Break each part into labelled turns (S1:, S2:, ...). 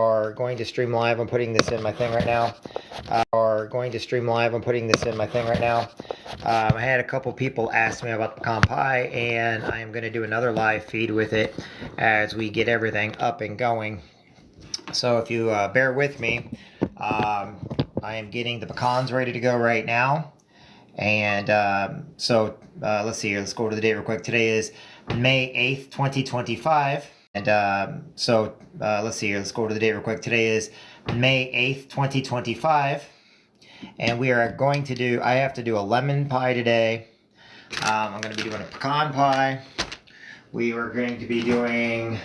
S1: Are going to stream live. I'm putting this in my thing right now. I had a couple people ask me about the pecan pie, and I am going to do another live feed with it as we get everything up and going. So if you bear with me, I am getting the pecans ready to go right now. And let's see here. Let's go to the date real quick. Today is May 8th, 2025. And let's see here. Let's go to the date real quick. Today is May 8th, 2025. And we are going to do, I have to do a lemon pie today. I'm going to be doing a pecan pie. We are going to be doing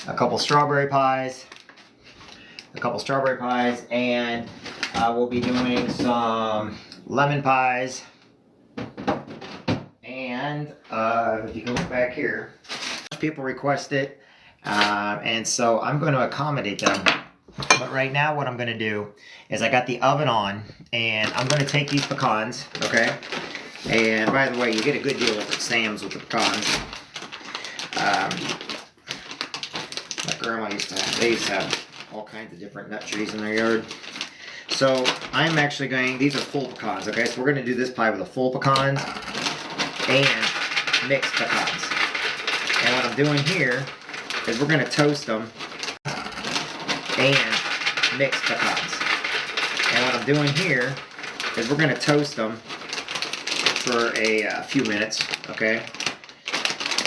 S1: a couple strawberry pies. And we'll be doing some lemon pies. And if you can look back here, people request it, and so I'm going to accommodate them. But right now what I'm going to do is I got the oven on, and I'm going to take these pecans, okay? And by the way, you get a good deal at Sam's with the pecans. My grandma used to have, they used to have all kinds of different nut trees in their yard. So I'm actually going, these are full pecans, okay? So we're going to do this pie with a full pecans and mixed pecans. And what I'm doing here is we're going to toast them and mixed pecans. And what I'm doing here is we're going to toast them for a few minutes, okay?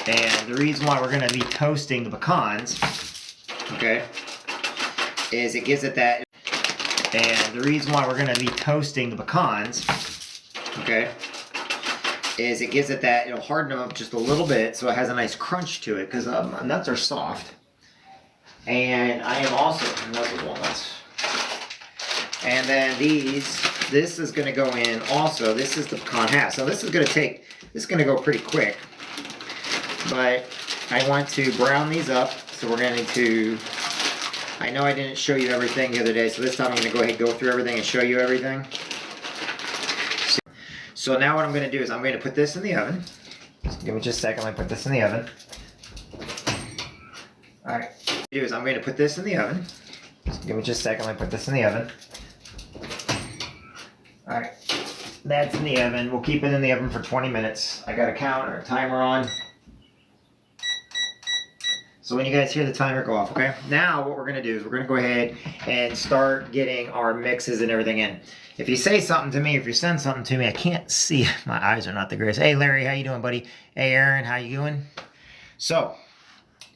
S1: And the reason why we're going to be toasting the pecans, okay, is it gives it that. And the reason why we're going to be toasting the pecans, okay, is it gives it that, it'll harden them up just a little bit so it has a nice crunch to it, because nuts are soft. And I am also, nuts are walnuts. And then this is going to go in also, this is the pecan half. So this is going to go pretty quick. But I want to brown these up, so we're going to, I know I didn't show you everything the other day, so this time I'm going to go ahead and go through everything and show you everything. So now what I'm going to do is I'm going to put this in the oven. So give me just a second, let me put this in the oven. Alright. I'm going to put this in the oven. So give me just a second, let me put this in the oven. Alright. That's in the oven. We'll keep it in the oven for 20 minutes. I got a counter, a timer on. So when you guys hear the timer go off, okay? Now what we're going to do is we're going to go ahead and start getting our mixes and everything in. If you say something to me, if you send something to me, I can't see. My eyes are not the greatest. Hey, Larry, how you doing, buddy? Hey, Aaron, how you doing? So,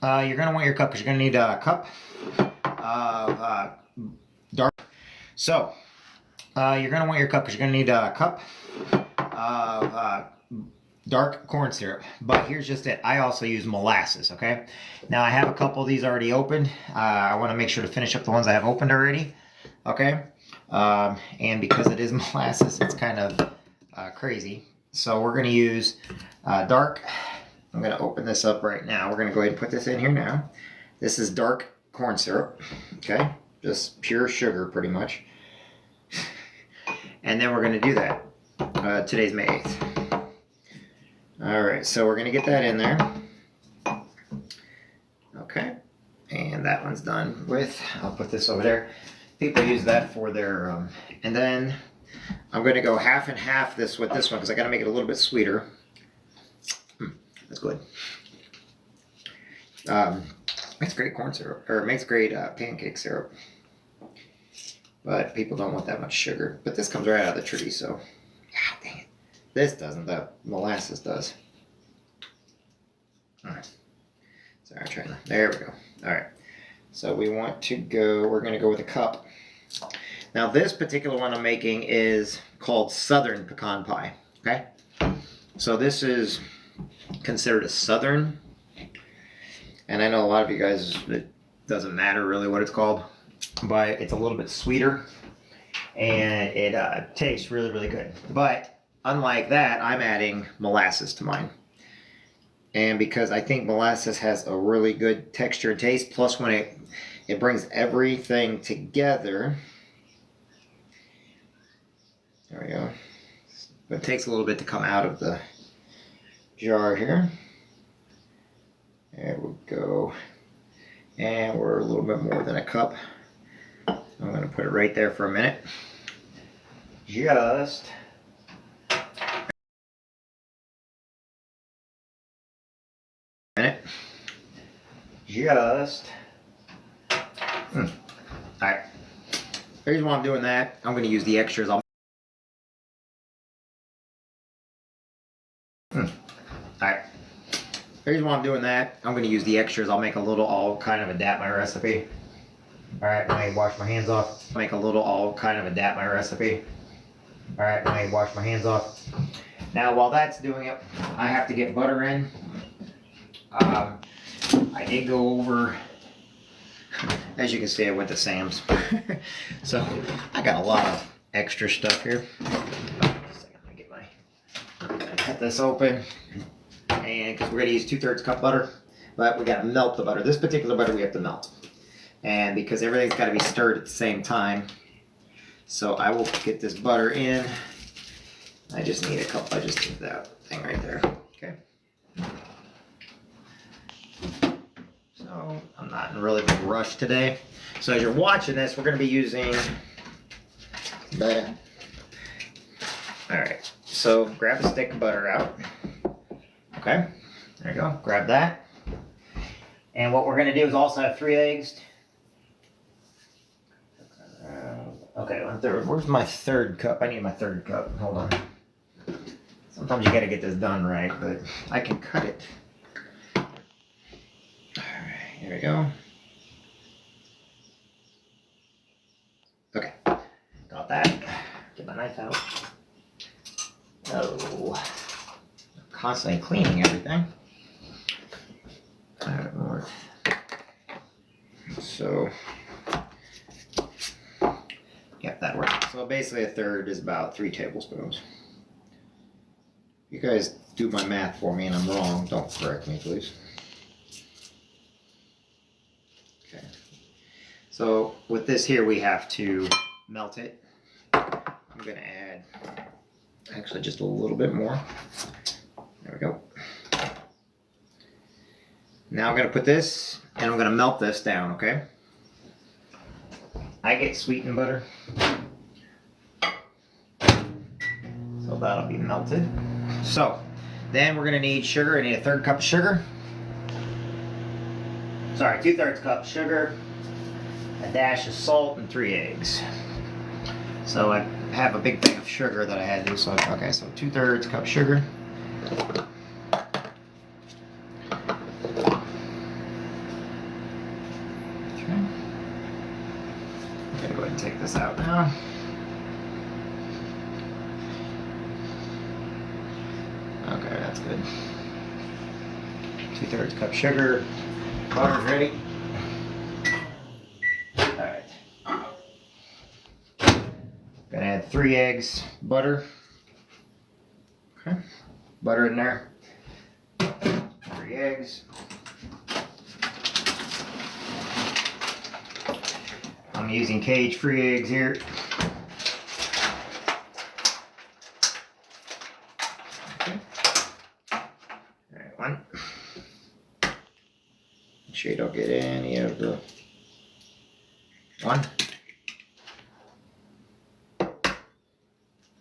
S1: you're going to want your cup, because you're going to need a cup of dark. So, you're going to want your cup, because you're going to need a cup of dark corn syrup. But here's just it. I also use molasses, okay? Now, I have a couple of these already opened. I want to make sure to finish up the ones I have opened already, okay? And because it is molasses, it's kind of crazy. So we're going to use dark. I'm going to open this up right now. We're going to go ahead and put this in here now. This is dark corn syrup, okay? Just pure sugar, pretty much. And then we're going to do that. Today's May 8th. All right, so we're going to get that in there. Okay, and that one's done with. I'll put this over there. People use that for their, and then I'm going to go half and half this with this one, because I got to make it a little bit sweeter. That's good. Makes great corn syrup, or it makes great pancake syrup. But people don't want that much sugar. But this comes right out of the tree, so, god dang it. This doesn't, the molasses does. All right. Sorry, trying to, there we go. All right. So we want to go, we're going to go with a cup. Now this particular one I'm making is called Southern Pecan Pie, okay? So this is considered a Southern, and I know a lot of you guys, it doesn't matter really what it's called, but it's a little bit sweeter, and it tastes really, really good. But unlike that, I'm adding molasses to mine. And because I think molasses has a really good texture and taste, plus when it brings everything together. There we go. But it takes a little bit to come out of the jar here. There we go. And we're a little bit more than a cup. I'm going to put it right there for a minute. Just alright. The reason why I'm doing that, I'm going to use the extras. Alright. The reason why I'm doing that, I'm going to use the extras. I'll make a little, I'll kind of adapt my recipe. Alright, let me wash my hands off. Make a little, I'll kind of adapt my recipe. Alright, let me wash my hands off. Now while that's doing it, I have to get butter in. I did go over, as you can see, I went to Sam's. So I got a lot of extra stuff here. Just a second, let me get my, cut this open. And because we're going to use 2/3 cup butter, but we got to melt the butter. This particular butter we have to melt. And because everything's got to be stirred at the same time, so I will get this butter in. I just need a couple, I just need that thing right there, okay? So I'm not in a really big rush today. So as you're watching this, we're going to be using butter. All right, so grab a stick of butter out. Okay, there you go, grab that. And what we're going to do is also have 3 eggs. Okay, where's my 3rd cup? I need my 3rd cup, hold on. Sometimes you got to get this done right, but I can cut it. All right, here we go. Okay, got that. Get my knife out. Oh, I'm constantly cleaning everything. All right, more. So, yeah, that works. So basically 1/3 is about 3 tablespoons. You guys do my math for me and I'm wrong, don't correct me, please. Okay. So with this here, we have to melt it. I'm going to add actually just a little bit more. There we go. Now I'm going to put this and I'm going to melt this down, okay? I get sweetened butter. So that'll be melted. So then we're going to need sugar. I need a 1/3 cup of sugar. Sorry, 2/3 cup of sugar, a dash of salt, and 3 eggs. So I have a big thing of sugar that I had to do. So okay, so 2/3 cup of sugar. Okay. I'm gonna go ahead and take this out now. Okay, that's good. 2/3 cup sugar. Butter's ready. Alright. Gonna add 3 eggs, butter. Okay. Butter in there. 3 eggs. I'm using cage-free eggs here. Make sure you don't get any of the 1.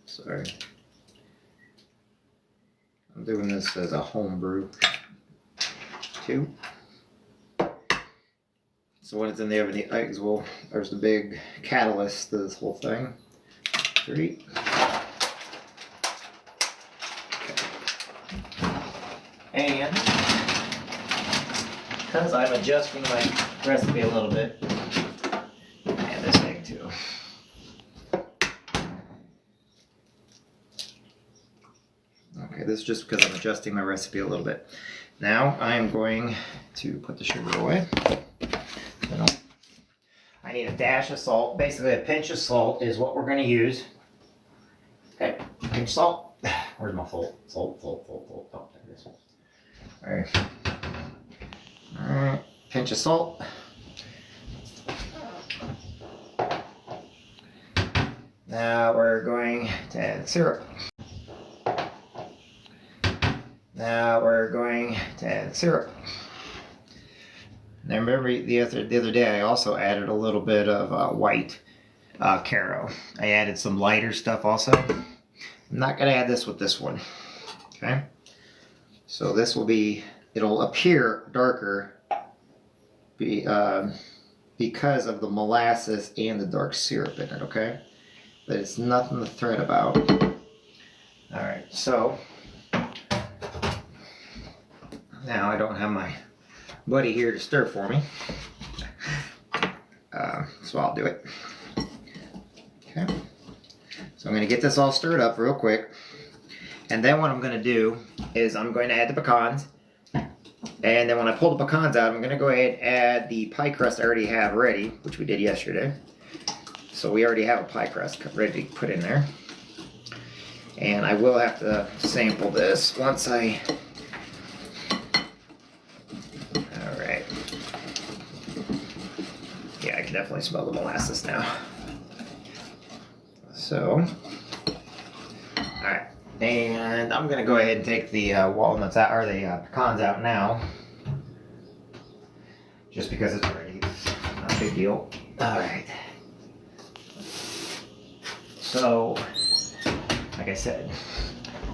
S1: Sorry. I'm doing this as a home brew. 2. So when it's in the oven, the eggs will, there's the big catalyst to this whole thing. 3. And because I'm adjusting my recipe a little bit, add this egg too. Okay, this is just because I'm adjusting my recipe a little bit. Now I'm going to put the sugar away. I need a dash of salt. Basically a pinch of salt is what we're going to use. Okay, pinch of salt. Where's my salt? Salt. Oh, there it is. Alright. Alright, pinch of salt. Now we're going to add syrup. Now remember the other day I also added a little bit of white caro. I added some lighter stuff also. I'm not going to add this with this one. Okay. So this will be, it'll appear darker because of the molasses and the dark syrup in it, okay? But it's nothing to fret about. Alright, so now I don't have my buddy here to stir for me. So I'll do it. Okay. So I'm going to get this all stirred up real quick. And then what I'm going to do is I'm going to add the pecans. And then when I pull the pecans out, I'm going to go ahead and add the pie crust I already have ready, which we did yesterday. So we already have a pie crust ready to put in there. And I will have to sample this once I... Alright. Yeah, I can definitely smell the molasses now. So... Alright. And I'm going to go ahead and take the walnuts out, or the pecans out now. Just because it's ready. Not a big deal. Alright. So, like I said,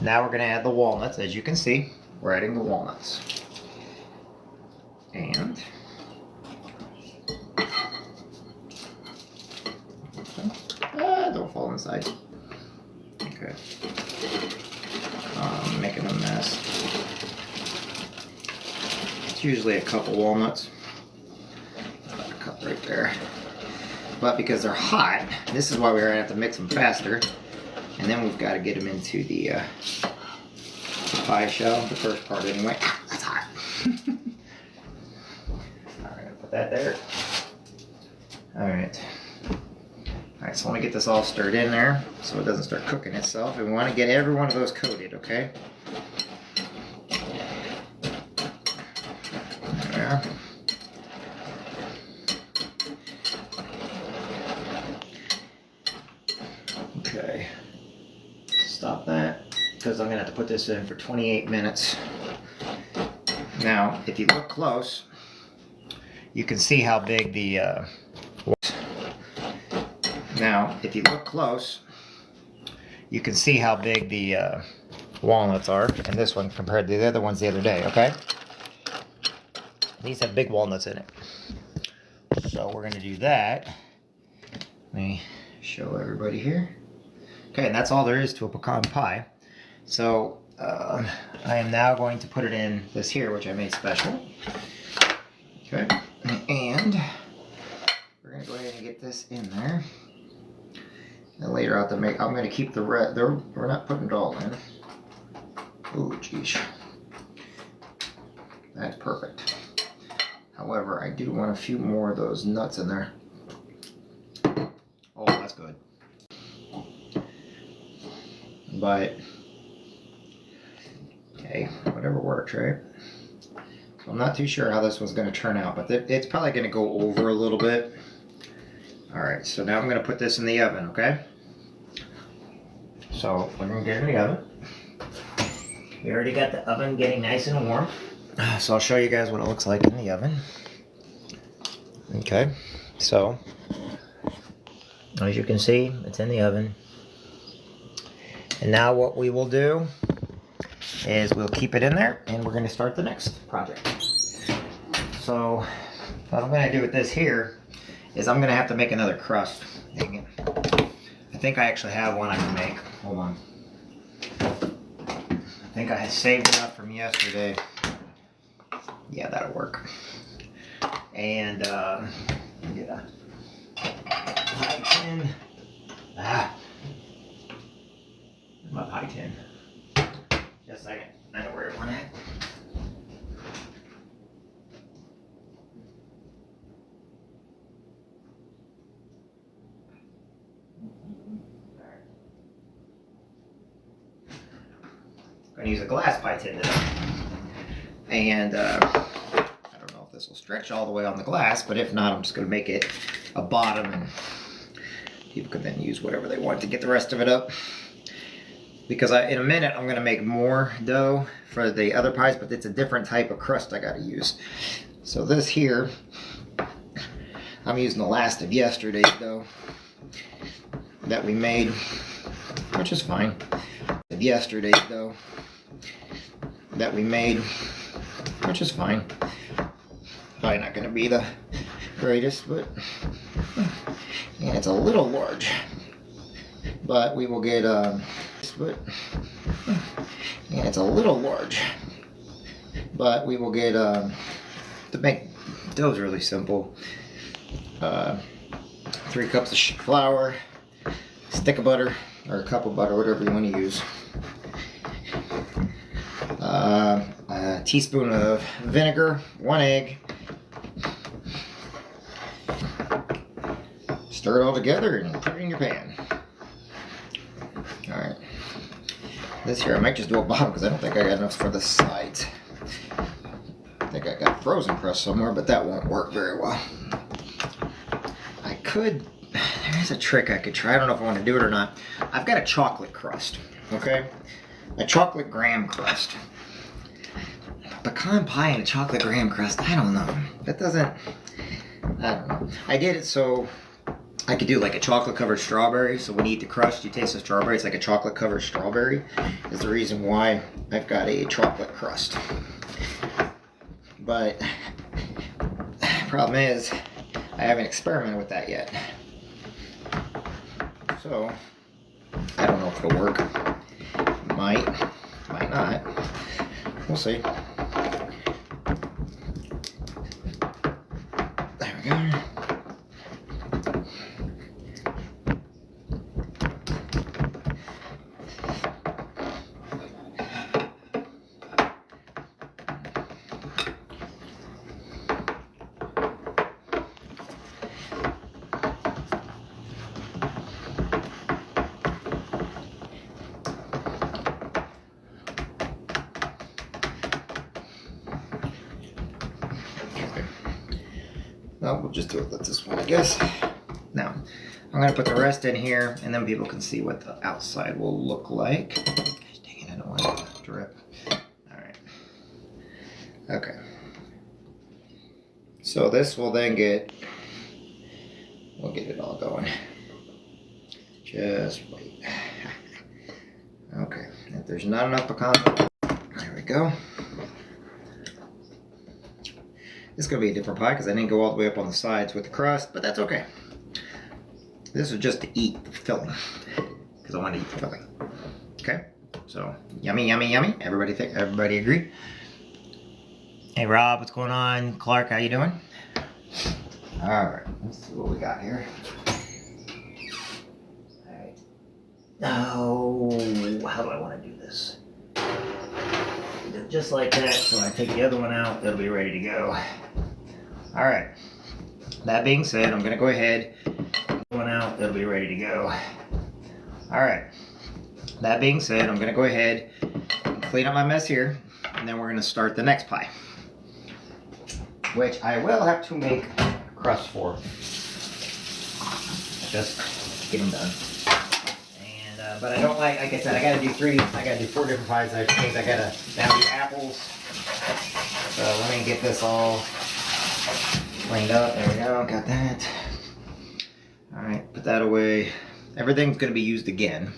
S1: now we're going to add the walnuts. As you can see, we're adding the walnuts. And don't fall inside. Okay. Making a mess. It's usually a couple walnuts. About a cup right there. But because they're hot, this is why we're going to have to mix them faster. And then we've got to get them into the pie shell, the first part anyway. That's hot. Alright, put that there. Alright. Alright, so I want to get this all stirred in there so it doesn't start cooking itself. And we want to get every one of those coated, okay? There. Okay. Stop that, because I'm going to have to put this in for 28 minutes. Now, if you look close, you can see how big the walnuts are in this one compared to the other ones the other day, okay? These have big walnuts in it. So we're going to do that. Let me show everybody here. Okay, and that's all there is to a pecan pie. So I am now going to put it in this here, which I made special. Okay, and we're going to go ahead and get this in there. And later out I'm going to keep the red. We're not putting it all in. Oh, geez. That's perfect. However, I do want a few more of those nuts in there. Oh, that's good. But, hey, whatever works, right? So I'm not too sure how this one's going to turn out, but it's probably going to go over a little bit. Alright, so now I'm going to put this in the oven, okay? So, we're going to get it in the oven. We already got the oven getting nice and warm. So I'll show you guys what it looks like in the oven. Okay, so as you can see, it's in the oven. And now what we will do is we'll keep it in there and we're going to start the next project. So what I'm going to do with this here is I'm going to have to make another crust. Dang it. I think I actually have one I can make. Hold on. I think I had saved enough from yesterday. Yeah, that'll work. And get a pie tin. My pie tin. Just a second. I know where it went at. I'm going to use a glass pie tin today. And I don't know if this will stretch all the way on the glass, but if not, I'm just going to make it a bottom and people can then use whatever they want to get the rest of it up. Because in a minute, I'm going to make more dough for the other pies, but it's a different type of crust I got to use. So this here, I'm using the last of yesterday's dough that we made, which is fine. Yesterday's dough that we made, which is fine. Probably not going to be the greatest, but and it's a little large. But we will get and it's a little large. But we will get to make dough's really simple. 3 cups of flour, stick of butter, or a cup of butter, whatever you want to use. A teaspoon of vinegar, 1 egg. Stir it all together and put it in your pan. Alright. This here, I might just do a bottom because I don't think I got enough for the sides. I think I got frozen crust somewhere, but that won't work very well. I could, there's a trick I could try. I don't know if I want to do it or not. I've got a chocolate crust, okay? A chocolate graham crust. Pecan pie and a chocolate graham crust, I don't know. That doesn't, I don't know. I did it so I could do like a chocolate covered strawberry. So when you eat the crust, you taste the strawberry. It's like a chocolate covered strawberry. Is the reason why I've got a chocolate crust. But problem is, I haven't experimented with that yet. So I don't know if it'll work. Might not. We'll see. There we go. No, we'll just do it with this one, I guess. Now, I'm going to put the rest in here, and then people can see what the outside will look like. Gosh, dang it, I don't want it to drip. Alright. Okay. So this will then we'll get it all going. Just wait. Okay, if there's not enough pecan, there we go. This is going to be a different pie because I didn't go all the way up on the sides with the crust, but that's okay. This is just to eat the filling because I want to eat the filling. Okay, so yummy, yummy, yummy. Everybody agree? Hey Rob, what's going on? Clark, how you doing? All right, let's see what we got here. All right. Oh, how do I want to do this? Just like that, so I take the other one out, it'll be ready to go. Alright, that being said, I'm going to go ahead, one out, it'll be ready to go. Alright, that being said, I'm going to go ahead and clean up my mess here, and then we're going to start the next pie, which I will have to make crust for. Just get them done. But I don't like I said, I gotta do 4 different pies. I think I gotta now do apples. So let me get this all cleaned up. There we go, got that. Alright, put that away. Everything's gonna be used again.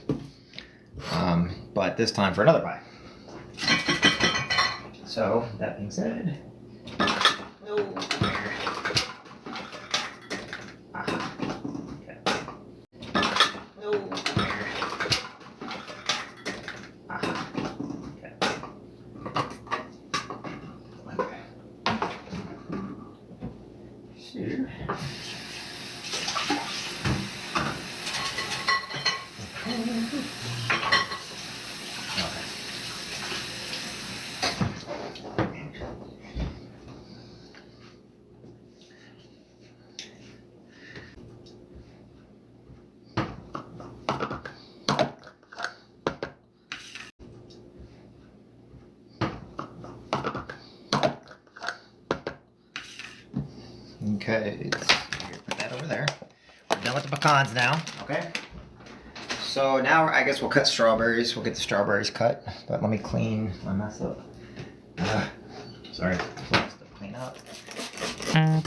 S1: But this time for another pie. So, that being said. No. Okay, put that over there. We're done with the pecans now, okay? So now I guess we'll cut strawberries. We'll get the strawberries cut, but let me clean my mess up. Sorry, clean up. Okay,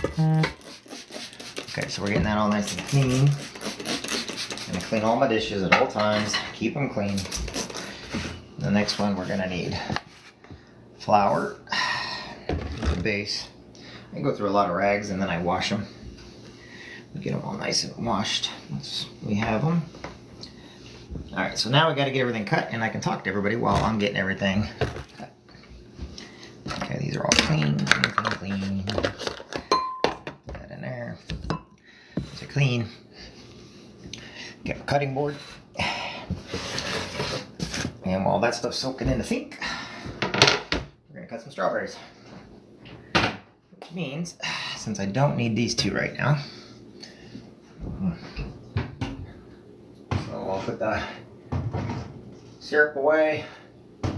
S1: so we're getting that all nice and clean. I'm gonna clean all my dishes at all times, keep them clean. The next one we're gonna need flour, the base. I go through a lot of rags and then I wash them. We get them all nice and washed once we have them. All right, so now we gotta get everything cut and I can talk to everybody while I'm getting everything cut. Okay, these are all clean. Put that in there. These are clean. Get my cutting board. And while that stuff's soaking in the sink, we're gonna cut some strawberries. Which means, since I don't need these two right now, so I'll put the syrup away. Take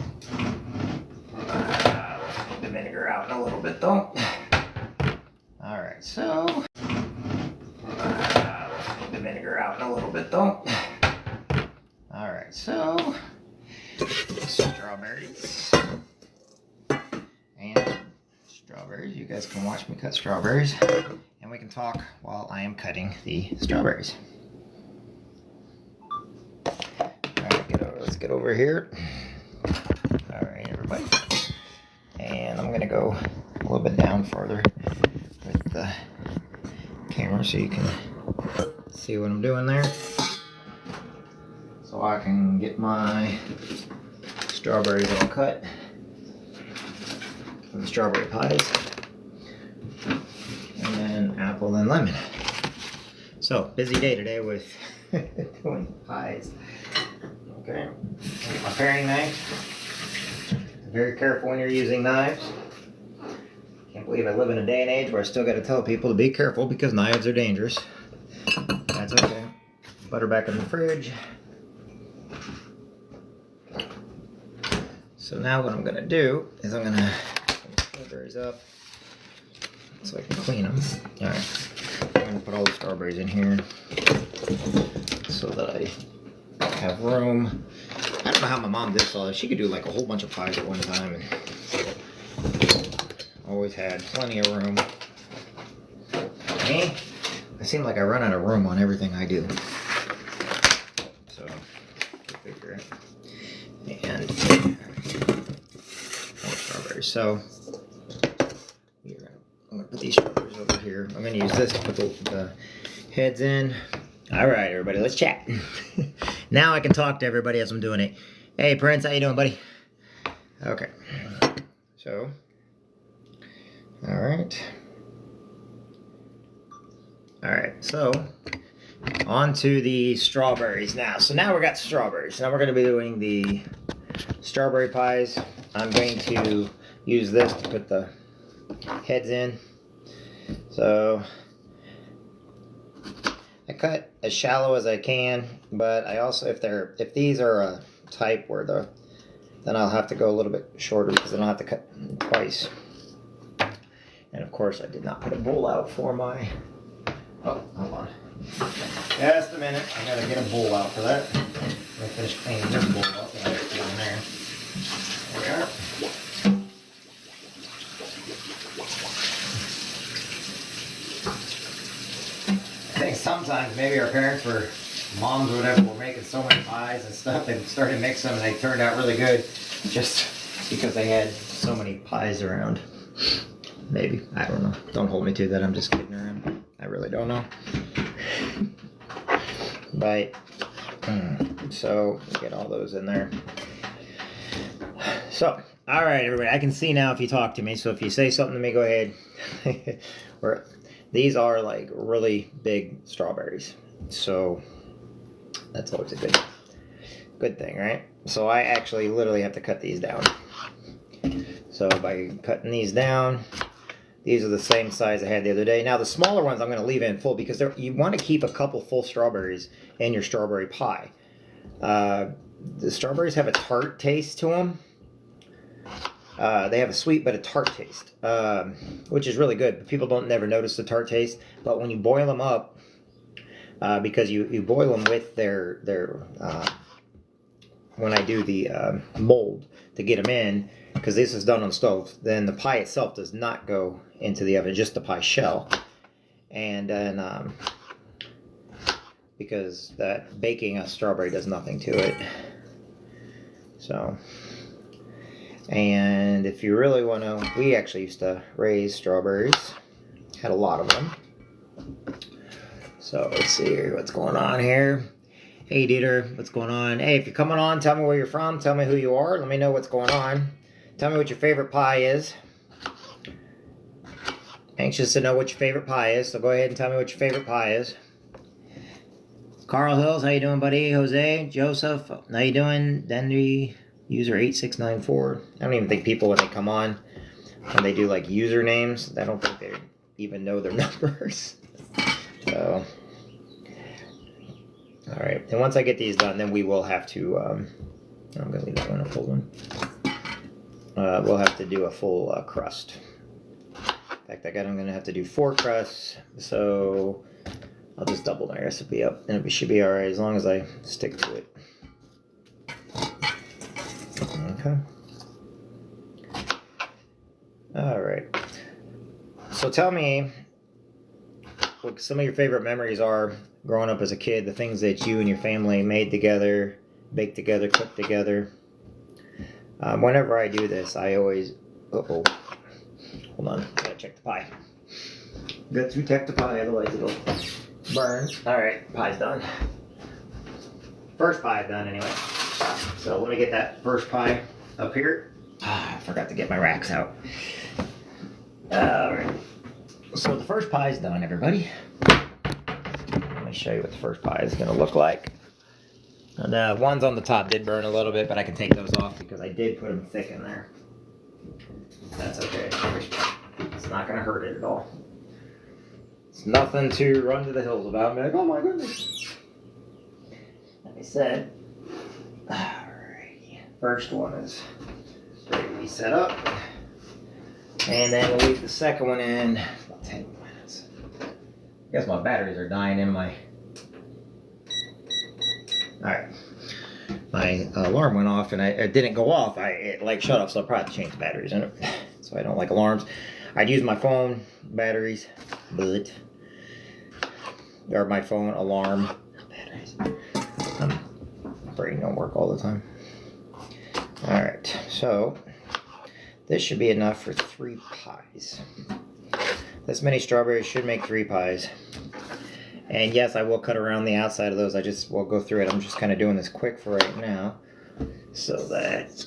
S1: the vinegar out in a little bit though. Alright, so take the vinegar out in a little bit though. Alright, so strawberries. And strawberries. You guys can watch me cut strawberries. And we can talk while I am cutting the strawberries. Alright, let's get over here. Alright, everybody. And I'm going to go a little bit down farther with the camera so you can see what I'm doing there. So I can get my strawberries all cut for the strawberry pies. And then apple and lemon. So, busy day today with doing pies. Okay, my paring knife. Very careful when you're using knives. Can't believe I live in a day and age where I still got to tell people to be careful because knives are dangerous. That's okay. Butter back in the fridge. So now what I'm going to do is I'm going to put the strawberries up so I can clean them. Alright, I'm going to put all the strawberries in here so that I have room. I don't know how my mom did all this. She could do like a whole bunch of pies at one time and always had plenty of room. Me, I seem like I run out of room on everything I do. So, figure it. And more strawberries. So, I'm going to put these strawberries over here. I'm going to use this to put the heads in. Alright, everybody, let's chat. Now I can talk to everybody as I'm doing it. Hey, Prince, how you doing, buddy? Okay. So, alright. Alright, so, on to the strawberries now. So now we got strawberries. Now we're going to be doing the strawberry pies. I'm going to use this to put the heads in. So, I cut as shallow as I can, but I also, if these are a type where then I'll have to go a little bit shorter because then I'll have to cut twice. And of course I did not put a bowl out for my, oh, hold on. Just a minute, I gotta get a bowl out for that. I'm gonna finish cleaning this bowl up and I have to get in there. There we are. I think sometimes maybe our parents were, moms or whatever, were making so many pies and stuff, they started mixing them and they turned out really good just because they had so many pies around. Maybe, I don't know. Don't hold me to that, I'm just kidding around. I really don't know. But, so, get all those in there. So, alright everybody, I can see now if you talk to me, so if you say something to me, go ahead. These are like really big strawberries, so that's always a good thing, right? So I actually literally have to cut these down. So by cutting these down, these are the same size I had the other day. Now the smaller ones I'm going to leave in full because you want to keep a couple full strawberries in your strawberry pie. The strawberries have a tart taste to them. They have a sweet but a tart taste, which is really good. People don't never notice the tart taste, but when you boil them up, because you boil them with their when I do the mold to get them in, because this is done on stove, then the pie itself does not go into the oven, just the pie shell. And then because that baking a strawberry does nothing to it. So, and if you really want to, we actually used to raise strawberries, had a lot of them. So let's see here what's going on here. Hey Dieter, what's going on? Hey, if you're coming on, tell me where you're from, tell me who you are, let me know what's going on. Tell me what your favorite pie is. Anxious to know what your favorite pie is, so go ahead and tell me what your favorite pie is. Carl Hills, how you doing, buddy? Jose, Joseph, how you doing? Denry, user 8694. I don't even think people, when they come on, when they do like usernames, I don't think they even know their numbers. So, all right. And once I get these done, then we will have to. I'm gonna leave that one a full one. We'll have to do a full crust. In fact, I'm gonna have to do 4 crusts. So I'll just double my recipe up, and it should be all right as long as I stick to it. Okay. All right. So tell me what some of your favorite memories are growing up as a kid, the things that you and your family made together, baked together, cooked together. Whenever I do this, I always... Uh-oh. Hold on. Gotta check the pie. Got to check the pie, otherwise it'll burn. Alright, pie's done. First pie done, anyway. So let me get that first pie up here. I forgot to get my racks out. Alright. So the first pie is done, everybody. Let me show you what the first pie is going to look like. The ones on the top did burn a little bit, but I can take those off because I did put them thick in there. That's okay. It's not going to hurt it at all. It's nothing to run to the hills about. I'm like, oh my goodness. Like I said, alrighty. First one is ready to be set up. And then we'll leave the second one in about 10 minutes. I guess my batteries are dying in my... Alright. My alarm went off and it didn't go off. It like shut off, so I'll probably have to change the batteries in it. So I don't like alarms. I'd use my phone batteries, but... or my phone alarm batteries. Brain don't work all the time. Alright, so... this should be enough for 3 pies. This many strawberries should make 3 pies. And yes, I will cut around the outside of those. I just will go through it. I'm just kind of doing this quick for right now, so that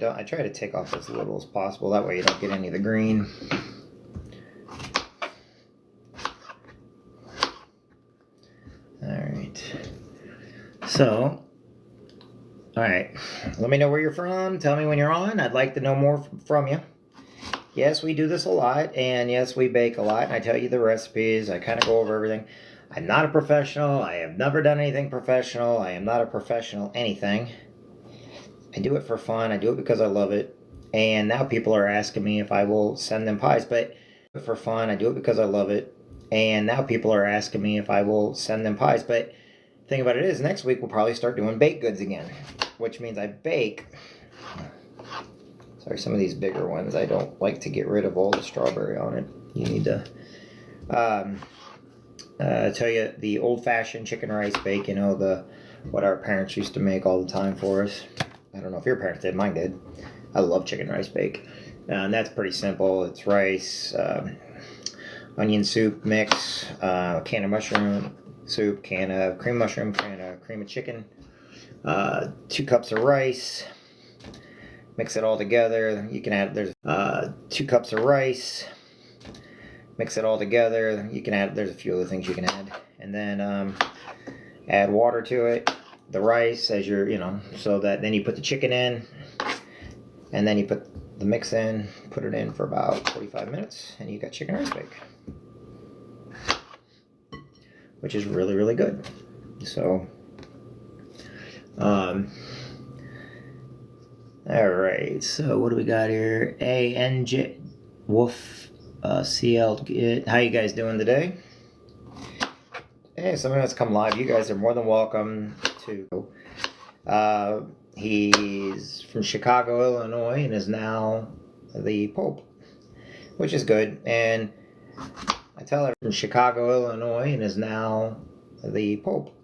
S1: I try to take off as little as possible. That way you don't get any of the green. All right. So. Alright, let me know where you're from. Tell me when you're on. I'd like to know more from you. Yes, we do this a lot, and yes, we bake a lot, and I tell you the recipes. I kind of go over everything. I'm not a professional. I have never done anything professional. I am not a professional anything. I do it for fun. I do it because I love it. And now people are asking me if I will send them pies, but for fun, I do it because I love it. And now people are asking me if I will send them pies, but the thing about it is, next week we'll probably start doing baked goods again, which means I bake. Sorry, some of these bigger ones, I don't like to get rid of all the strawberry on it. You need to tell you the old-fashioned chicken rice bake, you know, what our parents used to make all the time for us. I don't know if your parents did, mine did. I love chicken rice bake. And that's pretty simple. It's rice, onion soup mix, can of mushroom soup, can of cream mushroom, can of cream of chicken, 2 cups of rice. Mix it all together. You can add, there's 2 cups of rice. Mix it all together. You can add, there's a few other things you can add. And then add water to it. The rice as you're, you know, so that then you put the chicken in. And then you put the mix in, put it in for about 45 minutes, and you got chicken rice bake. Which is really, really good. So, alright, so what do we got here? ANJ Wolf CL. How you guys doing today? Hey, somebody that's come live, you guys are more than welcome to He's from Chicago, Illinois, and is now the Pope, which is good. And I tell her from Chicago, Illinois, and is now the Pope,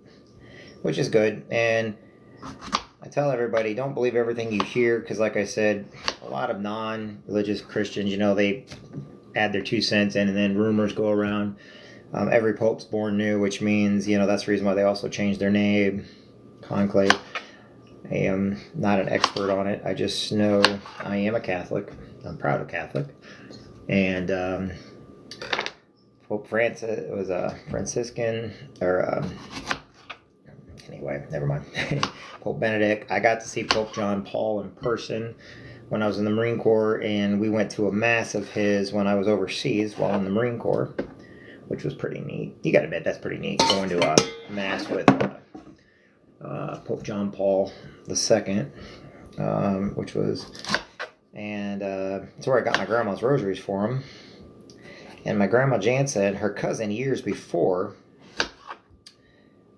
S1: which is good. And I tell everybody, don't believe everything you hear, because like I said, a lot of non-religious Christians, you know, they add their 2 cents in, and then rumors go around. Every pope's born new, which means, you know, that's the reason why they also changed their name, conclave. I am not an expert on it. I just know I am a Catholic. I'm proud of Catholic. And Pope Francis was a Franciscan, or anyway, never mind. Pope Benedict. I got to see Pope John Paul in person when I was in the Marine Corps, and we went to a mass of his when I was overseas while in the Marine Corps, which was pretty neat. You gotta admit, that's pretty neat, going to a mass with Pope John Paul II, which was, and it's where I got my grandma's rosaries for him. And my grandma Jansen, her cousin years before,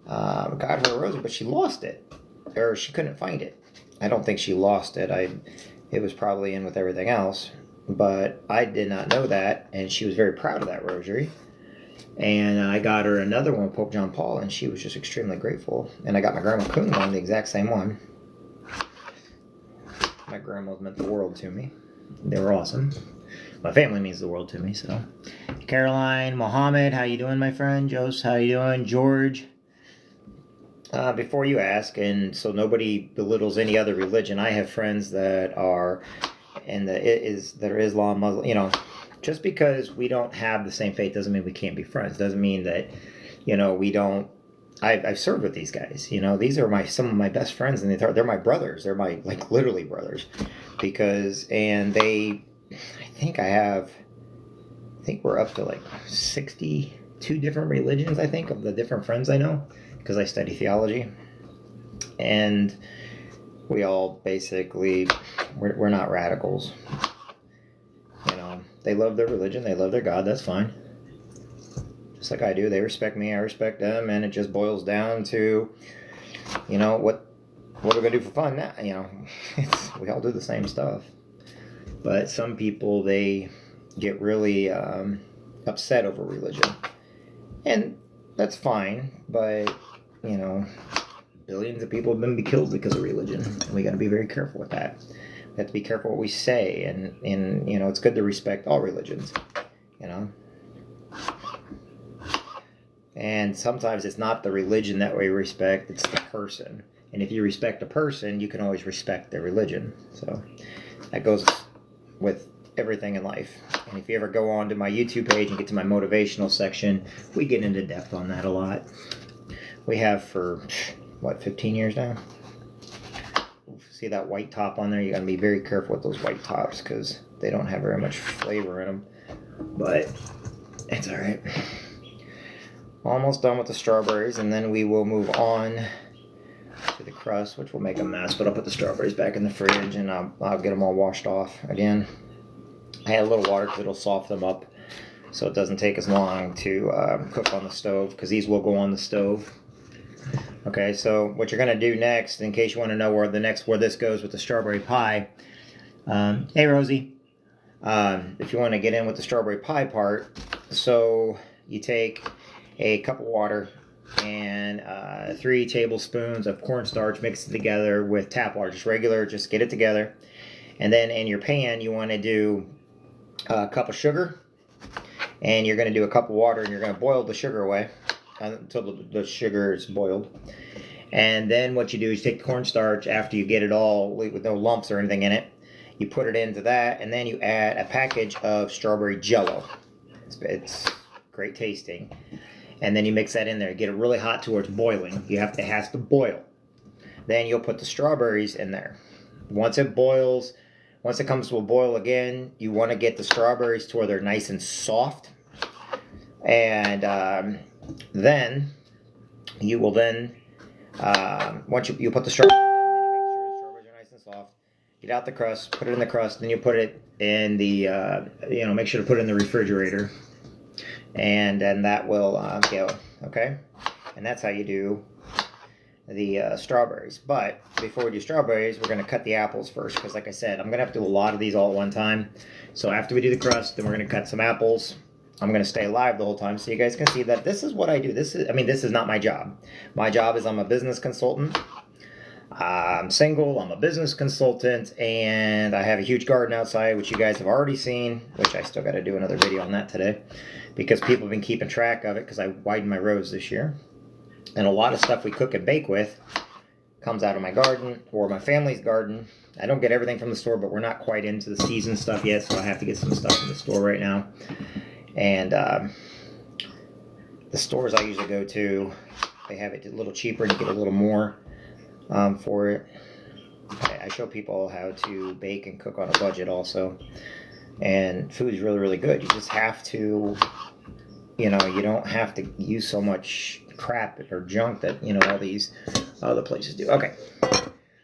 S1: got her a rosary, but she lost it, or she couldn't find it. I don't think she lost it. It was probably in with everything else, but I did not know that, and she was very proud of that rosary. And I got her another one with Pope John Paul, and she was just extremely grateful. And I got my grandma Coon one, the exact same one. My grandmas meant the world to me. They were awesome. My family means the world to me, so. Caroline, Mohammed, how you doing, my friend? Jose, how you doing? George. Before you ask, and so nobody belittles any other religion, I have friends that are that are Islam, Muslim, you know. Just because we don't have the same faith doesn't mean we can't be friends. Doesn't mean that, you know, we don't. I've served with these guys. You know, these are some of my best friends, and they're my brothers. They're my, like, literally brothers, and they, I think we're up to like 62 different religions. I think of the different friends I know, because I study theology, and we all basically we're not radicals. They love their religion, they love their God, that's fine. Just like I do. They respect me, I respect them, and it just boils down to, you know, what we're going to do for fun now. You know, we all do the same stuff. But some people, they get really upset over religion. And that's fine, but, you know, billions of people have been killed because of religion. And we got to be very careful with that. We have to be careful what we say, and you know, it's good to respect all religions, you know. And sometimes it's not the religion that we respect, it's the person. And if you respect a person, you can always respect their religion. So that goes with everything in life. And if you ever go on to my YouTube page and get to my motivational section, we get into depth on that a lot. We have for, what, 15 years now? See that white top on there? You got to be very careful with those white tops, because they don't have very much flavor in them. But it's alright. Almost done with the strawberries, and then we will move on to the crust, which will make a mess. But I'll put the strawberries back in the fridge, and I'll get them all washed off again. I had a little water because it'll soften them up, so it doesn't take as long to cook on the stove, because these will go on the stove. Okay, so what you're going to do next, in case you want to know where this goes with the strawberry pie. Hey, Rosie. If you want to get in with the strawberry pie part, so you take a cup of water and 3 tablespoons of cornstarch, mix it together with tap water, just regular, just get it together. And then in your pan, you want to do a cup of sugar, and you're going to do a cup of water, and you're going to boil the sugar away until the sugar is boiled. And then what you do is take the cornstarch after you get it all with no lumps or anything in it. You put it into that, and then you add a package of strawberry jello. It's great tasting. And then you mix that in there. Get it really hot to where it's boiling. It has to boil. Then you'll put the strawberries in there. Once it boils, once it comes to a boil again, you want to get the strawberries to where they're nice and soft. And then you will once you put the strawberries in, then you make sure the strawberries are nice and soft. Get out the crust, put it in the crust, then you put it in the make sure to put it in the refrigerator, and then that will go. Okay, and that's how you do the strawberries. But before we do strawberries, we're going to cut the apples first, because like I said, I'm going to have to do a lot of these all at one time. So after we do the crust, then we're going to cut some apples. I'm going to stay live the whole time so you guys can see that this is what I do. This is not my job. My job is I'm a business consultant. I'm single, I'm a business consultant, and I have a huge garden outside, which you guys have already seen, which I still got to do another video on that today, because people have been keeping track of it, because I widened my rows this year. And a lot of stuff we cook and bake with comes out of my garden, or my family's garden. I don't get everything from the store, but we're not quite into the season stuff yet, so I have to get some stuff from the store right now. And the stores I usually go to, they have it a little cheaper and you get a little more for it. I show people how to bake and cook on a budget also. And food is really, really good. You just have to, you know, you don't have to use so much crap or junk that, you know, all these other places do. Okay,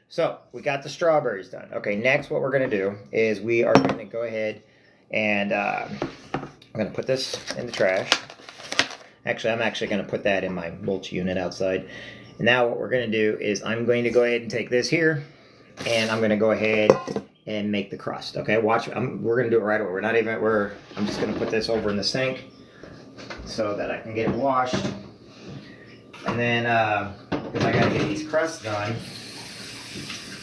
S1: so we got the strawberries done. Okay, next what we're going to do is we are going to go ahead and I'm going to put this in the trash. Actually, I'm actually going to put that in my mulch unit outside. And now what we're going to do is I'm going to go ahead and take this here, and I'm going to go ahead and make the crust. Okay, watch. We're going to do it right away. I'm just going to put this over in the sink so that I can get it washed. And then, because I got to get these crusts done.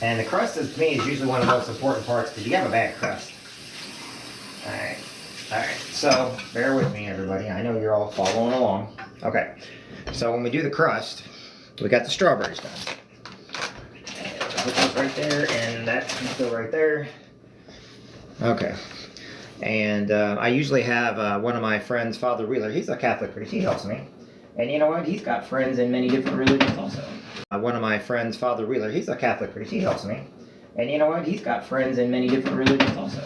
S1: And the crust, to me, is usually one of the most important parts, because you have a bad crust. Alright. Alright, so bear with me, everybody. I know you're all following along. Okay, so when we do the crust, we got the strawberries done. And put those right there, and that can go right there. Okay. And I usually have one of my friends, Father Wheeler. He's a Catholic priest. He helps me. And you know what? He's got friends in many different religions also. One of my friends, Father Wheeler. He's a Catholic priest. He helps me. And you know what? He's got friends in many different religions also.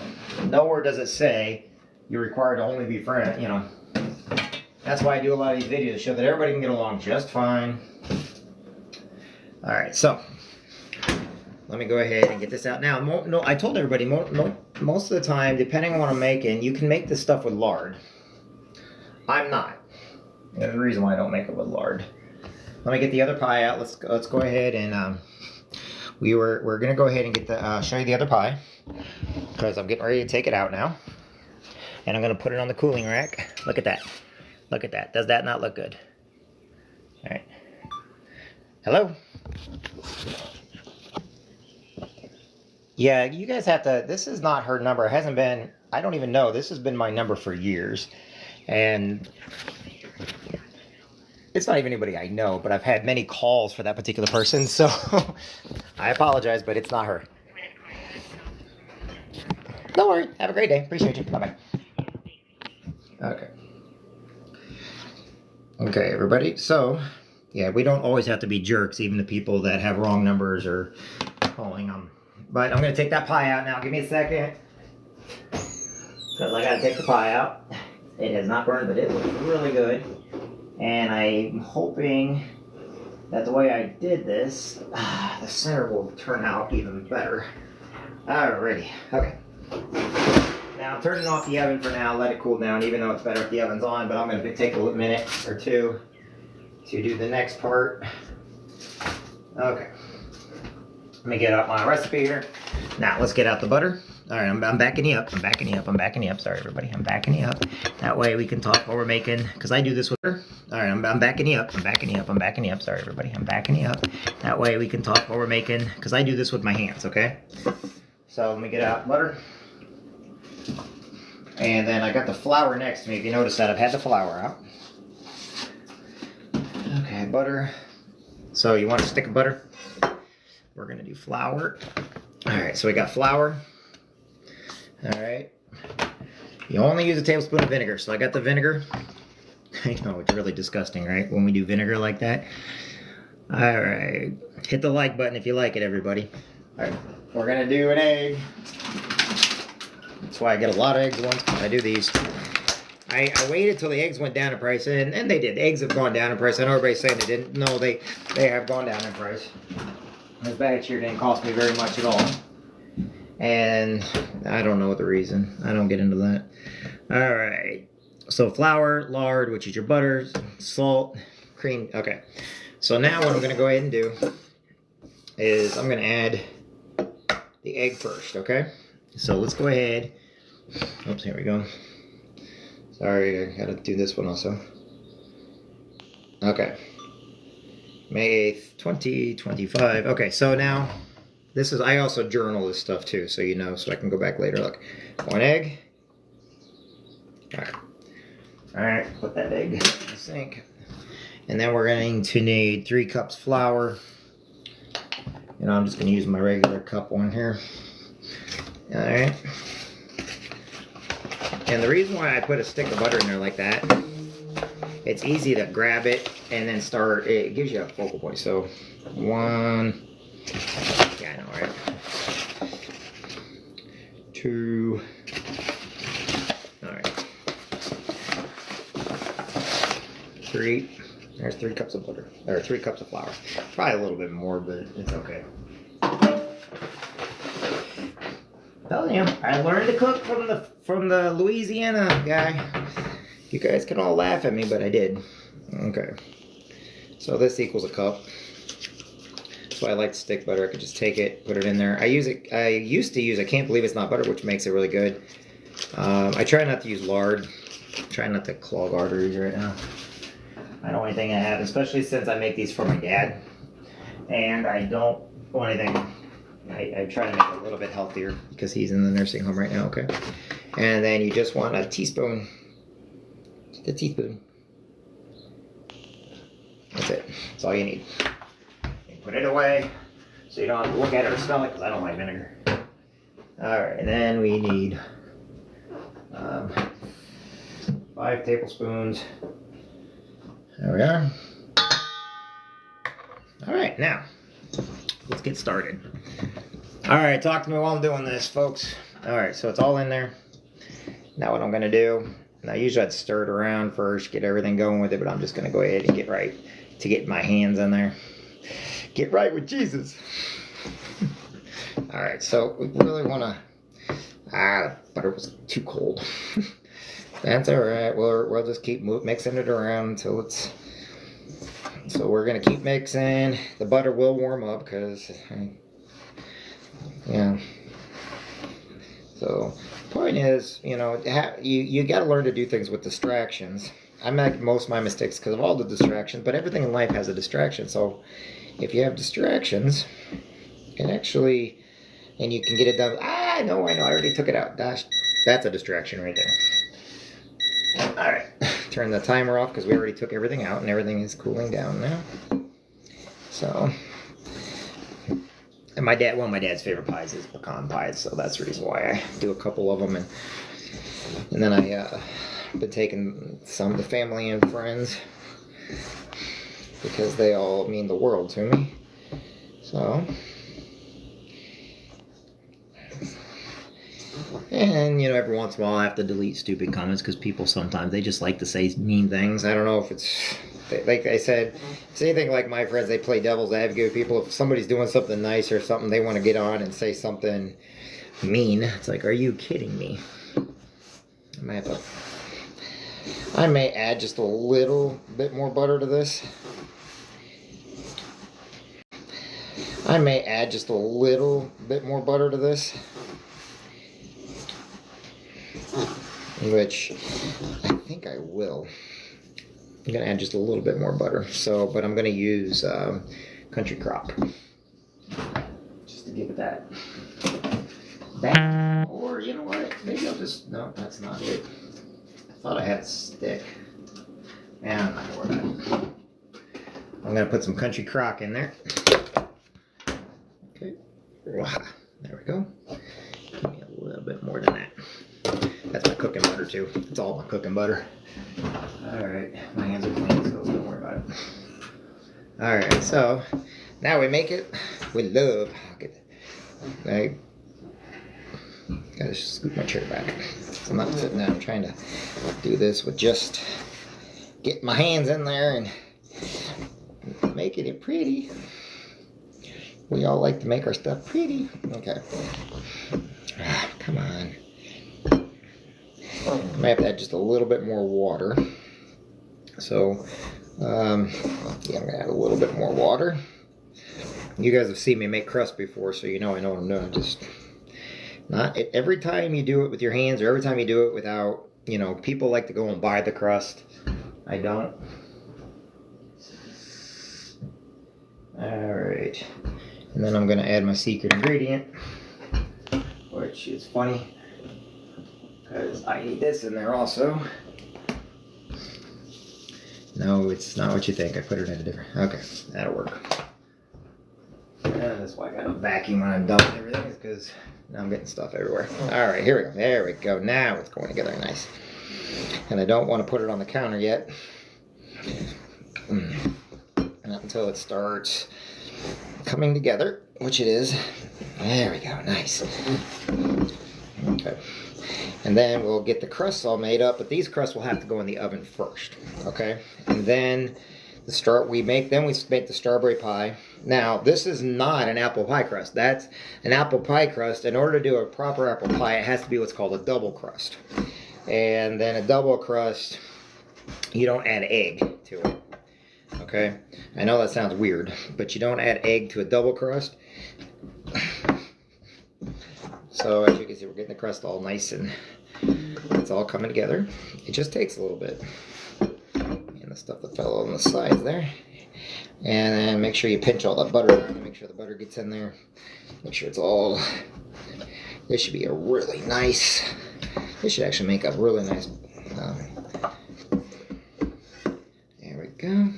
S1: Nowhere does it say you're required to only be friends, you know. That's why I do a lot of these videos, to show that everybody can get along just fine. Alright, so let me go ahead and get this out. Now, no, I told everybody, most of the time, depending on what I'm making, you can make this stuff with lard. I'm not. There's a reason why I don't make it with lard. Let me get the other pie out. Let's go ahead and we're gonna go ahead and get the show you the other pie, because I'm getting ready to take it out now. And I'm going to put it on the cooling rack. Look at that. Look at that. Does that not look good? All right. Hello? Yeah, you guys have to... This is not her number. It hasn't been... I don't even know. This has been my number for years. And it's not even anybody I know, but I've had many calls for that particular person. So I apologize, but it's not her. Don't worry. Have a great day. Appreciate you. Bye-bye. Okay. Okay, everybody. So, yeah, we don't always have to be jerks, even the people that have wrong numbers or calling them. But I'm going to take that pie out now. Give me a second. Because I got to take the pie out. It has not burned, but it looks really good. And I'm hoping that the way I did this, the center will turn out even better. Alrighty. Okay. Now I'm turning off the oven for now, let it cool down, even though it's better if the oven's on, but I'm going to take a minute or two to do the next part. Okay. Let me get out my recipe here. Now let's get out the butter. Alright, I'm backing you up. I'm backing you up. I'm backing you up. Sorry, everybody. I'm backing you up. That way we can talk while we're making, because I do this with her. Alright, I'm backing you up. I'm backing you up. I'm backing you up. Sorry, everybody. I'm backing you up. That way we can talk while we're making, because I do this with my hands, okay? So let me get out butter. And then I got the flour next to me. If you notice that, I've had the flour out. Okay, butter. So you want a stick of butter? We're going to do flour. Alright, so we got flour. Alright. You only use a tablespoon of vinegar. So I got the vinegar. I know, it's really disgusting, right? When we do vinegar like that. Alright. Hit the like button if you like it, everybody. Alright. We're going to do an egg. That's why I get a lot of eggs once. I do these. I waited till the eggs went down in price, and they did. The eggs have gone down in price. I know everybody's saying they didn't. No, they have gone down in price. This batch here didn't cost me very much at all. And I don't know the reason. I don't get into that. Alright. So flour, lard, which is your butter, salt, cream. Okay. So now what I'm going to go ahead and do is I'm going to add the egg first, okay? So let's go ahead. Oops, here we go. Sorry, I got to do this one also. Okay. May 8th, 2025. Okay, so now this is, I also journal this stuff too, so you know, so I can go back later. Look, 1 egg. All right, put that egg in the sink. And then we're going to need 3 cups flour. You know, I'm just going to use my regular cup one here. All right. And the reason why I put a stick of butter in there like that, it's easy to grab it and then start, it gives you a focal point. So 1, yeah, I know, right? 2, all right. 3, there's 3 cups of butter, or 3 cups of flour. Probably a little bit more, but it's okay. Telling you, I learned to cook from the Louisiana guy. You guys can all laugh at me, but I did. Okay. So this equals a cup. So I like stick butter. I could just take it, put it in there. I used to use, I can't believe it's not butter, which makes it really good. I try not to use lard. Try not to clog arteries right now. I don't want anything to happen, especially since I make these for my dad. And I don't want anything. I try to make it a little bit healthier because he's in the nursing home right now, okay? And then you just want a teaspoon. Just a teaspoon. That's it. That's all you need. You put it away so you don't have to look at it or smell it because I don't like vinegar. Alright, and then we need 5 tablespoons. There we are. Alright, now let's get started. Alright, talk to me while I'm doing this, folks. Alright, so it's all in there. Now what I'm going to do, now usually I'd stir it around first, get everything going with it, but I'm just going to go ahead and get right to get my hands in there. Get right with Jesus. Alright, so we really want to, the butter was too cold. That's alright, we'll just keep mixing it around until it's, so we're going to keep mixing. The butter will warm up because, yeah. So, point is, you know, you got to learn to do things with distractions. I make most of my mistakes because of all the distractions, but everything in life has a distraction. So, if you have distractions, you can actually, and you can get it done. I know, I already took it out. Gosh, that's a distraction right there. Alright, turn the timer off because we already took everything out and everything is cooling down now. So, and my dad's favorite pies is pecan pies, so that's the reason why I do a couple of them. And then I been taking some of the family and friends because they all mean the world to me. So, and you know, every once in a while I have to delete stupid comments because people sometimes they just like to say mean things. I don't know if it's like I said, if it's anything like my friends, they play devil's advocate with people. If somebody's doing something nice or something, they want to get on and say something mean. It's like, are you kidding me? I may add just a little bit more butter to this. I may add just a little bit more butter to this. Which I think I will. I'm going to add just a little bit more butter. So, but I'm going to use country crock. Just to give it that. Or, you know what? Maybe I'll just, no, that's not it. I thought I had a stick. And I'm not going to worry about it. I'm going to put some country crock in there. Okay. There we go. Give me a little bit more than that. That's my cooking butter too. It's all my cooking butter. Alright, my hands are clean, so don't worry about it. Alright, so now we make it with love. I gotta scoot my chair back. I'm not sitting down, I'm trying to do this with just getting my hands in there and making it pretty. We all like to make our stuff pretty. Okay. Come on. I might have to add just a little bit more water. So Yeah, I'm gonna add a little bit more water. You guys have seen me make crust before, so you know I know what I'm doing. Just not every time you do it with your hands, or every time you do it without, you know, people like to go and buy the crust. I don't. All right, and then I'm gonna add my secret ingredient, which is funny because I need this in there also. No, it's not what you think. I put it in a different. Okay, that'll work. That's why I gotta vacuum when I'm done with everything, is because now I'm getting stuff everywhere. All right, here we go. There we go. Now it's going together nice. And I don't want to put it on the counter yet. Not until it starts coming together, which it is. There we go. Nice. Okay. And then we'll get the crusts all made up, but these crusts will have to go in the oven first. Okay. And then we make the strawberry pie. Now, this is not an apple pie crust. That's an apple pie crust. In order to do a proper apple pie, it has to be what's called a double crust. And then a double crust, you don't add egg to it. Okay? I know that sounds weird, but you don't add egg to a double crust. So as you can see, we're getting the crust all nice and it's all coming together. It just takes a little bit. And the stuff that fell on the sides there. And then make sure you pinch all that butter around to make sure the butter gets in there. Make sure it's all... This should be a really nice... This should actually make a really nice... There we go.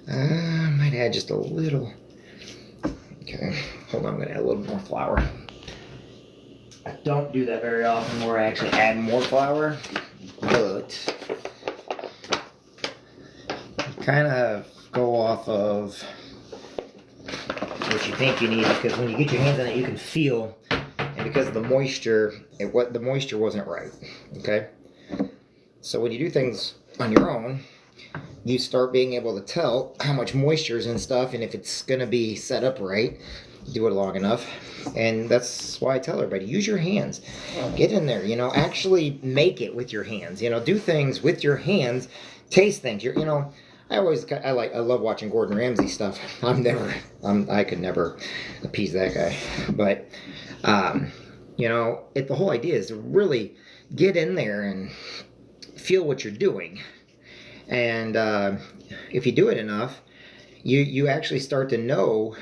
S1: I might add just a little... Okay, hold on, I'm going to add a little more flour. I don't do that very often where I actually add more flour, but you kind of go off of what you think you need, because when you get your hands on it, you can feel, and because of the moisture, the moisture wasn't right, okay? So when you do things on your own, you start being able to tell how much moisture is in stuff, and if it's going to be set up right, do it long enough. And that's why I tell everybody, use your hands. Get in there, you know, actually make it with your hands. You know, do things with your hands, taste things. You know, I love watching Gordon Ramsay stuff. I could never appease that guy. But, you know, the whole idea is to really get in there and feel what you're doing. And if you do it enough, you actually start to know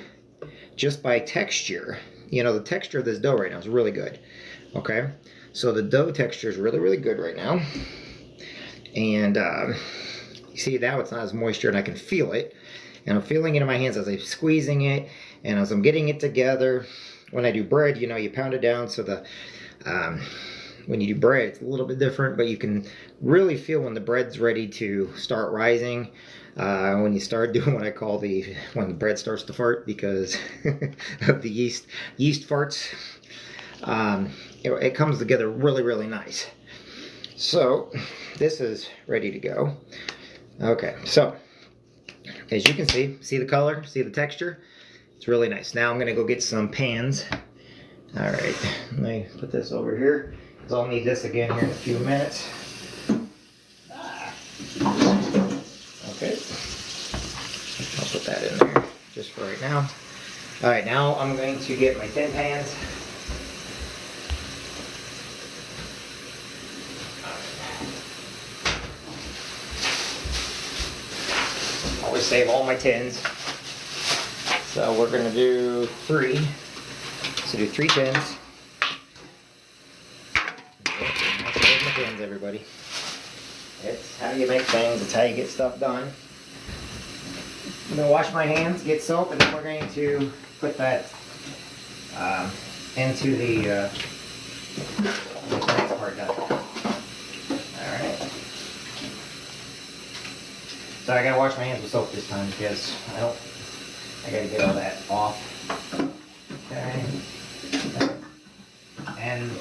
S1: just by texture. You know, the texture of this dough right now is really good. Okay? So the dough texture is really, really good right now. And you see now it's not as moisture, and I can feel it. And I'm feeling it in my hands as I'm squeezing it and as I'm getting it together. When I do bread, you know, you pound it down so when you do bread, it's a little bit different, but you can really feel when the bread's ready to start rising. When you start doing what I call when the bread starts to fart because of the yeast farts. It comes together really, really nice. So this is ready to go. Okay, so as you can see the color, see the texture? It's really nice. Now I'm gonna go get some pans. All right, let me put this over here, because I'll need this again here in a few minutes. Okay, I'll put that in there just for right now. All right, now I'm going to get my tin pans. Always save all my tins. So we're gonna do 3. So do 3 tins. That's my tins, everybody. It's how you make things. It's how you get stuff done. I'm gonna wash my hands, get soap, and then we're going to put that into the next part done. All right. So I gotta wash my hands with soap this time because I gotta get all that off. Okay. And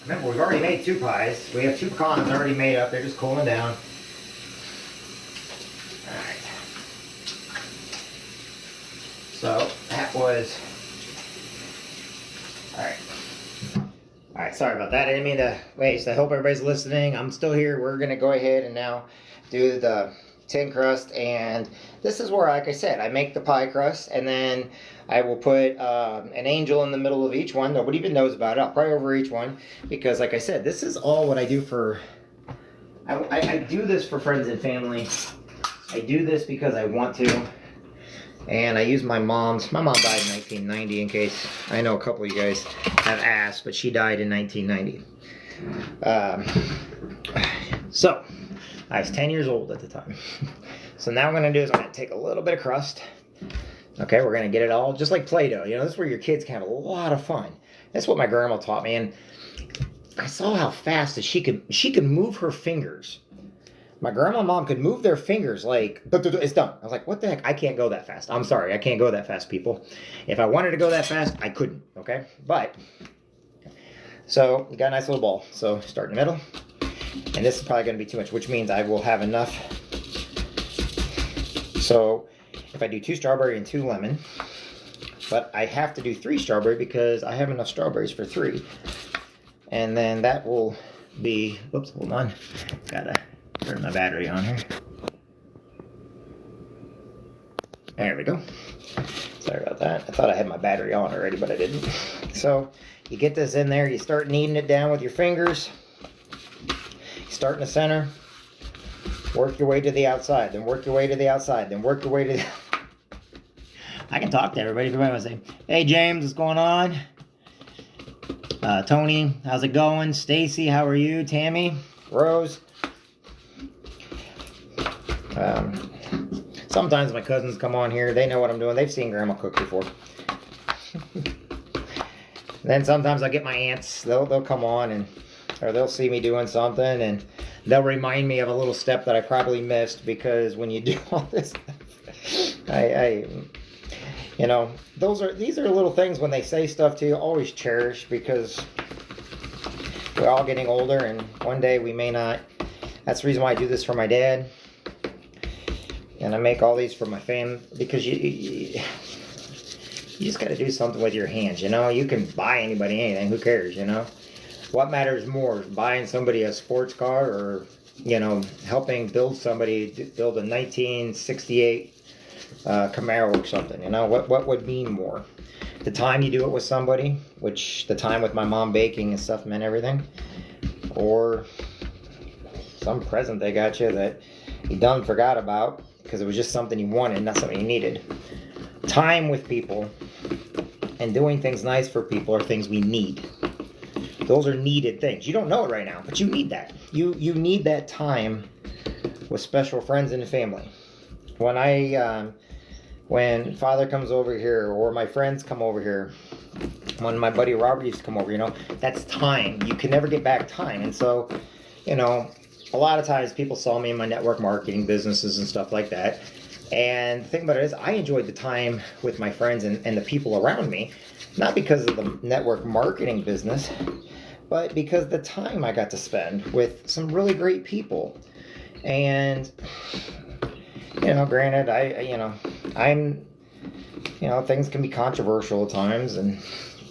S1: remember, we've already made 2 pies. We have 2 pecans already made up. They're just cooling down. Alright. So that was... Alright. Alright, sorry about that. I didn't mean to waste. I hope everybody's listening. I'm still here. We're going to go ahead and now do the tin crust, and this is where, like I said, I make the pie crust, and then I will put an angel in the middle of each one. Nobody even knows about it. I'll pray over each one, because like I said, this is all what I do for, I do this for friends and family. I do this because I want to. And I use my mom died in 1990, in case I know a couple of you guys have asked, but she died in 1990. So I was 10 years old at the time. So now what I'm going to do is I'm going to take a little bit of crust. Okay, we're going to get it all, just like Play-Doh. You know, this is where your kids can have a lot of fun. That's what my grandma taught me. And I saw how fast that she could move her fingers. My grandma and mom could move their fingers like, it's done. I was like, what the heck? I can't go that fast. I'm sorry, I can't go that fast, people. If I wanted to go that fast, I couldn't, okay? But, so, we got a nice little ball. So, start in the middle. And this is probably going to be too much, which means I will have enough. So, if I do 2 strawberry and 2 lemon, but I have to do 3 strawberry because I have enough strawberries for 3. And then that will be, whoops, hold on. Gotta turn my battery on here. There we go. Sorry about that. I thought I had my battery on already, but I didn't. So you get this in there, you start kneading it down with your fingers. You start in the center, work your way to the outside, then work your way to the outside, then work your way to the... I can talk to everybody. Everybody wants to say, hey James, what's going on? Tony, how's it going? Stacy, how are you? Tammy, Rose. Sometimes my cousins come on here. They know what I'm doing. They've seen Grandma cook before. Then sometimes I get my aunts. They'll come on or they'll see me doing something and they'll remind me of a little step that I probably missed, because when you do all this, you know, these are little things when they say stuff to you, always cherish, because we're all getting older and one day we may not. That's the reason why I do this for my dad. And I make all these for my fam, because you just got to do something with your hands, you know. You can buy anybody anything, who cares, you know. What matters more, buying somebody a sports car, or, you know, helping build somebody, build a 1968 Camaro or something, you know. What would mean more? The time you do it with somebody, which the time with my mom baking and stuff meant everything, or some present they got you that you done forgot about because it was just something you wanted, not something you needed. Time with people and doing things nice for people are things we need. Those are needed things. You don't know it right now, but you need that. You need that time with special friends and family. When Father comes over here, or my friends come over here, when my buddy Robert used to come over, you know, that's time. You can never get back time. And so, you know, a lot of times people saw me in my network marketing businesses and stuff like that. And the thing about it is, I enjoyed the time with my friends and the people around me, not because of the network marketing business, but because the time I got to spend with some really great people. And, you know, granted, things can be controversial at times,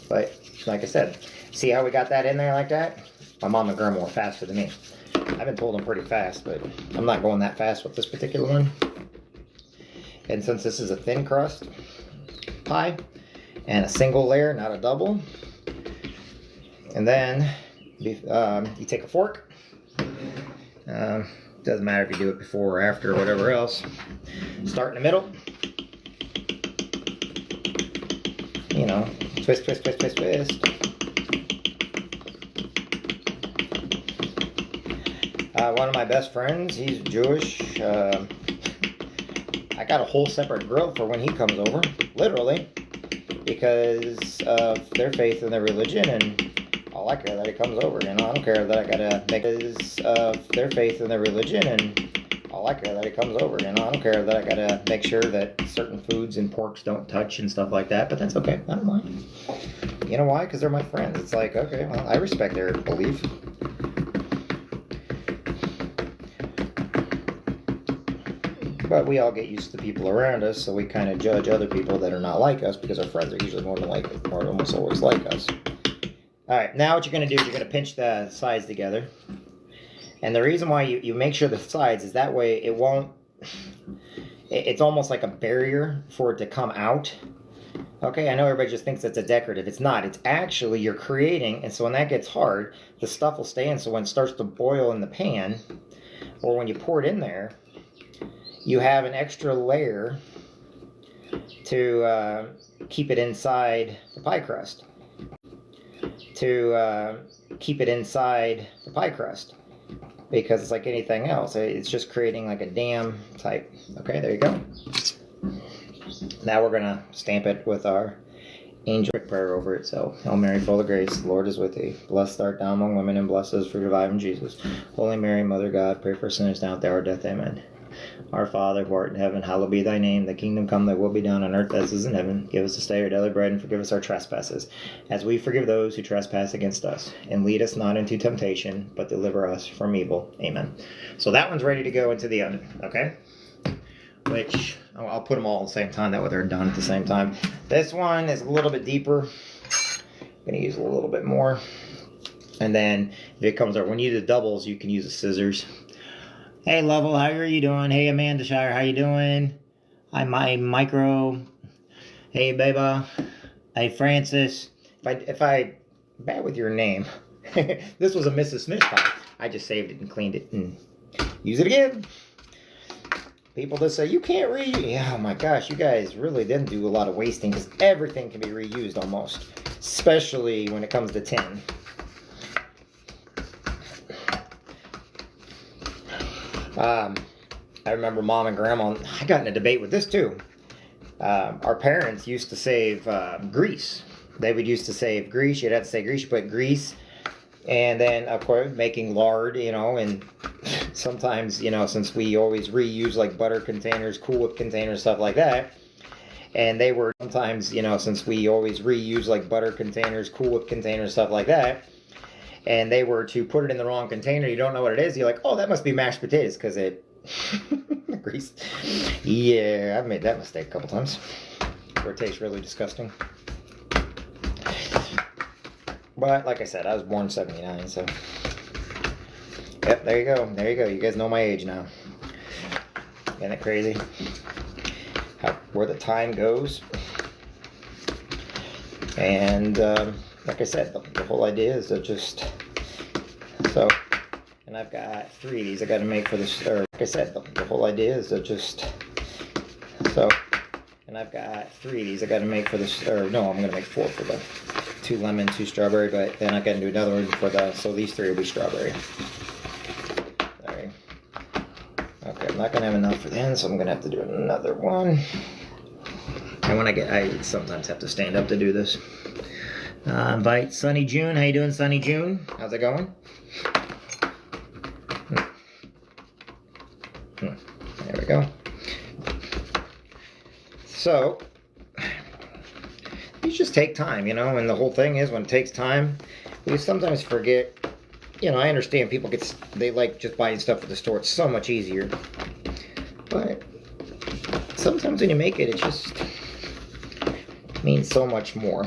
S1: but like I said, see how we got that in there like that? My mom and grandma were faster than me. I've been told I'm pretty fast, but I'm not going that fast with this particular one. And since this is a thin crust pie and a single layer, not a double, and then you take a fork. Doesn't matter if you do it before or after or whatever else. Start in the middle. You know, twist, twist, twist, twist, twist. One of my best friends, he's Jewish. I got a whole separate grill for when he comes over, literally, because of their faith and their religion, and all I care that he comes over, you know. I don't care that I gotta make their faith and their religion, and all I care that he comes over, you know. I don't care that I gotta make sure that certain foods and porks don't touch and stuff like that, but that's okay. I don't mind. You know why? Because they're my friends. It's like, okay, well, I respect their belief. But we all get used to the people around us, so we kind of judge other people that are not like us because our friends are usually almost always like us. Alright, now what you're going to do is you're going to pinch the sides together. And the reason why you make sure the sides is that way it won't it's almost like a barrier for it to come out. Okay, I know everybody just thinks it's a decorative. It's not. It's actually you're creating, and so when that gets hard, the stuff will stay in. So when it starts to boil in the pan, or when you pour it in there, you have an extra layer to keep it inside the pie crust. Keep it inside the pie crust. Because it's like anything else. It's just creating like a dam type. Okay, there you go. Now we're going to stamp it with our angel prayer over it. So, Hail Mary, full of grace, the Lord is with thee. Blessed art thou among women, and blessed is the fruit of thy womb, Jesus. Holy Mary, Mother of God, pray for sinners now at the hour of death. Amen. Our Father, who art in heaven, hallowed be thy name. Thy kingdom come, thy will be done on earth as it is in heaven. Give us this day our daily bread, and forgive us our trespasses, as we forgive those who trespass against us. And lead us not into temptation, but deliver us from evil. Amen. So that one's ready to go into the oven, okay? Which, I'll put them all at the same time, that way they're done at the same time. This one is a little bit deeper. I'm going to use a little bit more. And then, if it comes out, when you do the doubles, you can use the scissors. Hey, Lovell, how are you doing? Hey, Amanda Shire, how you doing? Hi, my Micro. Hey, Beba. Hey, Francis. If I bad with your name, this was a Mrs. Smith pie. I just saved it and cleaned it and use it again. People that say, you can't reuse. Yeah, oh my gosh, you guys really didn't do a lot of wasting, because everything can be reused almost, especially when it comes to tin. I remember Mom and Grandma, I got in a debate with this too. Our parents used to save grease. They would used to save grease. You'd have to say grease. You put grease, and then of course making lard, you know, and sometimes, you know, since we always reuse like butter containers, Cool Whip containers, stuff like that, and they were sometimes, you know, since we always reuse like butter containers, Cool Whip containers, stuff like that, and they were to put it in the wrong container, you don't know what it is, you're like, oh, that must be mashed potatoes, because it grease. Yeah, I've made that mistake a couple times, where it tastes really disgusting. But like I said, I was born in 79, so yep, there you go. There you go. You guys know my age now. Isn't it crazy? Where the time goes. And like I said, the whole idea is to just so. And I've got 3 of these I got to make for this. Or like I said, the whole idea is to just so. And I've got 3 of these I got to make for this. Or no, I'm going to make 4 for the 2 lemon, 2 strawberry. But then I got to do another one for the. So these 3 will be strawberry. Okay, I'm not going to have enough for then, so I'm going to have to do another one. And when I sometimes have to stand up to do this. Invite Sunny June. How you doing, Sunny June? How's it going? There we go. So, you just take time, you know, and the whole thing is when it takes time, we sometimes forget. You know, I understand people they like just buying stuff at the store. It's so much easier. But sometimes when you make it, it just means so much more.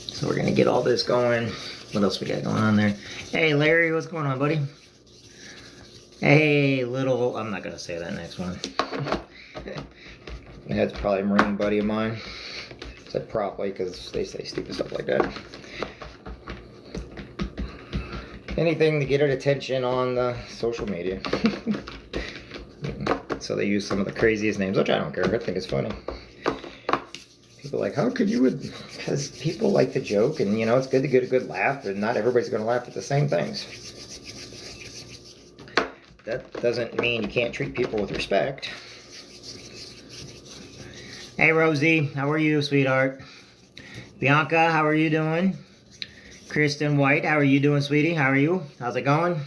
S1: So we're going to get all this going. What else we got going on there? Hey, Larry, what's going on, buddy? Hey, little... I'm not going to say that next one. That's probably a Marine buddy of mine. I said probably because they say stupid stuff like that. Anything to get attention on the social media. So they use some of the craziest names, which I don't care. I think it's funny. People are like, how could you? Because people like to joke, and you know, it's good to get a good laugh, and not everybody's going to laugh at the same things. That doesn't mean you can't treat people with respect. Hey Rosie, how are you, sweetheart? Bianca, how are you doing? Kristen White, how are you doing, sweetie? How are you? How's it going?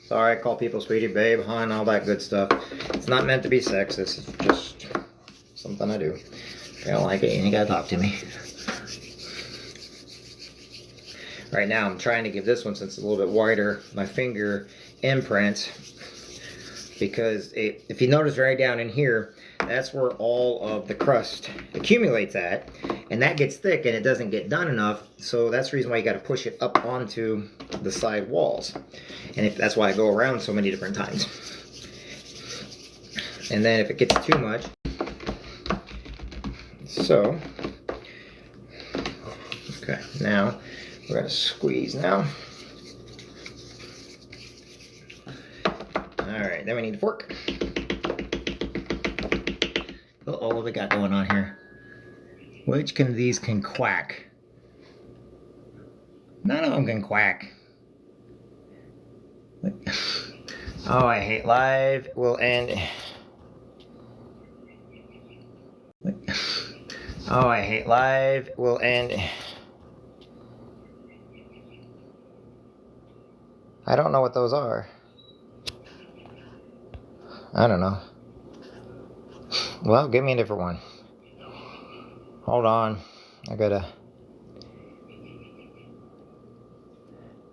S1: Sorry, I call people sweetie, babe, hon, all that good stuff. It's not meant to be sexist. It's just something I do. If you don't like it, you gotta talk to me. Right now, I'm trying to give this one, since it's a little bit wider, my finger imprint. Because if you notice right down in here, that's where all of the crust accumulates at. And that gets thick and it doesn't get done enough. So that's the reason why you got to push it up onto the side walls. And that's why I go around so many different times. And then if it gets too much, so, okay, now we're going to squeeze now. All right, then we need a fork. Oh, what we got going on here? Which of these can quack? None of them can quack. Oh, I hate live will end. Oh, I hate live will end. I don't know what those are. I don't know. Well, give me a different one. Hold on. I gotta...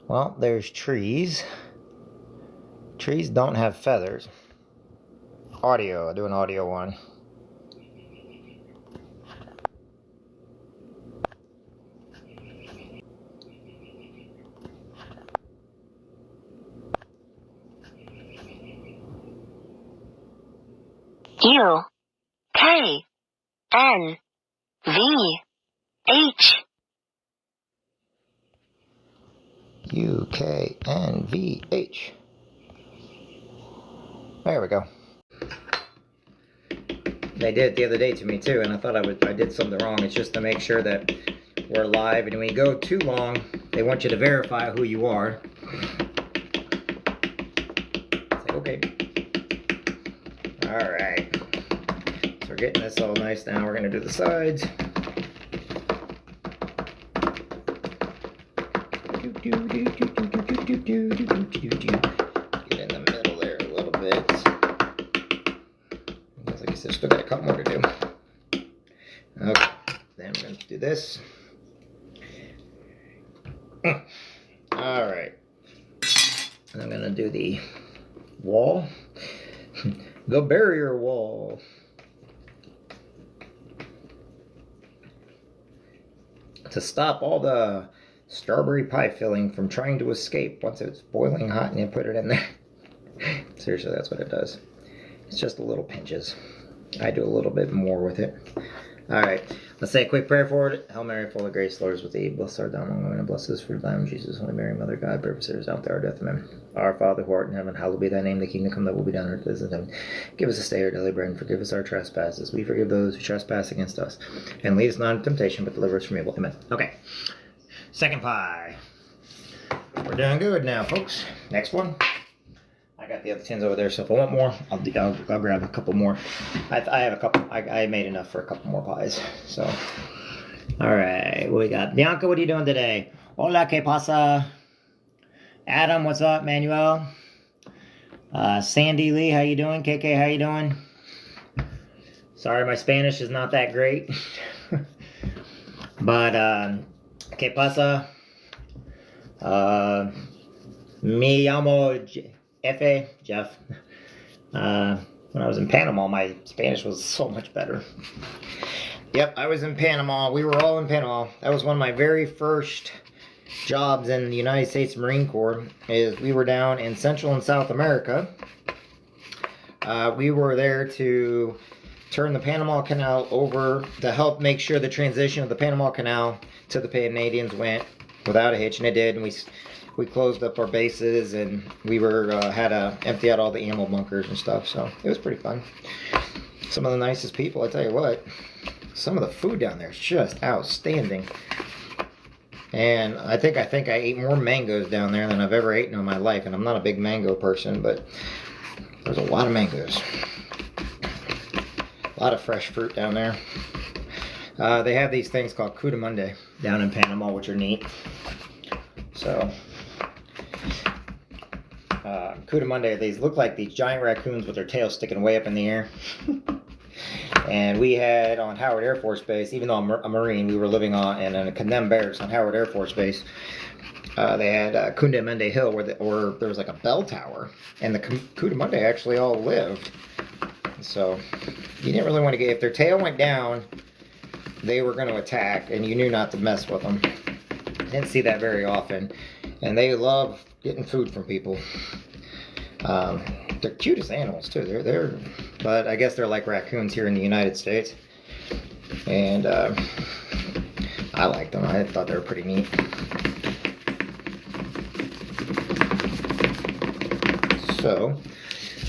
S1: Well, there's trees. Trees don't have feathers. Audio. I'll do an audio one.
S2: U K N V H
S1: U K N V H. There we go. They did it the other day to me too, and I thought I did something wrong. It's just to make sure that we're live, and when you go too long, they want you to verify who you are. It's like, okay. All right. So we're getting this all nice now. We're gonna do the sides. Get in the middle there a little bit. Like I said, still got a couple more to do. Okay, then we're going to do this. All right. And I'm going to do the wall. The barrier wall. To stop all the strawberry pie filling from trying to escape once it's boiling hot and you put it in there. Seriously, that's what it does. It's just a little pinches. I do a little bit more with it. All right, let's say a quick prayer for it. Hail Mary, full of grace, the Lord is with thee. Blessed art thou among women, and blessed is the fruit of thy womb, Jesus. Holy Mary, Mother of God, pray for sinners now at the hour of death. Amen. Our Father who art in heaven, hallowed be thy name. Thy kingdom come, thy will be done on earth as in heaven. Give us this day our daily bread, and forgive us our trespasses. We forgive those who trespass against us. And lead us not into temptation, but deliver us from evil. Amen. Okay. Second pie. We're doing good now, folks. Next one. I got the other tins over there, so if I want more, I'll grab a couple more. I have a couple. I made enough for a couple more pies. So, all right, what we got? Bianca, what are you doing today? Hola, ¿qué pasa? Adam, what's up? Manuel, Sandy Lee, how you doing? KK, how you doing? Sorry, my Spanish is not that great, but ¿qué pasa? Me llamo Jeff. When I was in Panama, my Spanish was so much better. Yep, I was in Panama. We were all in Panama. That was one of my very first jobs in the United States Marine Corps. We were down in Central and South America. We were there to turn the Panama Canal over to help make sure the transition of the Panama Canal to the Canadians went without a hitch, and it did. And we closed up our bases, and we had to empty out all the ammo bunkers and stuff. So it was pretty fun. Some of the nicest people, I tell you what. Some of the food down there is just outstanding. And I think I ate more mangoes down there than I've ever eaten in my life. And I'm not a big mango person, but there's a lot of mangoes. A lot of fresh fruit down there. They have these things called Cudamonde down in Panama, which are neat. So, Cudamonde, these look like these giant raccoons with their tails sticking way up in the air. And we had on Howard Air Force Base, even though I'm a Marine, we were living in a condemned barracks on Howard Air Force Base. They had Cudamonde Hill, where there was like a bell tower, and the Cudamonde actually all lived. So you didn't really want to get, if their tail went down, they were going to attack, and you knew not to mess with them. Didn't see that very often, and they love getting food from people. They're cutest animals too. But I guess they're like raccoons here in the United States, and I liked them. I thought they were pretty neat. So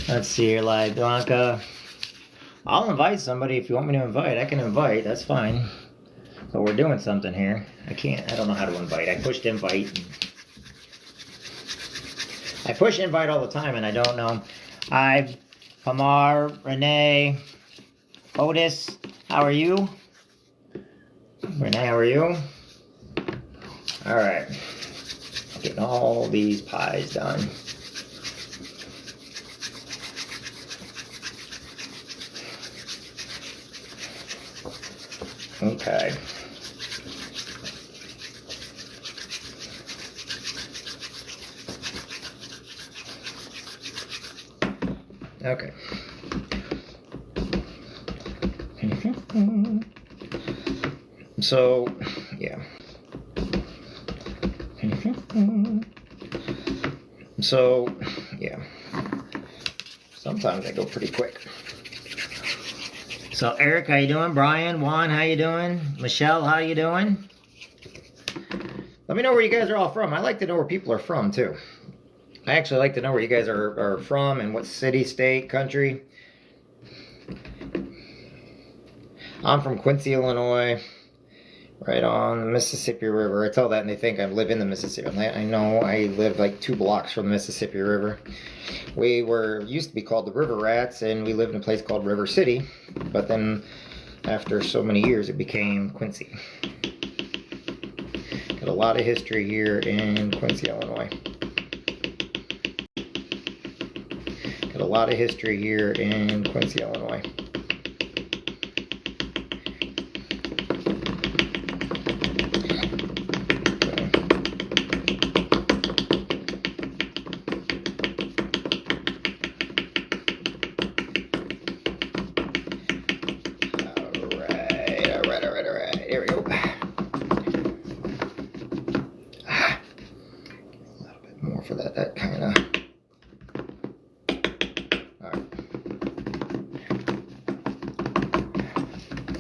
S1: let's see here, live Blanca. I'll invite somebody if you want me to invite. I can invite. That's fine. But we're doing something here. I don't know how to invite. I pushed invite. I push invite all the time and I don't know. Hi, Pamar, Renee, Otis, how are you? Renee, how are you? All right. Getting all these pies done. Okay. Okay. So, yeah. So, yeah. Sometimes I go pretty quick. So, Eric, how you doing? Brian, Juan, how you doing? Michelle, how you doing? Let me know where you guys are all from. I like to know where people are from, too. I actually like to know where you guys are from and what city, state, country. I'm from Quincy, Illinois, right on the Mississippi River. I tell that and they think I live in the Mississippi. I know I live like 2 blocks from the Mississippi River. We used to be called the River Rats, and we lived in a place called River City. But then after so many years, it became Quincy. Got a lot of history here in Quincy, Illinois. Got a lot of history here in Quincy, Illinois.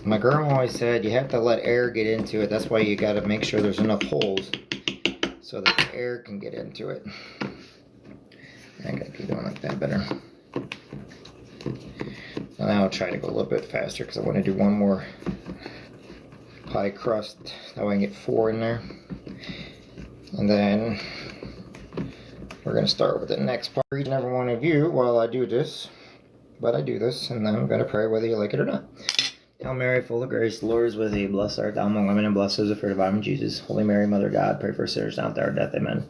S1: My grandma always said you have to let air get into it. That's why you got to make sure there's enough holes so that the air can get into it. I got to keep going like that better. Now I'll try to go a little bit faster because I want to do one more pie crust. That way I can get 4 in there. And then we're going to start with the next part. Each and every one of you while I do this. But I do this, and then I'm going to pray whether you like it or not. Hail Mary, full of grace, the Lord is with thee. Blessed art thou among women, and blessed is the fruit of thy womb, Jesus. Holy Mary, Mother of God, pray for us sinners now at the hour of death. Amen.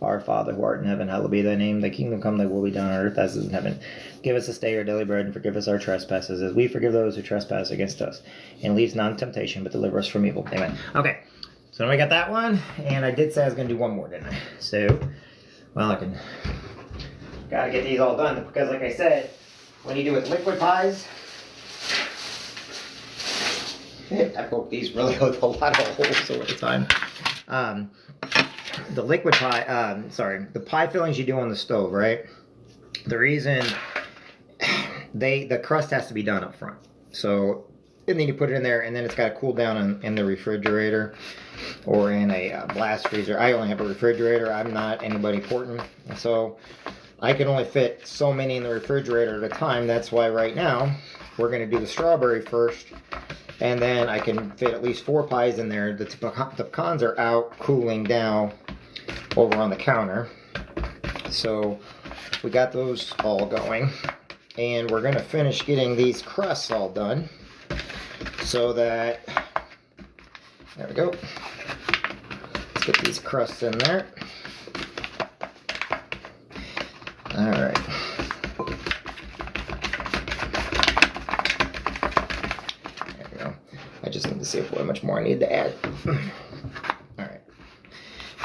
S1: Our Father, who art in heaven, hallowed be thy name. Thy kingdom come, thy will be done on earth as it is in heaven. Give us this day our daily bread, and forgive us our trespasses, as we forgive those who trespass against us. And lead us not into temptation, but deliver us from evil. Amen. Okay, so now we got that one, and I did say I was going to do one more, didn't I? So, well, gotta get these all done, because like I said, when you do with liquid pies, I poke these really with a lot of holes over the time. The liquid pie, the pie fillings you do on the stove, right? The reason the crust has to be done up front. So, and then you put it in there, and then it's got to cool down in the refrigerator or in a blast freezer. I only have a refrigerator. I'm not anybody important, so I can only fit so many in the refrigerator at a time. That's why right now we're going to do the strawberry first. And then I can fit at least 4 pies in there. The pecans are out cooling down over on the counter. So we got those all going. And we're going to finish getting these crusts all done. So that, there we go. Let's get these crusts in there. All right. I just need to see how much more I need to add. Alright.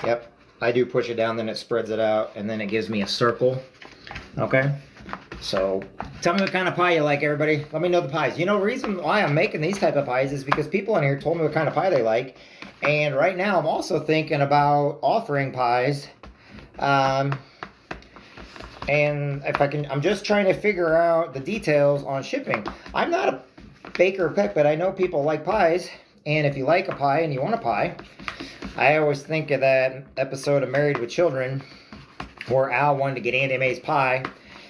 S1: Yep. I do push it down, then it spreads it out, and then it gives me a circle. Okay? So, Tell me what kind of pie you like, everybody. Let me know the pies. You know, the reason why I'm making these type of pies is because people in here told me what kind of pie they like. And right now I'm also thinking about offering pies. And if I can, I'm just trying to figure out the details on shipping. I'm not a baker or cook, but I know people like pies. And if you like a pie and you want a pie, I always think of that episode of Married with Children where Al wanted to get Aunt May's pie,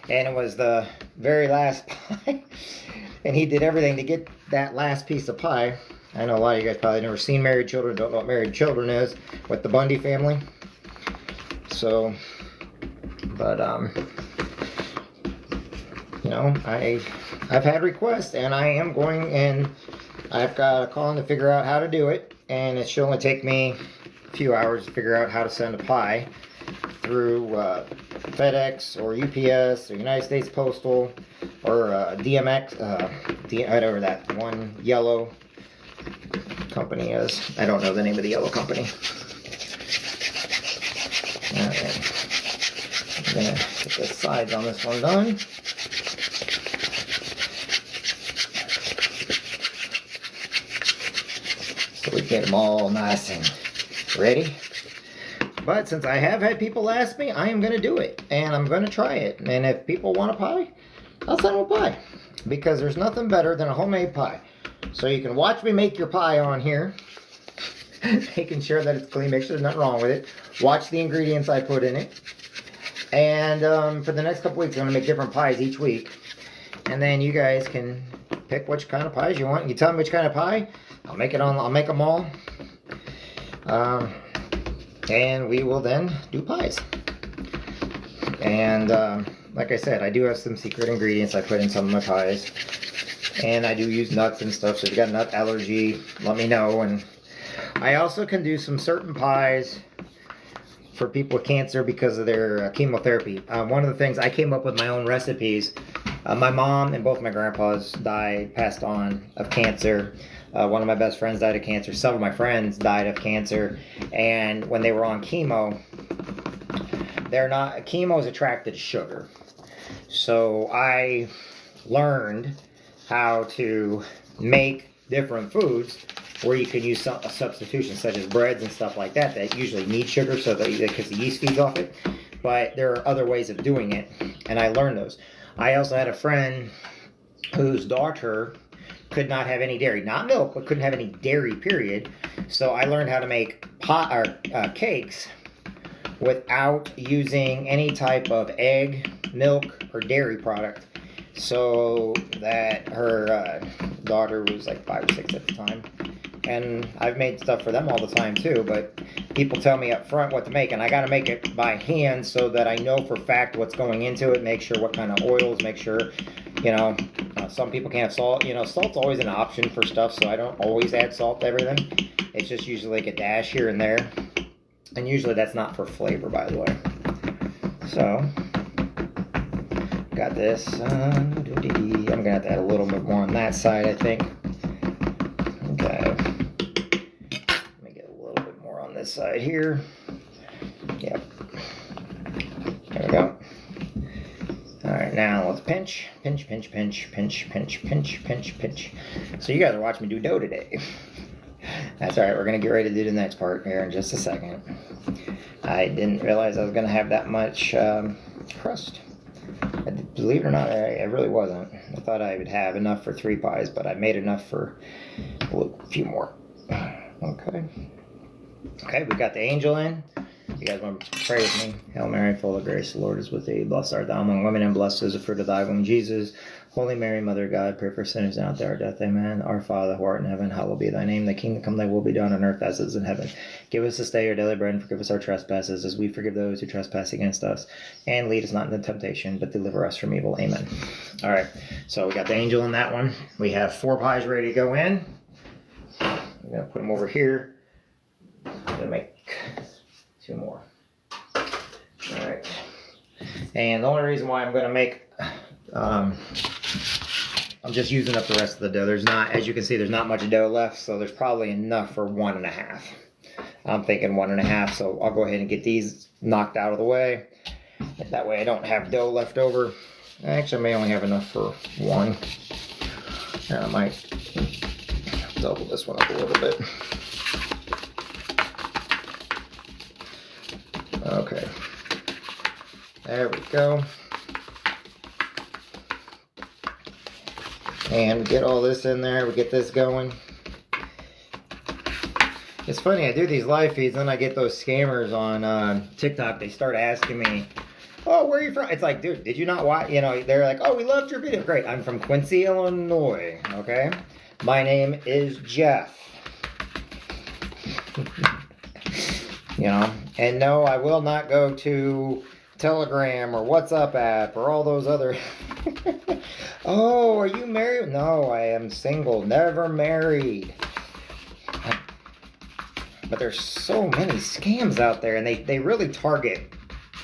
S1: and it was the very last pie, and he did everything to get that last piece of pie. I know a lot of you guys probably never seen Married Children, don't know what Married Children is, with the Bundy family. So, but you know, I've had requests, and I am going, and I've got a call to figure out how to do it, and it should only take me a few hours to figure out how to send a pie through FedEx or UPS or United States Postal or DMX, whatever that one yellow company is. I don't know the name of the yellow company. Alright. I'm going to get the sides on this one done. So we get them all nice and ready. But since I have had people ask me, I am going to do it. And I'm going to try it. And if people want a pie, I'll send them a pie. Because there's nothing better than a homemade pie. So you can watch me make your pie on here. Making sure that it's clean. Make sure there's nothing wrong with it. Watch the ingredients I put in it. And for the next couple weeks, I'm going to make different pies each week. And then you guys can pick which kind of pies you want. You tell me which kind of pie. I'll make them all. And we will then do pies. And like I said, I do have some secret ingredients I put in some of my pies. And I do use nuts and stuff, so if you got a nut allergy, let me know. And I also can do some certain pies for people with cancer because of their chemotherapy. One of the things, I came up with my own recipes. My mom and both my grandpas passed on of cancer. One of my best friends died of cancer. Some of my friends died of cancer. And when they were on chemo, chemo is attracted to sugar. So I learned how to make different foods where you can use a substitution, such as breads and stuff like that, that usually need sugar so that because the yeast feeds off it. But there are other ways of doing it, and I learned those. I also had a friend whose daughter could not have any dairy, not milk, but couldn't have any dairy, period. So I learned how to make cakes without using any type of egg, milk, or dairy product. So that her daughter was like 5 or 6 at the time. And I've made stuff for them all the time too, but people tell me up front what to make, and I got to make it by hand so that I know for fact what's going into it, make sure what kind of oils, make sure, you know, some people can't have salt. You know, salt's always an option for stuff, so I don't always add salt to everything. It's just usually like a dash here and there, and usually that's not for flavor, by the way. So, got this. I'm going to have to add a little bit more on that side, I think. Okay. Let me get a little bit more on this side here. Yep. There we go. Alright, now let's pinch. Pinch, pinch, pinch, pinch, pinch, pinch, pinch, pinch. So you guys are watching me do dough today. That's alright, we're going to get ready to do the next part here in just a second. I didn't realize I was going to have that much crust. Believe it or not, I really wasn't. I thought I would have enough for 3 pies, but I made enough for a few more. Okay. Okay, we got the angel in. You guys want to pray with me? Hail Mary, full of grace, the Lord is with thee. Blessed art thou among women, and blessed is the fruit of thy womb, Jesus. Holy Mary, Mother of God, pray for sinners now at our death. Amen. Our Father, who art in heaven, hallowed be thy name. Thy kingdom come, thy will be done on earth as it is in heaven. Give us this day our daily bread, and forgive us our trespasses, as we forgive those who trespass against us. And lead us not into temptation, but deliver us from evil. Amen. All right, so we got the angel in that one. We have 4 pies ready to go in. I'm going to put them over here. I'm going to make 2 more. All right. And the only reason why I'm going to make... I'm just using up the rest of the dough. There's not, as you can see, there's not much dough left, so there's probably enough for 1.5. I'm thinking 1.5, so I'll go ahead and get these knocked out of the way. That way I don't have dough left over. Actually, I may only have enough for one. I might double this one up a little bit. Okay. There we go. And we get all this in there. We get this going. It's funny, I do these live feeds, and then I get those scammers on TikTok. They start asking me, oh, where are you from? It's like, dude, did you not watch? You know, they're like, oh, we loved your video. Great. I'm from Quincy, Illinois. Okay. My name is Jeff. You know, and no, I will not go to Telegram or WhatsApp app or all those other. Oh, are you married? No, I am single, never married. But there's so many scams out there, and they really target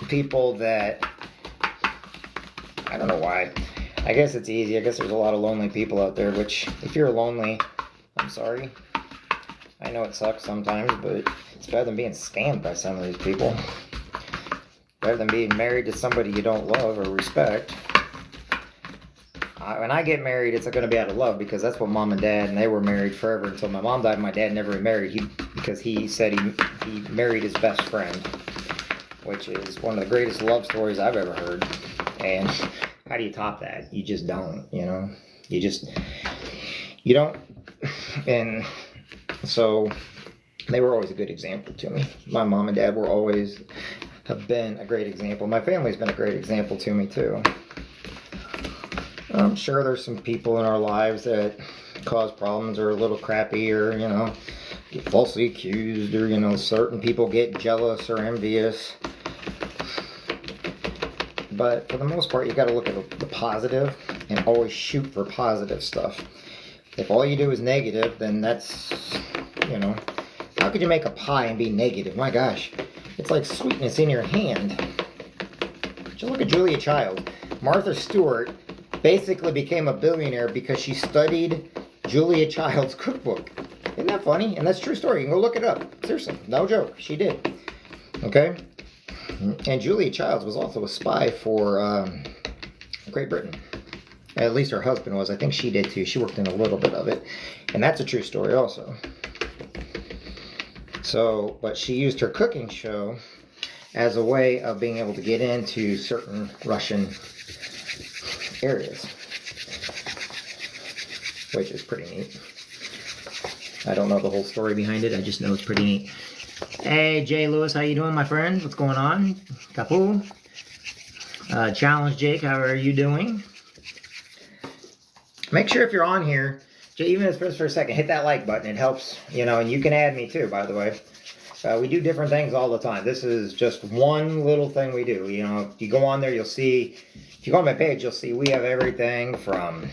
S1: people that, I don't know why. I guess it's easy. I guess there's a lot of lonely people out there, which if you're lonely, I'm sorry. I know it sucks sometimes, but it's better than being scammed by some of these people. Better than being married to somebody you don't love or respect. When I get married, it's going to be out of love, because that's what mom and dad, and they were married forever until my mom died. My dad never remarried because he said he married his best friend, which is one of the greatest love stories I've ever heard. And how do you top that? You just don't, you know? You don't. And so they were always a good example to me. My mom and dad have been a great example. My family's been a great example to me too. I'm sure there's some people in our lives that cause problems or are a little crappy, or, you know, get falsely accused, or, you know, certain people get jealous or envious. But for the most part, you got to look at the positive and always shoot for positive stuff. If all you do is negative, then that's, you know, how could you make a pie and be negative? My gosh, it's like sweetness in your hand. Just look at Julia Child. Martha Stewart basically became a billionaire because she studied Julia Child's cookbook. Isn't that funny? And that's a true story. You can go look it up. Seriously, no joke. She did. Okay? And Julia Childs was also a spy for Great Britain. At least her husband was. I think she did too. She worked in a little bit of it. And that's a true story also. So, but she used her cooking show as a way of being able to get into certain Russian areas, which is pretty neat. I don't know the whole story behind it. I just know it's pretty neat. Hey, Jay Lewis, how you doing, my friend? What's going on? Kapu. Challenge Jake, how are you doing? Make sure if you're on here, even if it's for a second, hit that like button. It helps, you know, and you can add me too, by the way. We do different things all the time. This is just one little thing we do. You know, if you go on there, you'll see, if you go on my page, you'll see we have everything from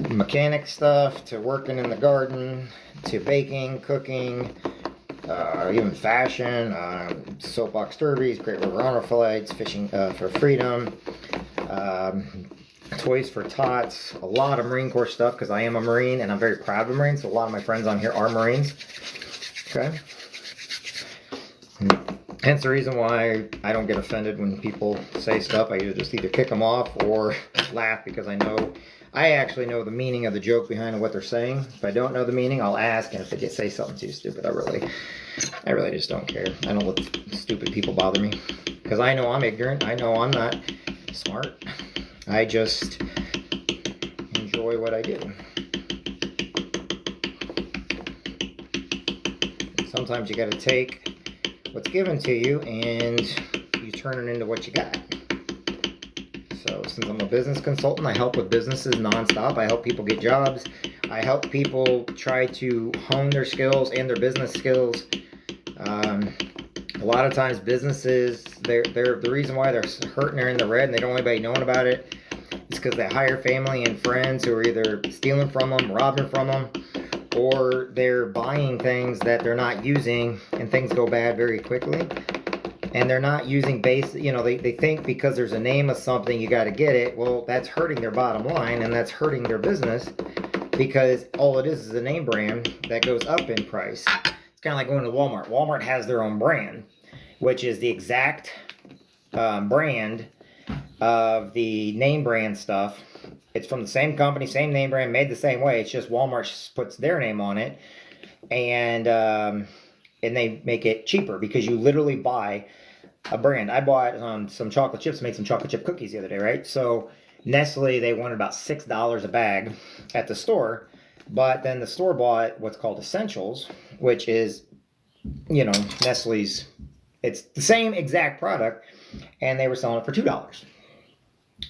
S1: mechanic stuff to working in the garden to baking, cooking, even fashion, soapbox derbies, Great River Honor flights, fishing for freedom, toys for tots, a lot of Marine Corps stuff, because I am a Marine and I'm very proud of a Marine, so a lot of my friends on here are Marines. Okay. Hence the reason why I don't get offended when people say stuff. I just either kick them off or laugh, because I actually know the meaning of the joke behind what they're saying. If I don't know the meaning, I'll ask, and if they just say something too stupid, I really just don't care. I don't let stupid people bother me, because I know I'm ignorant. I know I'm not smart. I just enjoy what I do. Sometimes you got to take what's given to you and you turn it into what you got. So since I'm a business consultant, I help with businesses nonstop. I help people get jobs. I help people try to hone their skills and their business skills. A lot of times businesses, they're the reason why they're hurting, they're in the red, and they don't want anybody knowing about it. It's because they hire family and friends who are either stealing from them, robbing from them, or they're buying things that they're not using, and things go bad very quickly. And they're not using they think because there's a name of something, you got to get it. Well, that's hurting their bottom line, and that's hurting their business, because all it is a name brand that goes up in price. It's kind of like going to Walmart. Walmart has their own brand, which is the exact brand of the name brand stuff. It's from the same company, same name brand, made the same way. It's just Walmart puts their name on it, and they make it cheaper because you literally buy a brand. I bought some chocolate chips to make some chocolate chip cookies the other day, right? So Nestle, they wanted about $6 a bag at the store, but then the store bought what's called Essentials, which is, you know, Nestle's. It's the same exact product, and they were selling it for $2.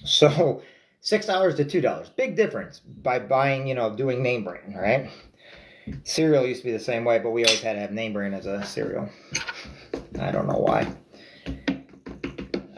S1: So $6 to $2, big difference by buying, you know, doing name brand, right? Cereal used to be the same way, but we always had to have name brand as a cereal. I don't know why.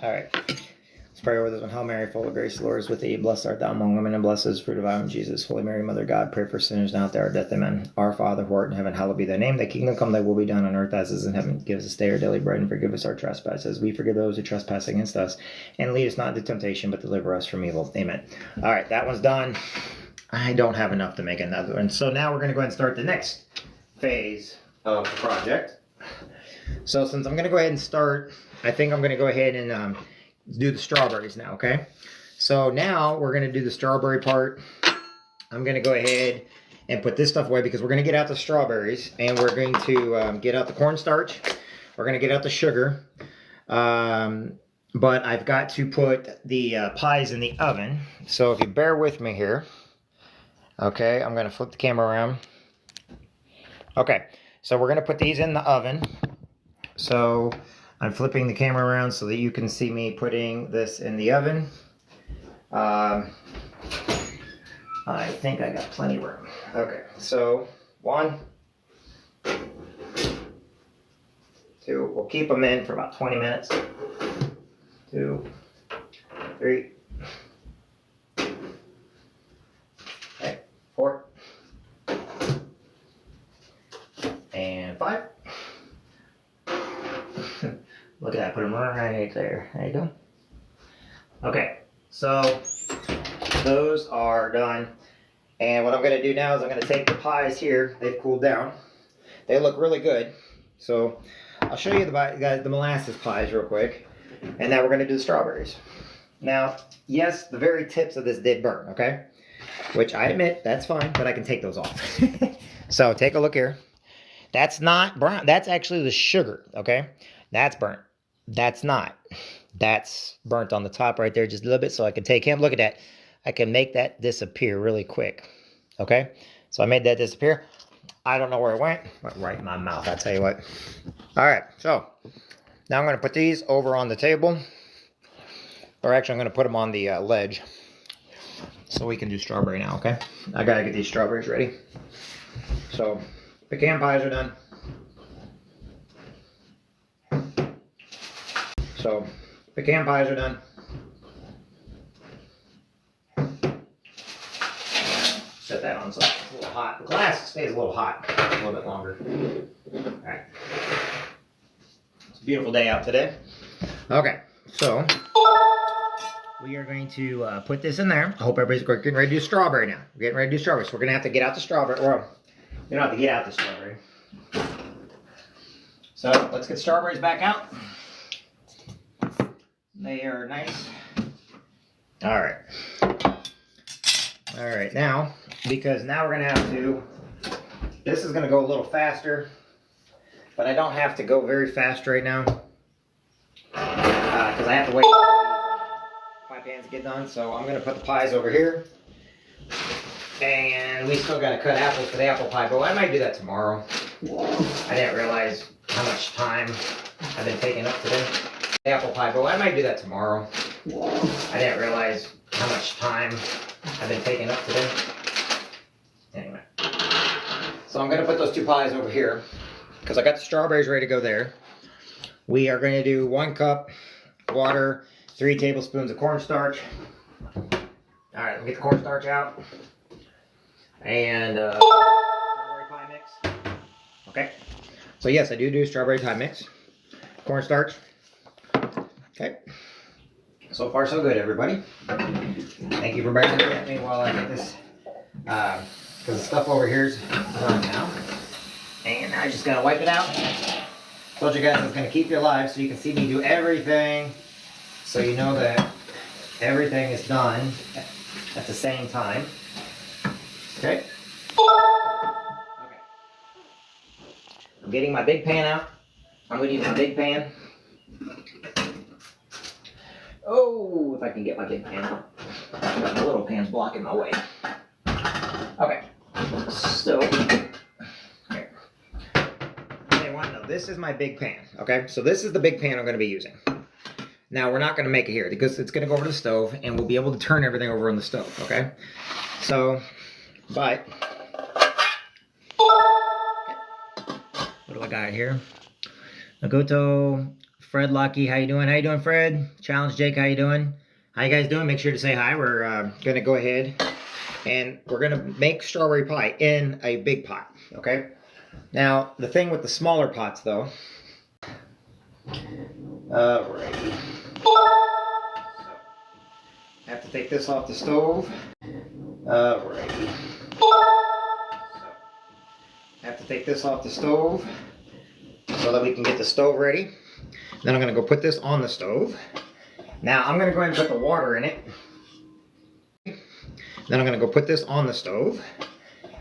S1: All right. Let's pray over this one. Hail Mary, full of grace, the Lord is with thee. Blessed art thou among women, and blessed is the fruit of thy womb, Jesus. Holy Mary, Mother of God, pray for sinners now at the hour of death. Amen. Our Father, who art in heaven, hallowed be thy name. Thy kingdom come, thy will be done on earth as it is in heaven. Give us this day our daily bread, and forgive us our trespasses. We forgive those who trespass against us. And lead us not into temptation, but deliver us from evil. Amen. All right, that one's done. I don't have enough to make another one. So now we're going to go ahead and start the next phase of the project. So since I'm going to go ahead and start, I think I'm going to go ahead and do the strawberries now, okay? So now we're going to do the strawberry part. I'm going to go ahead and put this stuff away because we're going to get out the strawberries, and we're going to get out the cornstarch. We're going to get out the sugar. But I've got to put the pies in the oven. So if you bear with me here, okay, I'm going to flip the camera around. Okay, so we're going to put these in the oven. So I'm flipping the camera around so that you can see me putting this in the oven. I think I got plenty of room. Okay, so 1, 2, we'll keep them in for about 20 minutes. 2, 3, okay, 4, and 5. Look at that, put them right there. There you go. Okay, so those are done. And what I'm going to do now is I'm going to take the pies here. They've cooled down. They look really good. So I'll show you the molasses pies real quick. And now we're going to do the strawberries. Now, yes, the very tips of this did burn, okay? Which I admit, that's fine, but I can take those off. So take a look here. That's not brown. That's actually the sugar, okay? That's burnt. That's not. That's burnt on the top right there just a little bit, so I can take him. Look at that. I can make that disappear really quick, okay? So I made that disappear. I don't know where it went. Went right in my mouth, I'll tell you what. All right, so now I'm going to put these over on the table. Or actually, I'm going to put them on the ledge so we can do strawberry now, okay? I got to get these strawberries ready. So pecan pies are done. So pecan pies are done. Set that on so it's a little hot. The glass stays a little hot, a little bit longer. All right. It's a beautiful day out today. Okay, so we are going to put this in there. I hope everybody's getting ready to do strawberry now. We're getting ready to do strawberry, so we're going to have to get out the strawberry. Or we don't have to get out the strawberry. So let's get strawberries back out. They are nice. All right. All right, now, because now we're going to have to, this is going to go a little faster, but I don't have to go very fast right now because I have to wait for these pie pans to get done. So I'm going to put the pies over here. And we still got to cut apples for the apple pie, but I might do that tomorrow. I didn't realize how much time I've been taking up today. Apple pie, but I might do that tomorrow. I didn't realize how much time I've been taking up today. Anyway. So I'm going to put those two pies over here because I got the strawberries ready to go there. We are going to do 1 cup water, 3 tablespoons of cornstarch. All right, we'll get the cornstarch out. And strawberry pie mix. Okay. So yes, I do strawberry pie mix. Cornstarch. Okay. So far, so good, everybody. Thank you for bearing with me while I get this, because the stuff over here is done now. And I just gotta wipe it out. Told you guys I was gonna keep you alive so you can see me do everything. So you know that everything is done at the same time. Okay. Okay. I'm getting my big pan out. I'm going to use my big pan. Oh, if I can get my big pan out. The little pan's blocking my way. Okay. So, here. Okay, want to know, this is my big pan. Okay, so this is the big pan I'm going to be using. Now, we're not going to make it here because it's going to go over to the stove and we'll be able to turn everything over on the stove. Okay, so, but what do I got here? Nagoto, Fred Lucky, how you doing? How you doing, Fred? Challenge Jake, how you doing? How you guys doing? Make sure to say hi. We're going to go ahead and we're going to make strawberry pie in a big pot, okay? Now, the thing with the smaller pots, though. Alrighty. So, I have to take this off the stove. Alrighty. So, I have to take this off the stove so that we can get the stove ready. Then I'm going to go put this on the stove. Now I'm going to go ahead and put the water in it. Then I'm going to go put this on the stove.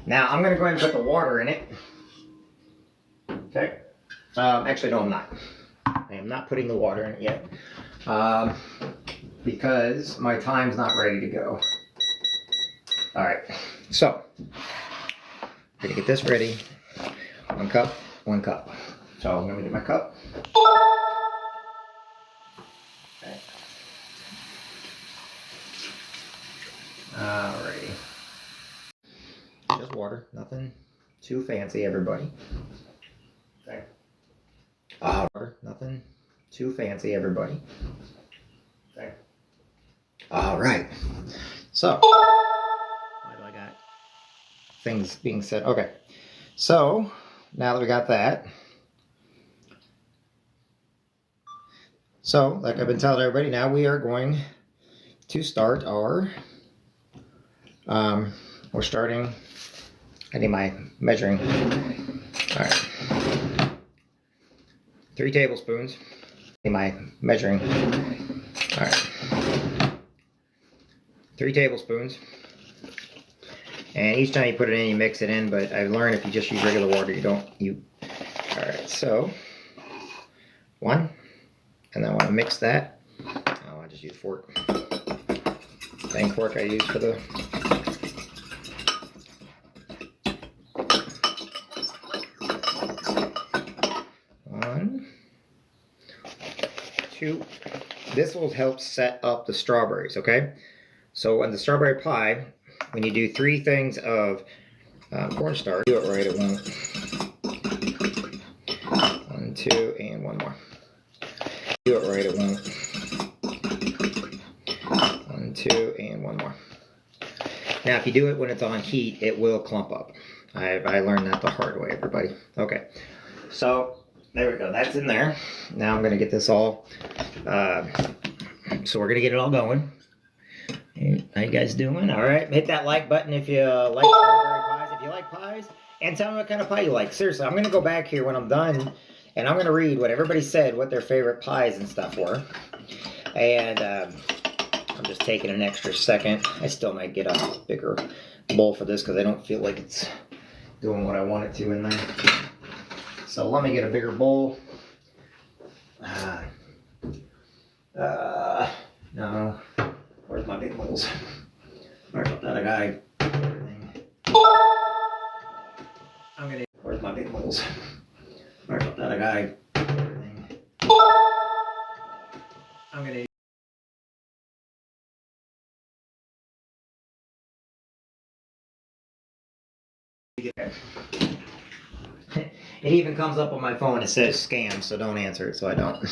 S1: Now I'm going to go ahead and put the water in it. Okay. Actually, no, I'm not. I am not putting the water in it yet. Because my time's not ready to go. Alright. So, I'm going to get this ready. 1 cup, 1 cup. So I'm going to get my cup. Okay. Alrighty. Just water, nothing too fancy, everybody. Okay. Water, nothing too fancy, everybody. Okay. Alright. So, why do I got things being said? Okay. So, now that we got that. So, like I've been telling everybody, now we are going to start our, we're starting, I need my measuring, all right, 3 tablespoons, I need my measuring, all right, 3 tablespoons, and each time you put it in, you mix it in, but I've learned if you just use regular water, all right, so, 1. And then I want to mix that. Oh, I just use a fork. Same fork I use for the. 1, 2. This will help set up the strawberries, okay? So on the strawberry pie, when you do 3 things of cornstarch, do it right, it won't. 1, 2, and 1 more. Do it right, it won't. 1, 2, and 1 more. Now, if you do it when it's on heat, it will clump up. I learned that the hard way, everybody. Okay, so there we go. That's in there. Now I'm going to get this all. So we're going to get it all going. How you guys doing? All right, hit that like button if you like strawberry pies. If you like pies, and tell me what kind of pie you like. Seriously, I'm going to go back here when I'm done. And I'm going to read what everybody said, what their favorite pies and stuff were. And I'm just taking an extra second. I still might get a bigger bowl for this because I don't feel like it's doing what I want it to in there. So let me get a bigger bowl. No. Where's my big bowls? Sorry about that. I got everything. Where's my big bowls? Sorry about that, I got everything. I'm gonna. It even comes up on my phone. It says scam, so don't answer it. So I don't.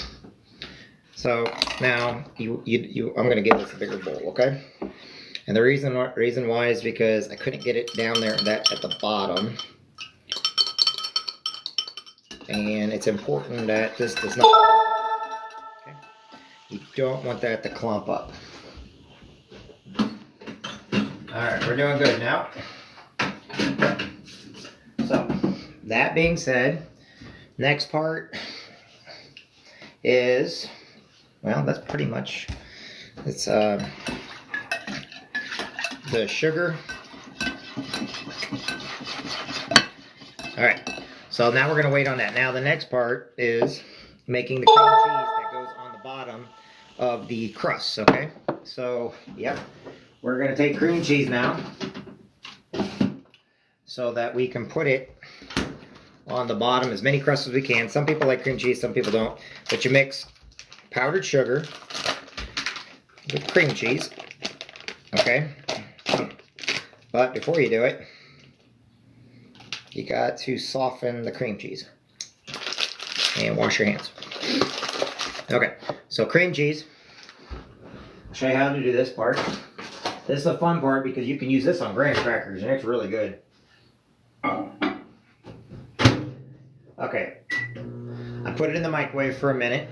S1: So now I'm gonna give this a bigger bowl, okay? And the reason why is because I couldn't get it down there at the bottom. And it's important that this does not, okay? You don't want that to clump up. Alright, we're doing good now. So, that being said, next part is, well, that's pretty much It's the sugar. All right, so now we're gonna wait on that. Now the next part is making the cream cheese that goes on the bottom of the crust, okay? So, yep, we're gonna take cream cheese now so that we can put it on the bottom, as many crusts as we can. Some people like cream cheese, some people don't. But you mix powdered sugar with cream cheese, okay? But before you do it, you got to soften the cream cheese and wash your hands. Okay, so cream cheese. I'll show you how to do this part. This is the fun part because you can use this on graham crackers and it's really good. Okay, I put it in the microwave for a minute.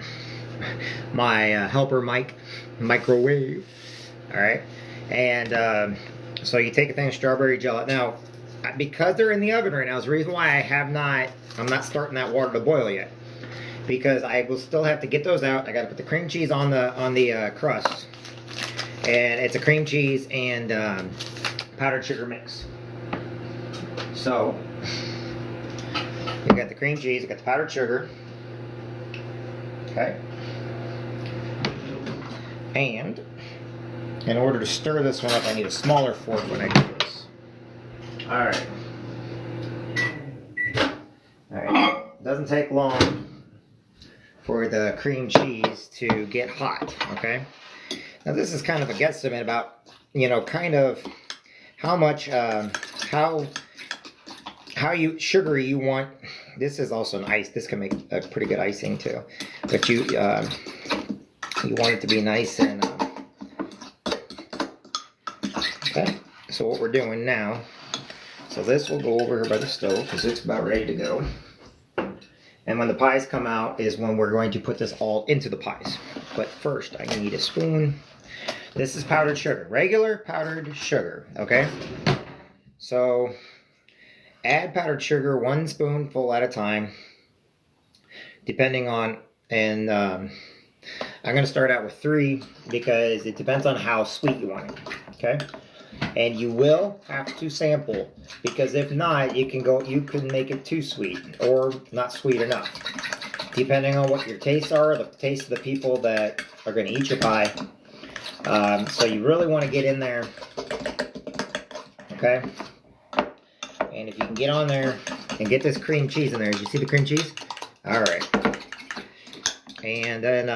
S1: My helper microwave. All right, and so you take a thing of strawberry gelatin. Now, because they're in the oven right now, is the reason why I'm not starting that water to boil yet, because I will still have to get those out. I got to put the cream cheese on the crust, and it's a cream cheese and powdered sugar mix. So you got the cream cheese, you got the powdered sugar, okay, and in order to stir this one up, I need a smaller fork when I do this. All right. All right. Doesn't take long for the cream cheese to get hot, okay? Now this is kind of a guesstimate about, you know, kind of how much, how sugary you want. This is also an ice. This can make a pretty good icing too. But you want it to be nice and, okay. So what we're doing now, so this will go over here by the stove because it's about ready to go. And when the pies come out is when we're going to put this all into the pies. But first I need a spoon. This is powdered sugar, regular powdered sugar, okay? So add powdered sugar 1 spoonful at a time, depending on, and I'm going to start out with 3 because it depends on how sweet you want it, okay? And you will have to sample, because if not, you can make it too sweet or not sweet enough, depending on what your tastes are, the taste of the people that are going to eat your pie. So you really want to get in there, okay? And if you can get on there and get this cream cheese in there, you see the cream cheese? All right. And then,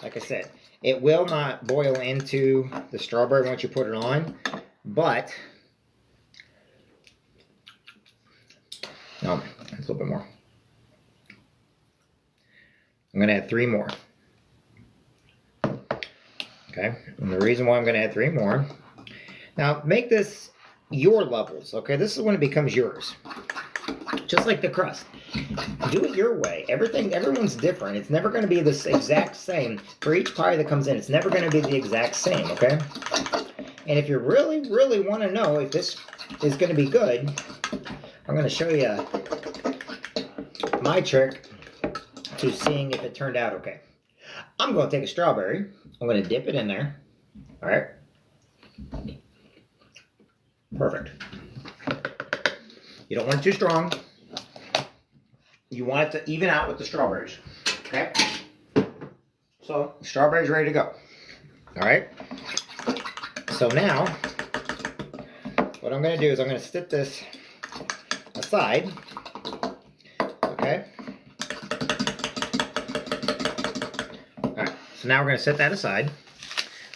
S1: like I said, it will not boil into the strawberry once you put it on, but, no, a little bit more. I'm going to add 3 more. Okay, and the reason why I'm going to add 3 more, now make this your levels, okay? This is when it becomes yours. Just like the crust. Do it your way. Everyone's different. It's never going to be the exact same. For each pie that comes in, it's never going to be the exact same, okay? And if you really, really want to know if this is going to be good, I'm going to show you my trick to seeing if it turned out okay. I'm going to take a strawberry. I'm going to dip it in there. All right. Perfect. You don't want it too strong. You want it to even out with the strawberries. Okay? So, strawberries ready to go. All right? So now, what I'm going to do is I'm going to sit this aside. Okay? All right. So now we're going to set that aside.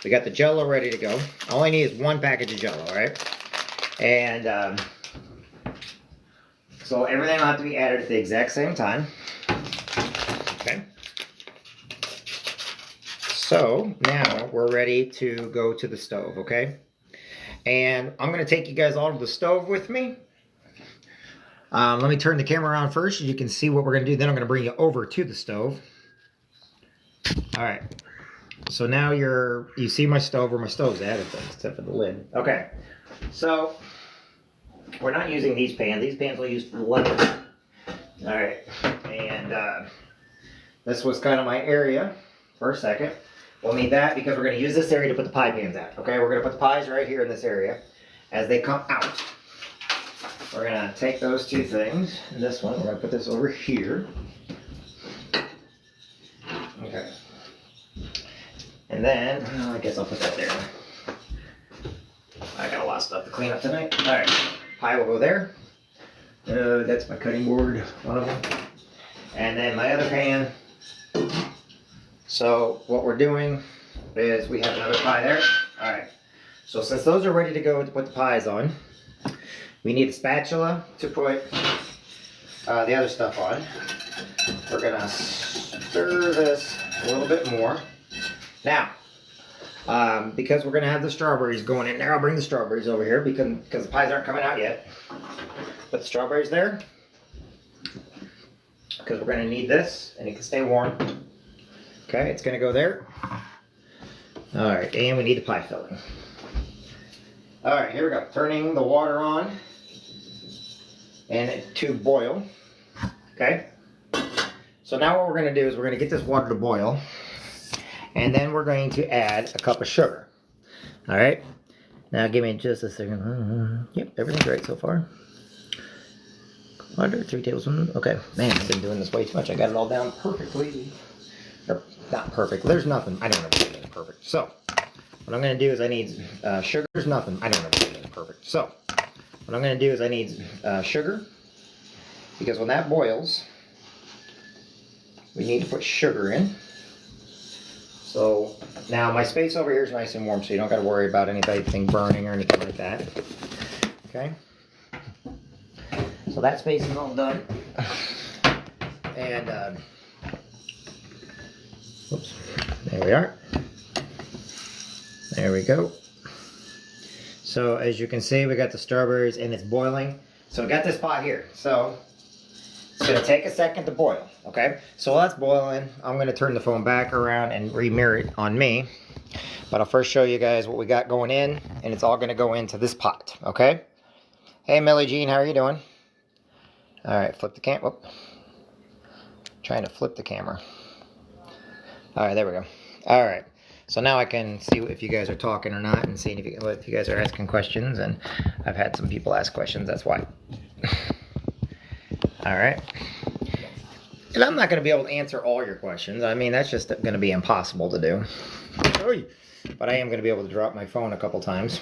S1: We got the Jell-O ready to go. All I need is 1 package of Jell-O, all right? And so everything will have to be added at the exact same time. Okay. So now we're ready to go to the stove, okay? And I'm going to take you guys all to the stove with me. Let me turn the camera on first so you can see what we're going to do. Then I'm going to bring you over to the stove. All right. So now you see my stove, where my stove's at, except for the lid. Okay. So we're not using these pans. These pans we'll use for the lemon. All right. And this was kind of my area for a second. We'll need that because we're going to use this area to put the pie pans at. Okay, we're going to put the pies right here in this area. As they come out, we're going to take those two things. And this one, we're going to put this over here. Okay. And then, I guess I'll put that there. I got a lot of stuff to clean up tonight. Alright, pie will go there. That's my cutting board, one of them. And then my other pan. So what we're doing is we have another pie there. Alright, so since those are ready to go to put the pies on, we need a spatula to put the other stuff on. We're gonna stir this a little bit more. Now, because we're gonna have the strawberries going in there, I'll bring the strawberries over here because the pies aren't coming out yet. Put the strawberries there because we're gonna need this and it can stay warm. Okay, it's gonna go there. All right, and we need the pie filling. All right, here we go. Turning the water on and to boil. Okay. So now what we're going to do is we're going to get this water to boil, and then we're going to add a cup of sugar. All right. Now give me just a second. Yep, everything's right so far. Water, 3 tablespoons. Okay. Man, I've been doing this way too much. I got it all down perfectly. Or, not perfect. There's nothing. I don't know if it's perfect. So what I'm going to do is I need sugar. There's nothing. I don't know if it's perfect. So what I'm going to do is I need sugar, because when that boils, we need to put sugar in. So now my space over here is nice and warm, so you don't got to worry about anything burning or anything like that. Okay. So that space is all done. And whoops, there we are. There we go. So as you can see, we got the strawberries and it's boiling. So we got this pot here. So it's going to take a second to boil, okay? So while that's boiling, I'm going to turn the phone back around and remirror it on me. But I'll first show you guys what we got going in, and it's all going to go into this pot, okay? Hey, Millie Jean, how are you doing? All right, flip the camera. Trying to flip the camera. All right, there we go. All right, so now I can see if you guys are talking or not and seeing if you guys are asking questions, and I've had some people ask questions, that's why. All right. And I'm not going to be able to answer all your questions. I mean, that's just going to be impossible to do. But I am going to be able to drop my phone a couple times.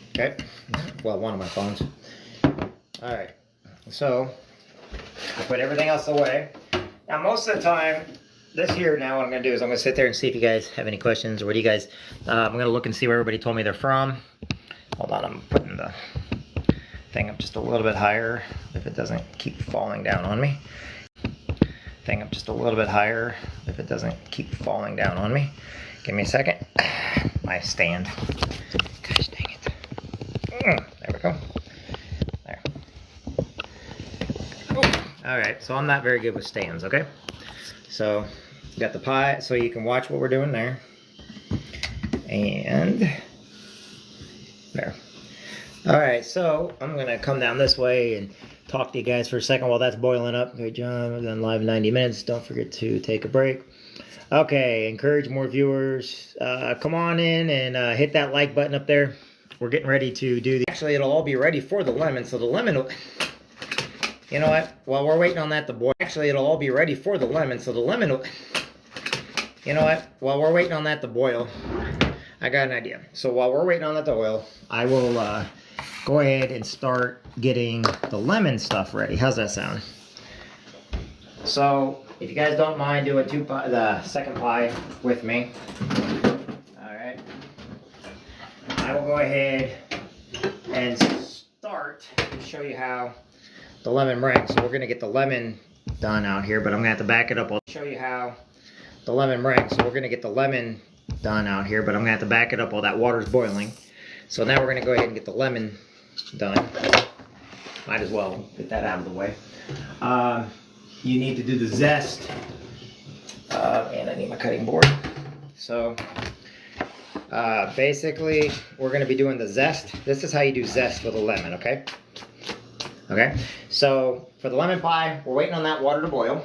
S1: Okay. Well, one of my phones. All right. So I put everything else away. Now, most of the time, this here now, what I'm going to do is I'm going to sit there and see if you guys have any questions, or what do you guys, I'm going to look and see where everybody told me they're from. Hold on, I'm putting the thing up just a little bit higher if it doesn't keep falling down on me. Thing up just a little bit higher if it doesn't keep falling down on me. Give me a second. My stand. Gosh dang it. There we go. There. Oh. Alright, so I'm not very good with stands, okay? So, got the pie so you can watch what we're doing there. And there. Alright, so I'm going to come down this way and talk to you guys for a second while that's boiling up. Great job. We've done live 90 minutes. Don't forget to take a break. Okay, encourage more viewers. Come on in and hit that like button up there. We're getting ready to do the... Actually, it'll all be ready for the lemon, so the lemon will... You know what? While we're waiting on that to boil... Actually, it'll all be ready for the lemon, so the lemon will... You know what? While we're waiting on that to boil, I got an idea. So while we're waiting on that to boil, I will... go ahead and start getting the lemon stuff ready. How's that sound? So, if you guys don't mind doing the second pie with me. Alright. I will go ahead and start to show you how the lemon meringue. So we're going to get the lemon done out here, but I'm going to have to back it up. I'll show you how the lemon meringue. So we're going to get the lemon done out here, but I'm going to have to back it up while that water's boiling. So now we're going to go ahead and get the lemon done. Might as well get that out of the way. You need to do the zest. And I need my cutting board. So basically, we're going to be doing the zest. This is how you do zest with a lemon, okay? Okay, so for the lemon pie, we're waiting on that water to boil.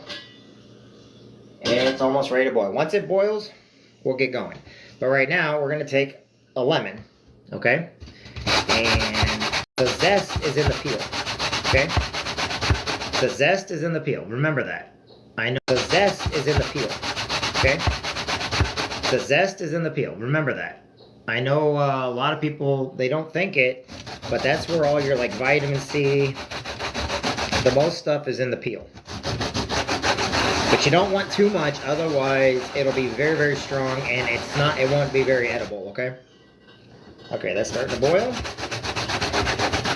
S1: And it's almost ready to boil. Once it boils, we'll get going. But right now, we're going to take a lemon, okay? And the zest is in the peel, okay? The zest is in the peel. Remember that. I know the zest is in the peel, okay? The zest is in the peel. Remember that. I know a lot of people, they don't think it, but that's where all your like vitamin C, the most stuff is in the peel. But you don't want too much, otherwise it'll be very, very strong and it won't be very edible, okay? Okay, that's starting to boil.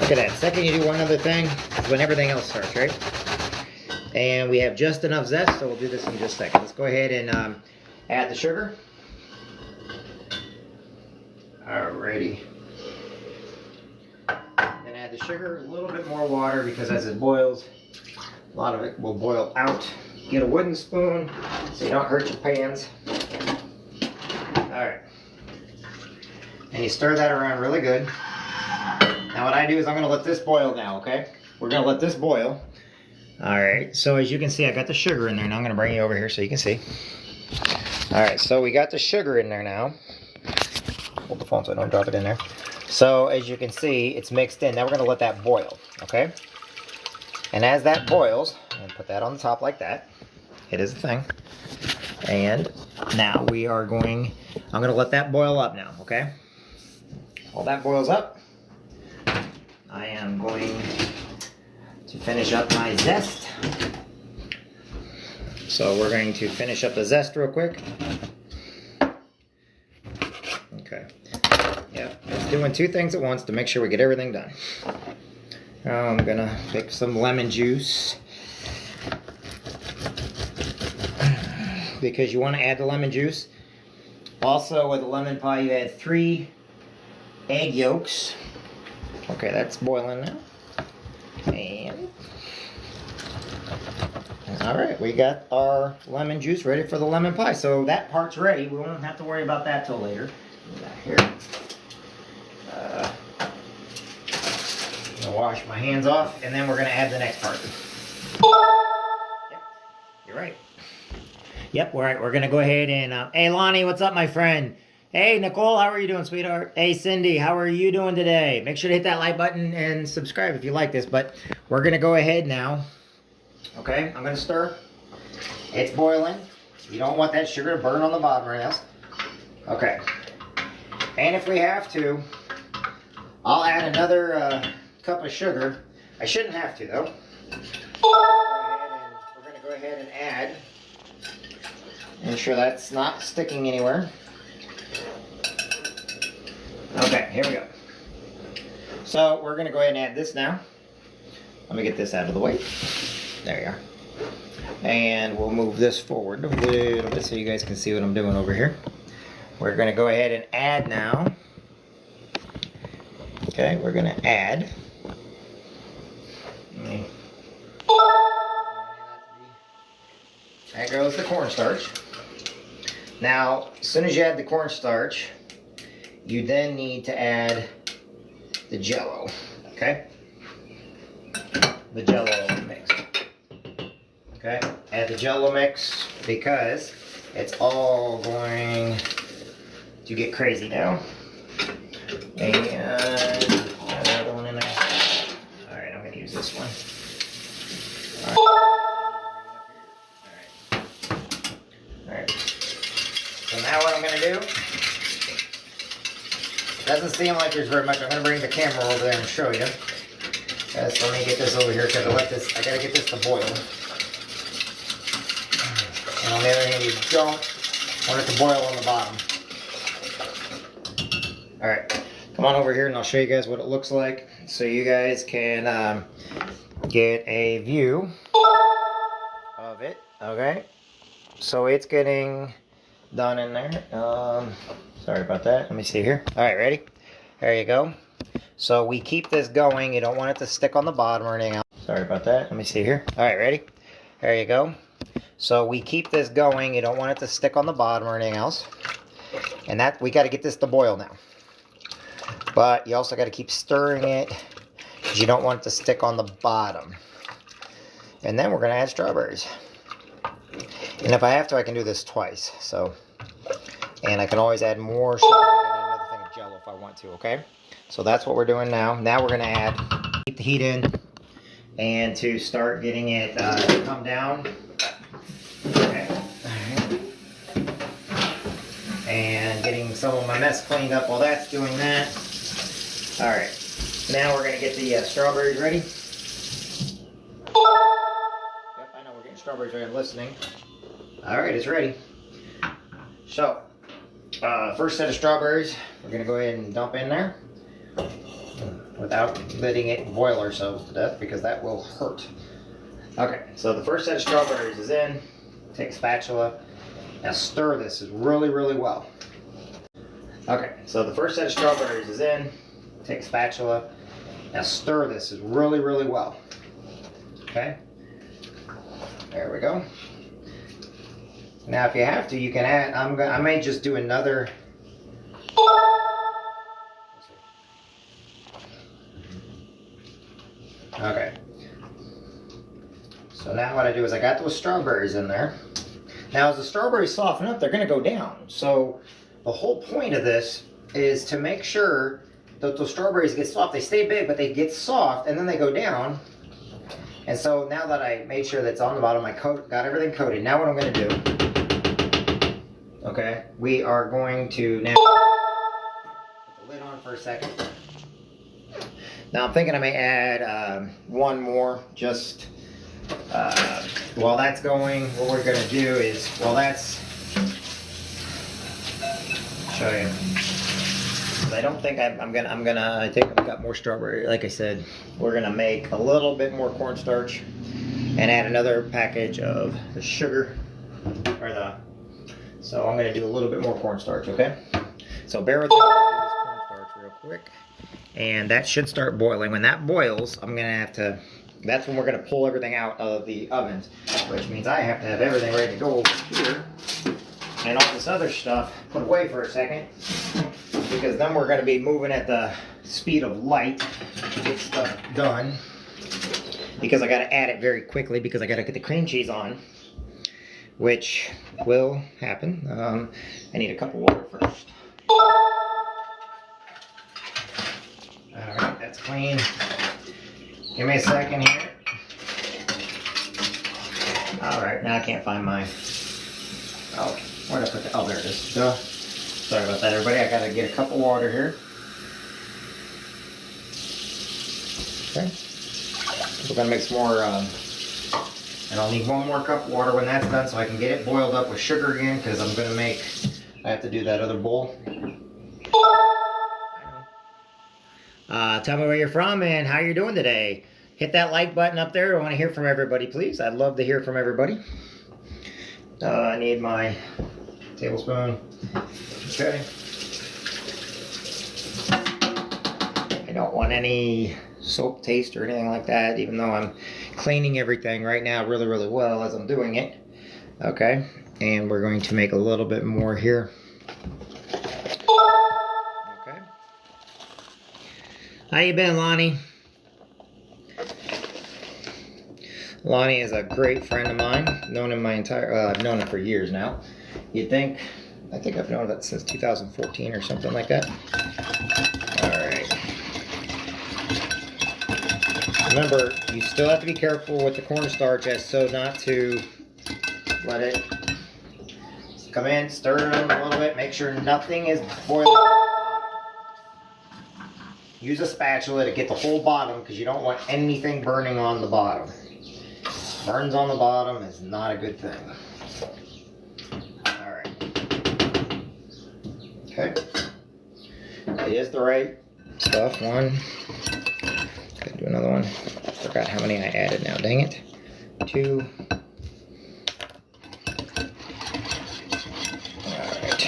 S1: Look at that. Second you do one other thing is when everything else starts, right? And we have just enough zest, so we'll do this in just a second. Let's go ahead and add the sugar. Alrighty. Then add the sugar, a little bit more water because as it boils, a lot of it will boil out. Get a wooden spoon so you don't hurt your pans. Alright. And you stir that around really good. Now what I do is I'm going to let this boil now, okay? We're going to let this boil. Alright, so as you can see, I got the sugar in there. Now I'm going to bring you over here so you can see. Alright, so we got the sugar in there now. Hold the phone so I don't drop it in there. So as you can see, it's mixed in. Now we're going to let that boil, okay? And as that boils, I'm going to put that on the top like that. It is a thing. And now we are going, I'm going to let that boil up now, okay? While that boils up, I am going to finish up my zest. So we're going to finish up the zest real quick. Okay. Yeah, it's doing two things at once to make sure we get everything done. Now I'm gonna pick some lemon juice because you want to add the lemon juice. Also with the lemon pie you add 3 egg yolks. Okay, that's boiling now. And alright, we got our lemon juice ready for the lemon pie. So that part's ready. We won't have to worry about that till later. Here. I'm gonna wash my hands off, and then we're gonna add the next part. Yep, you're right. Yep, we're gonna go ahead and hey Lonnie, what's up, my friend? Hey Nicole, how are you doing, sweetheart? Hey Cindy, how are you doing today? Make sure to hit that like button and subscribe if you like this. But we're gonna go ahead now. Okay, I'm gonna stir. It's boiling. You don't want that sugar to burn on the bottom or else. Okay. And if we have to, I'll add another cup of sugar. I shouldn't have to though. We're going to go ahead and add. Make sure that's not sticking anywhere. Okay, here we go. So we're going to go ahead and add this now. Let me get this out of the way. There you are. And we'll move this forward a little bit so you guys can see what I'm doing over here. We're going to go ahead and add now. Okay, we're going to add. There goes the cornstarch. Now, as soon as you add the cornstarch, you then need to add the Jello. Okay? The Jello mix. Okay? Add the Jello mix because it's all going to get crazy now. And another one in there. Alright, I'm going to use this one. Alright. So now what I'm going to do, doesn't seem like there's very much. I'm going to bring the camera over there and show you. So let me get this over here because I got to get this to boil. And on the other hand, you don't want it to boil on the bottom. Alright, come on over here and I'll show you guys what it looks like so you guys can get a view of it. Okay, so it's getting done in there. Sorry about that. Let me see here. Alright, ready? There you go. So we keep this going. You don't want it to stick on the bottom or anything else. Sorry about that. Let me see here. Alright, ready? There you go. So we keep this going. You don't want it to stick on the bottom or anything else. And that we got to get this to boil now. But you also got to keep stirring it because you don't want it to stick on the bottom. And then we're going to add strawberries. And if I have to, I can do this twice. So And I can always add more sugar and another thing of Jello if I want to, okay? So that's what we're doing now. Now we're gonna keep the heat in, and to start getting it to come down. Okay. And getting some of my mess cleaned up while that's doing that. All right, now we're gonna get the strawberries ready. Yep, I know we're getting strawberries ready. I'm listening. All right, it's ready. So, first set of strawberries, we're gonna go ahead and dump in there without letting it boil ourselves to death because that will hurt. Okay, so the first set of strawberries is in. Take a spatula. Now stir this really, really well. Okay, so the first set of strawberries is in. Take a spatula. Now stir this really, really well. Okay, there we go. Now if you have to, you can add, I may just do another. Okay. So now what I do is I got those strawberries in there. Now as the strawberries soften up, they're going to go down. So the whole point of this is to make sure that those strawberries get soft. They stay big, but they get soft, and then they go down. And so now that I made sure that's on the bottom, I got everything coated. Now what I'm going to do, okay, we are going to now put the lid on for a second. Now I'm thinking I may add one more just while that's going. What we're going to do is, while that's, show you. I don't think I think I've got more strawberry. Like I said, we're gonna make a little bit more cornstarch and add another package of the sugar, so I'm gonna do a little bit more cornstarch, okay? So bear with me while I do this cornstarch real quick. And that should start boiling. When that boils, that's when we're gonna pull everything out of the ovens, which means I have to have everything ready to go over here. And all this other stuff put away for a second, because then we're going to be moving at the speed of light to get stuff done. Because I got to add it very quickly because I got to get the cream cheese on, which will happen. I need a cup of water first. Alright, that's clean. Give me a second here. Alright, now I can't find my... Oh, where'd I put the... Oh, there it is. Duh. Sorry about that, everybody. I gotta get a cup of water here. Okay. We're gonna make some more, and I'll need one more cup of water when that's done so I can get it boiled up with sugar again, because I have to do that other bowl. Tell me where you're from and how you're doing today. Hit that like button up there. I want to hear from everybody, please. I'd love to hear from everybody. I need my tablespoon. Okay. I don't want any soap taste or anything like that, even though I'm cleaning everything right now really, really well as I'm doing it. Okay. And we're going to make a little bit more here. Okay. How you been, Lonnie? Lonnie is a great friend of mine. Known him I've known him for years now. I think I've known that since 2014 or something like that. Alright. Remember, you still have to be careful with the cornstarch as so not to let it come in, stir it a little bit, make sure nothing is boiling. Use a spatula to get the whole bottom because you don't want anything burning on the bottom. Burns on the bottom is not a good thing. Alright. Okay. It is the right stuff. One. Gotta do another one. Forgot how many I added now. Dang it. 2. Alright.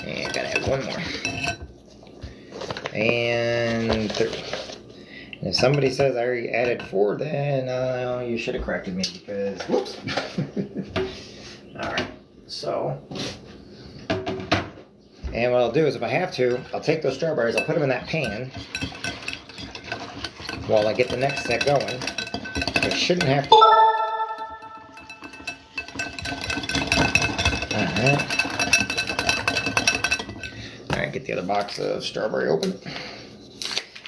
S1: And gotta add one more. And 3. And if somebody says I already added 4, then you should have corrected me because, whoops. Alright, so, and what I'll do is if I have to, I'll take those strawberries, I'll put them in that pan. while I get the next set going. It shouldn't have to. Alright, get the other box of strawberry open.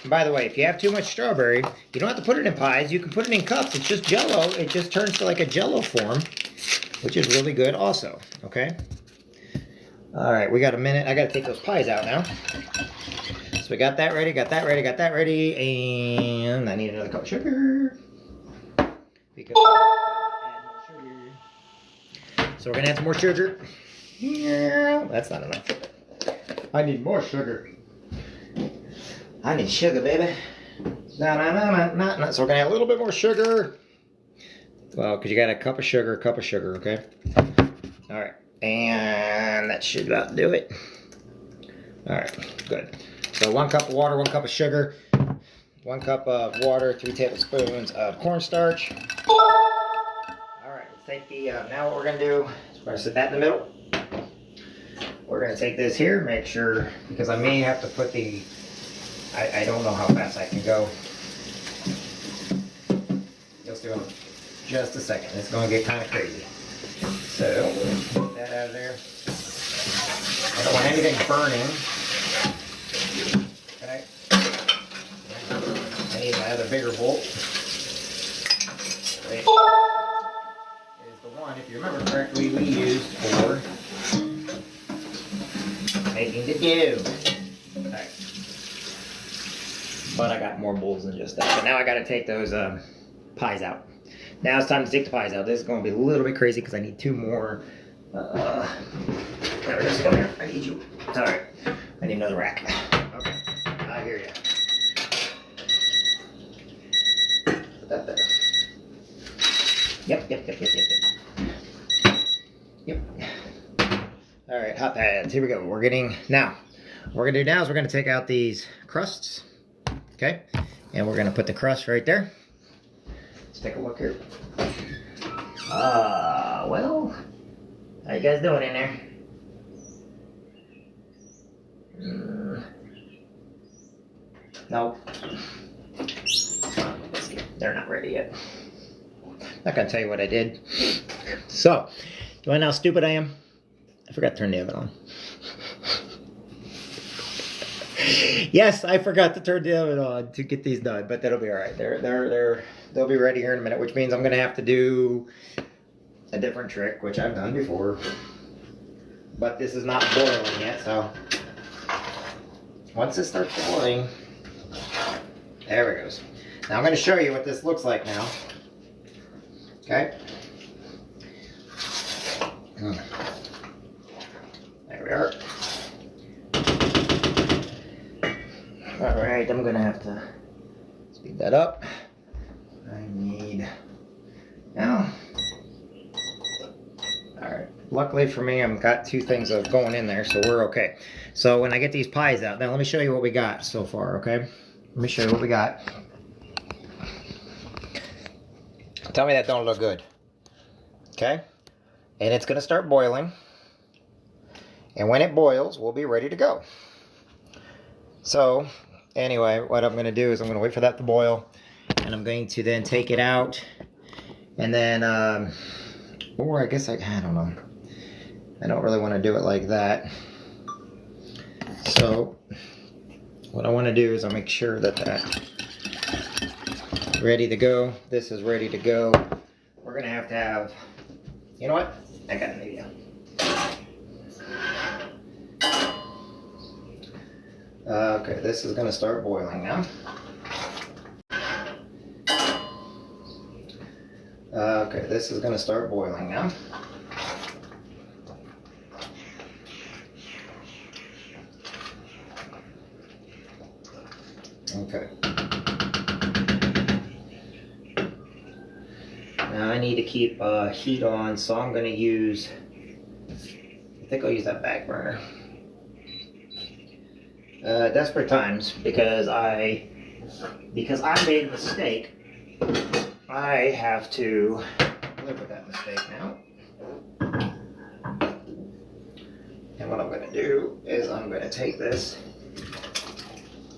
S1: And by the way, if you have too much strawberry, you don't have to put it in pies. You can put it in cups. It's just Jello. It just turns to like a Jello form, which is really good also. Okay. All right, we got a minute. I got to take those pies out now. So we got that ready. Got that ready. Got that ready. And I need another cup of sugar. Because so we're gonna add some more sugar. Yeah, that's not enough. I need more sugar. I need sugar, baby. So we're gonna add a little bit more sugar. Well, because you got a cup of sugar, okay? All right, and that should about do it. All right, good. So 1 cup of water, 1 cup of sugar, 1 cup of water, 3 tablespoons of cornstarch. All right, let's take the, now what we're gonna do is we're gonna set that in the middle. We're gonna take this here, make sure, because I may have to put the, I don't know how fast I can go. Just do it just a second. It's going to get kind of crazy. So, get that out of there. I don't want anything burning. Okay. I need another bigger bowl. Which is the one, if you remember correctly, we used for making the dough. Okay. But I got more bowls than just that. But now I got to take those pies out. Now it's time to take the pies out. This is going to be a little bit crazy because I need 2 more. There it is. Come here. I need you. Sorry. I need another rack. Okay. I hear you. Put that there. Yep. All right, hot pads. Here we go. What we're going to do now is we're going to take out these crusts. Okay, and we're gonna put the crust right there. Let's take a look here. Well, how you guys doing in there? No. They're not ready yet. Not gonna tell you what I did. So, do I know how stupid I am? I forgot to turn the oven on. Yes, I forgot to turn the oven on to get these done, but that'll be all right. They'll be ready here in a minute, which means I'm gonna have to do a different trick, which I've done before. But this is not boiling yet, so once it starts boiling, there it goes. Now I'm gonna show you what this looks like now. Okay. There we are. Alright, I'm gonna have to speed that up. I need now. Alright, luckily for me, I've got 2 things of going in there, so we're okay. So when I get these pies out, now let me show you what we got so far, okay? Let me show you what we got. Tell me that don't look good. Okay? And it's gonna start boiling. And when it boils, we'll be ready to go. So, anyway, what I'm going to do is I'm going to wait for that to boil, and I'm going to then take it out, and then, or I guess I don't know. I don't really want to do it like that. So, what I want to do is I'll make sure that that's ready to go. This is ready to go. We're going to have, you know what? I got an idea. Okay, this is going to start boiling now. Okay, this is going to start boiling now. Okay. Now I need to keep heat on, so I'm going to use, I think I'll use that back burner. Desperate times, because I made a mistake, I have to live with that mistake now. And what I'm going to do is I'm going to take this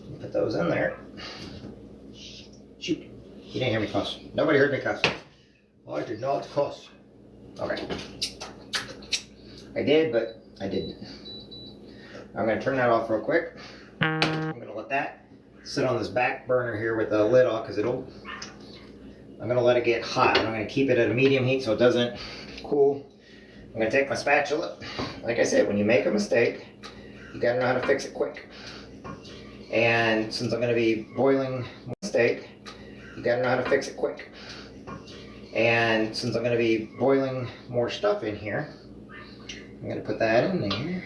S1: and put those in there. Shoot. You didn't hear me cuss. Nobody heard me cuss. I did not cuss. Okay. I did, but I didn't. I'm going to turn that off real quick. I'm going to let that sit on this back burner here with the lid off because I'm going to let it get hot. I'm going to keep it at a medium heat so it doesn't cool. I'm going to take my spatula. Like I said, when you make a mistake, you got to know how to fix it quick. And since I'm going to be boiling my steak, you got to know how to fix it quick. And since I'm going to be boiling more stuff in here, I'm going to put that in there.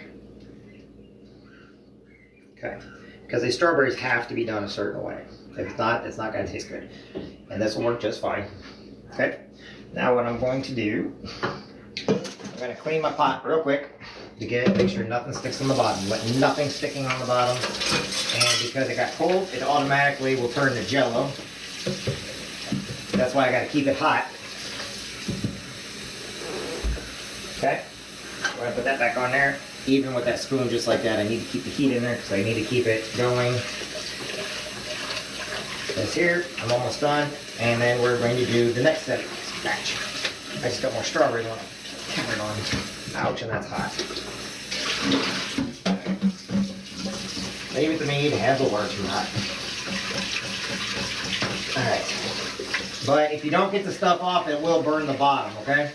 S1: Okay. Because these strawberries have to be done a certain way. If not, it's not going to taste good. And this will work just fine. Okay. Now what I'm going to do, I'm going to clean my pot real quick to make sure nothing sticks on the bottom. Let nothing sticking on the bottom. And because it got cold, it automatically will turn to jello. That's why I got to keep it hot. Okay. I'm going to put that back on there. Even with that spoon just like that, I need to keep the heat in there because I need to keep it going. This here, I'm almost done. And then we're going to do the next batch. I just got more strawberries on it. Camera on. Ouch, and that's hot. Leave it to me to have the water too hot. Alright. But if you don't get the stuff off, it will burn the bottom, okay?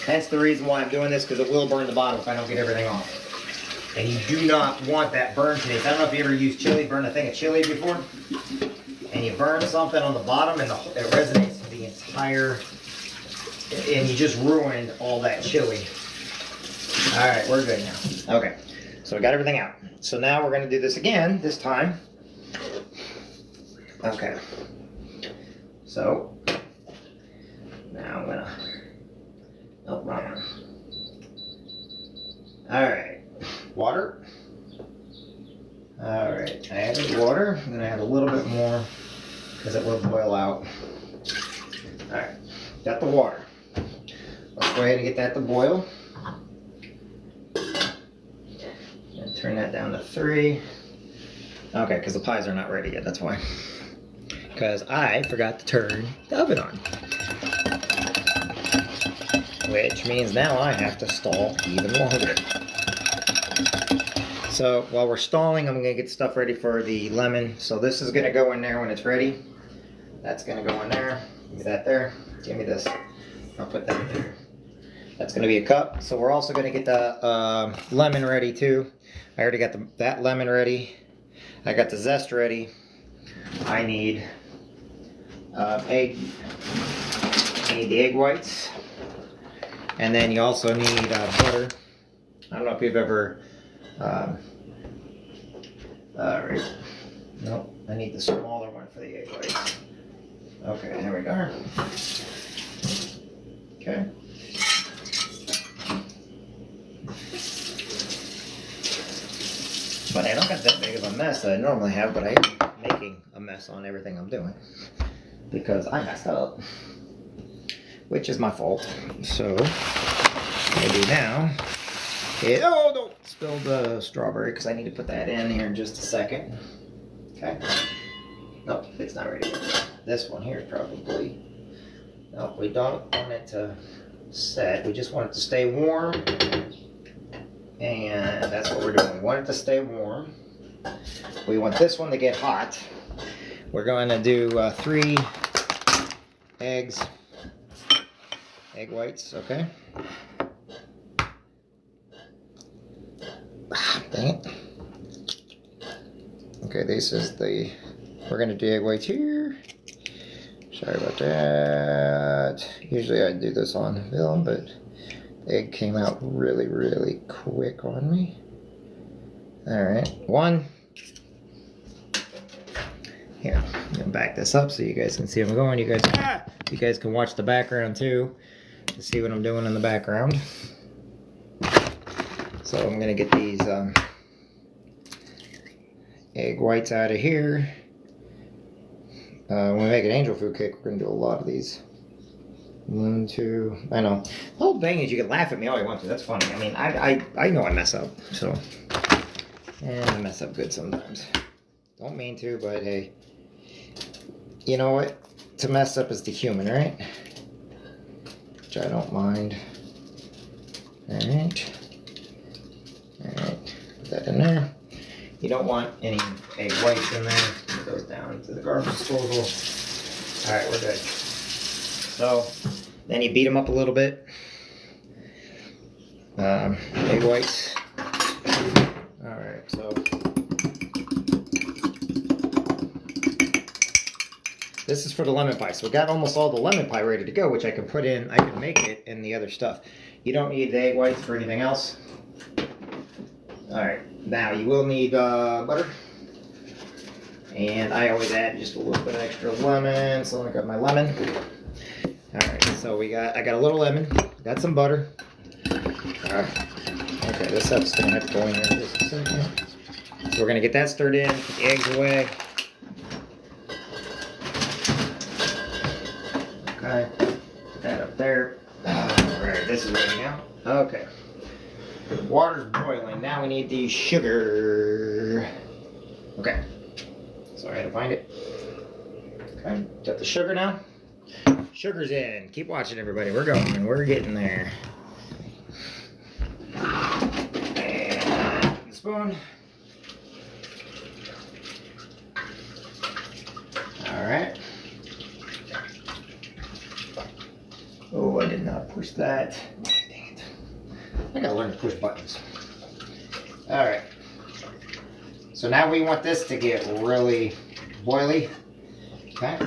S1: That's the reason why I'm doing this, because it will burn the bottom if I don't get everything off. And you do not want that burn taste. I don't know if you ever used chili, burn a thing of chili before. And you burn something on the bottom and it resonates to the entire, and you just ruined all that chili. Alright, we're good now. Okay, so we got everything out. So now we're going to do this again, this time. Okay. So, now I'm going to, oh, wrong one. Alright, water. Alright, I added water. I'm going to add a little bit more because it will boil out. Alright, got the water. Let's go ahead and get that to boil. And turn that down to 3. Okay, because the pies are not ready yet, that's why. Because I forgot to turn the oven on. Which means now I have to stall even longer. So while we're stalling, I'm going to get stuff ready for the lemon. So this is going to go in there when it's ready. That's going to go in there. Give me that there. Give me this. I'll put that in there. That's going to be a cup. So we're also going to get the lemon ready too. I already got that lemon ready. I got the zest ready. I need egg. I need the egg whites. And then you also need butter. I don't know if you've ever... Alright. Nope, I need the smaller one for the egg whites. Okay, there we go. Okay. But I don't got that big of a mess that I normally have, but I am making a mess on everything I'm doing. Because I messed up. Which is my fault. So, what I do now is, oh, don't spill the strawberry because I need to put that in here in just a second. Okay. Nope, it's not ready yet. This one here is probably, nope, we don't want it to set. We just want it to stay warm. And that's what we're doing. We want it to stay warm. We want this one to get hot. We're going to do 3 eggs. Egg whites, okay. Dang it. Okay, this is we're gonna do egg whites here. Sorry about that. Usually I do this on film, but the egg came out really, really quick on me. Alright, 1. Here, I'm gonna back this up so you guys can see where I'm going. You guys can watch the background too to see what I'm doing in the background. So I'm gonna get these egg whites out of here. When we make an angel food cake, we're gonna do a lot of these. 1, 2. I know. The whole thing is you can laugh at me all you want to. That's funny. I mean, I know I mess up. So, and I mess up good sometimes. Don't mean to, but hey. you know what? To mess up is the human, right? Which I don't mind. Alright. Alright. Put that in there. You don't want any egg whites in there. It goes down to the garbage disposal. Alright, we're good. So, then you beat them up a little bit. Egg whites. Alright, so this is for the lemon pie. So we got almost all the lemon pie ready to go, which I can put in, I can make it in the other stuff. You don't need the egg whites for anything else. Alright, now you will need butter. And I always add just a little bit extra lemon, so I got my lemon. Alright, so I got a little lemon, got some butter. Okay, this stuff's gonna have to go in here in just a second. So we're gonna get that stirred in, put the eggs away. Okay, put that up there. Alright, this is ready now. Okay. Water's boiling. Now we need the sugar. Okay. Sorry, I had to find it. Okay, got the sugar now. Sugar's in. Keep watching, everybody. We're going. We're getting there. And the spoon. Alright. Oh, I did not push that. Dang it. I gotta learn to push buttons. Alright. So now we want this to get really boily. Okay.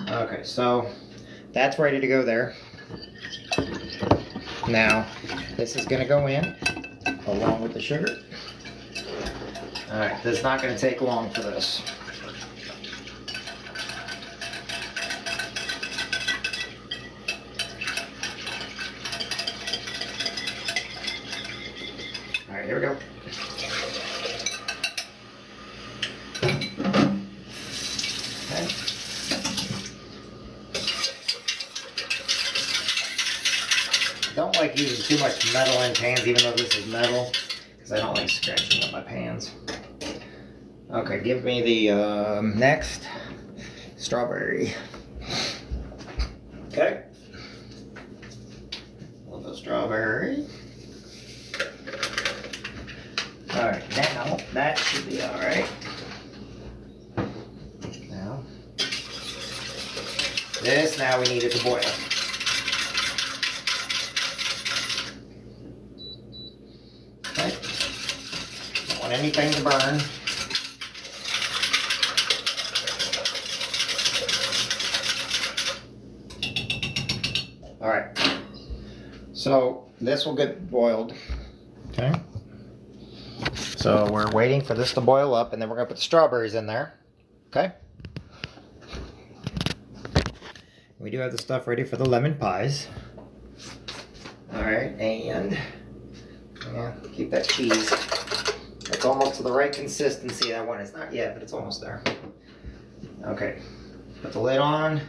S1: Okay, so that's ready to go there. Now, this is going to go in along with the sugar. Alright, this is not going to take long for this. Alright, here we go. Okay. Don't like using too much metal in pans, even though this is metal, because I don't like scratching up my pans. Okay, give me the next strawberry. Okay. A little bit of strawberry. Alright, now that should be alright. Now, this now we need it to boil. Okay. Don't want anything to burn. Alright. So this will get boiled. Okay. So we're waiting for this to boil up, and then we're going to put the strawberries in there. Okay. We do have the stuff ready for the lemon pies. Alright, and yeah, keep that cheese. It's almost to the right consistency that one. It's not yet, but it's almost there. Okay. Put the lid on.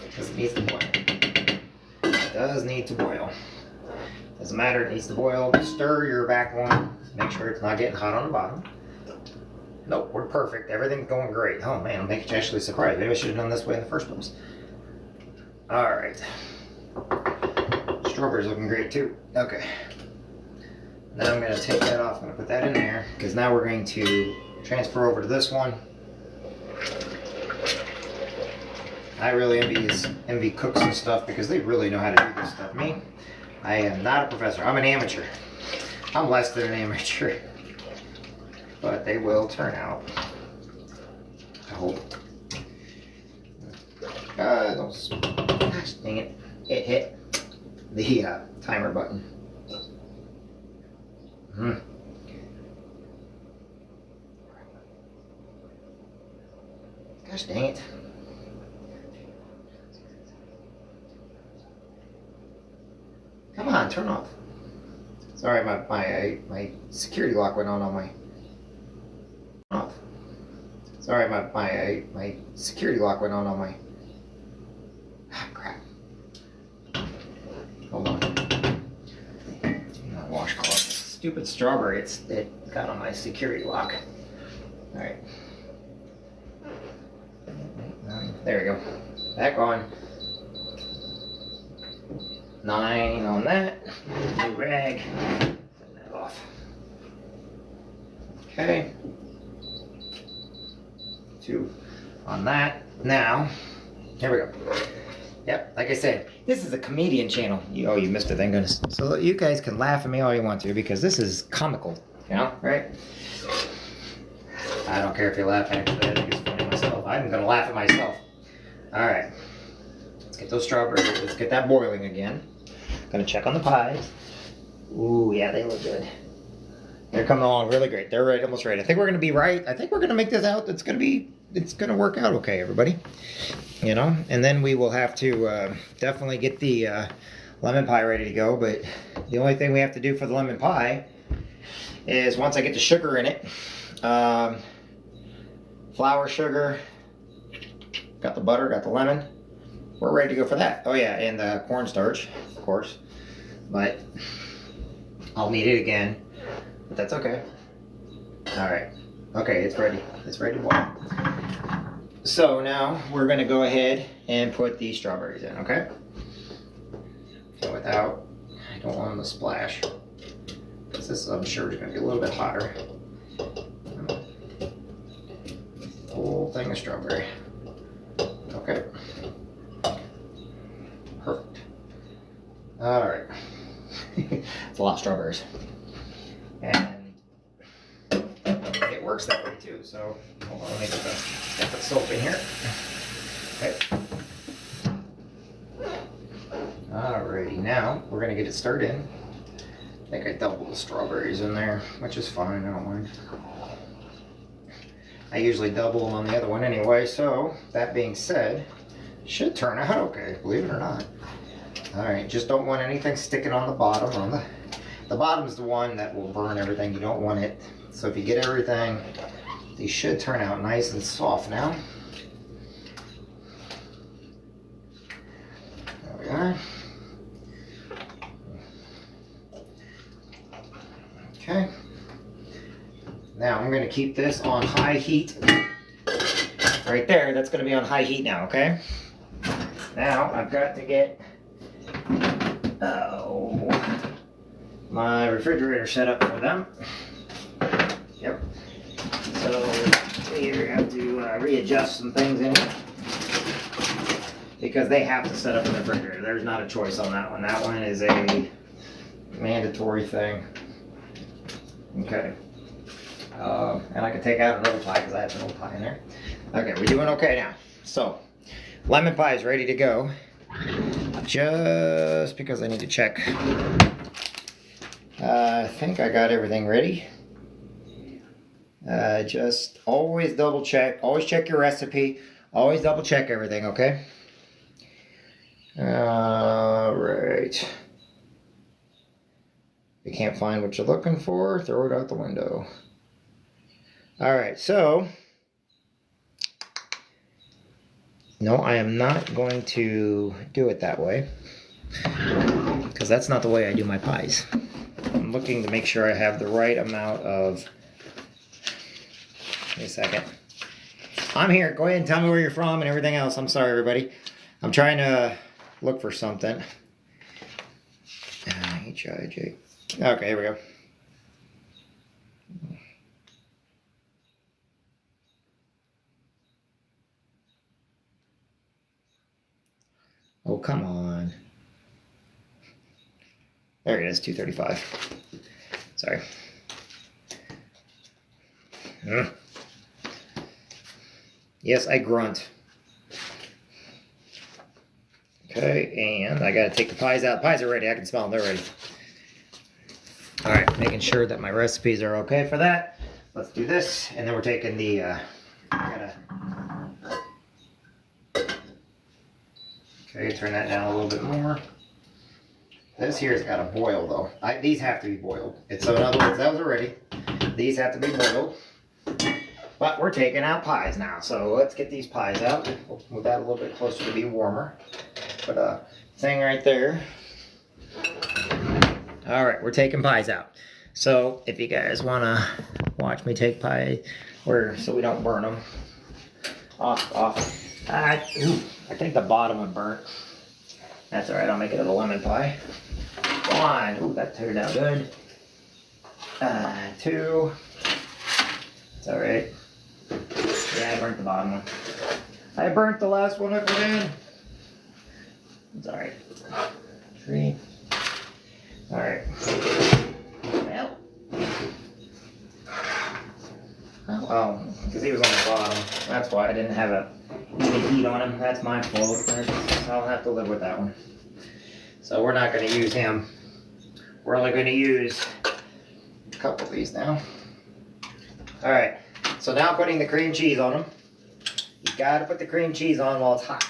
S1: Because it needs to boil. It does need to boil. Doesn't matter, it needs to boil. Stir your back one. Make sure it's not getting hot on the bottom. Nope, we're perfect. Everything's going great. Oh man, I'm actually surprised. Maybe I should have done this way in the first place. Alright. Strawberries looking great too. Okay. Now I'm going to take that off. I'm going to put that in there. Because now we're going to transfer over to this one. I really envy cooks and stuff because they really know how to do this stuff. Me, I am not a professor. I'm an amateur. I'm less than an amateur. But they will turn out. I hope. Gosh dang it. It hit the timer button. Gosh dang it. Come on, turn off. Sorry, my security lock went on my off. Sorry, my security lock went on my Hold on. Not washcloth. Stupid strawberry. It got on my security lock. All right. There we go. Back on. 9 on that. New rag. Turn that off. Okay. 2 on that. Now, here we go. Yep, like I said, this is a comedian channel. Oh, you missed it, thank goodness. So you guys can laugh at me all you want to because this is comical, you know, right? I don't care if you laugh at it, I think it's funny myself. I'm gonna laugh at myself. All right, let's get those strawberries, let's get that boiling again. Gonna check on the pies. Ooh, yeah, they look good. They're coming along really great. They're ready, almost ready. I think we're gonna be right. I think we're gonna make this out. It's gonna work out okay, everybody. You know, and then we will have to definitely get the lemon pie ready to go. But the only thing we have to do for the lemon pie is once I get the sugar in it, flour, sugar, got the butter, got the lemon, we're ready to go for that. Oh yeah, and the cornstarch, of course. But I'll need it again, but that's okay. All right, okay, it's ready. It's ready to boil. So now we're going to go ahead and put these strawberries in, okay? So without, I don't want them to splash. Because this, I'm sure, is going to be a little bit hotter. Whole thing of strawberry. Okay. Perfect. All right. It's a lot of strawberries. And it works that way too, so hold on, let me get the soap in here. Okay. Alrighty, now we're gonna get it stirred in. I think I doubled the strawberries in there, which is fine, I don't mind. I usually double them on the other one anyway, so that being said, should turn out okay, believe it or not. Alright, just don't want anything sticking on the bottom. The bottom's the one that will burn everything. You don't want it. So if you get everything, these should turn out nice and soft now. There we are. Okay. Now I'm going to keep this on high heat. Right there, that's going to be on high heat now, okay? Now I've got to get my refrigerator set up for them. Yep. So we have to readjust some things in here because they have to set up in the refrigerator. There's not a choice on that one. That one is a mandatory thing. Okay. And I can take out an old pie because I have an old pie in there. Okay, we're doing okay now. So, lemon pie is ready to go. Just because I need to check. I think I got everything ready. Just always double check. Always check your recipe. Always double check everything, okay? Alright. If you can't find what you're looking for, throw it out the window. Alright, so no, I am not going to do it that way because that's not the way I do my pies. I'm looking to make sure I have the right amount of... Wait a second. I'm here. Go ahead and tell me where you're from and everything else. I'm sorry, everybody. I'm trying to look for something. H-I-J. Okay, here we go. Oh, come on. There it is, 235. Sorry. Yes, I grunt. Okay, and I gotta take the pies out. Pies are ready, I can smell them, they're ready. Alright, making sure that my recipes are okay for that. Let's do this, and then we're taking the, okay, turn that down a little bit more. This here's got to boil though. These have to be boiled. So in other words, those are ready. These have to be boiled. But we're taking out pies now. So let's get these pies out. We'll move that a little bit closer to be warmer. Put a thing right there. All right, we're taking pies out. So if you guys want to watch me take pie, so we don't burn them. Off. Ooh, I think the bottom would burn. That's all right, I'll make it a lemon pie. One, ooh, that turned out good. Two, it's all right. Yeah, I burnt the bottom one. I burnt the last one I put in. It's all right. Three. All right. Well. Oh, because he was on the bottom. That's why I didn't have a even heat on him. That's my fault. I'll have to live with that one. So we're not going to use him. We're only going to use a couple of these now. All right. So now putting the cream cheese on them. You got to put the cream cheese on while it's hot.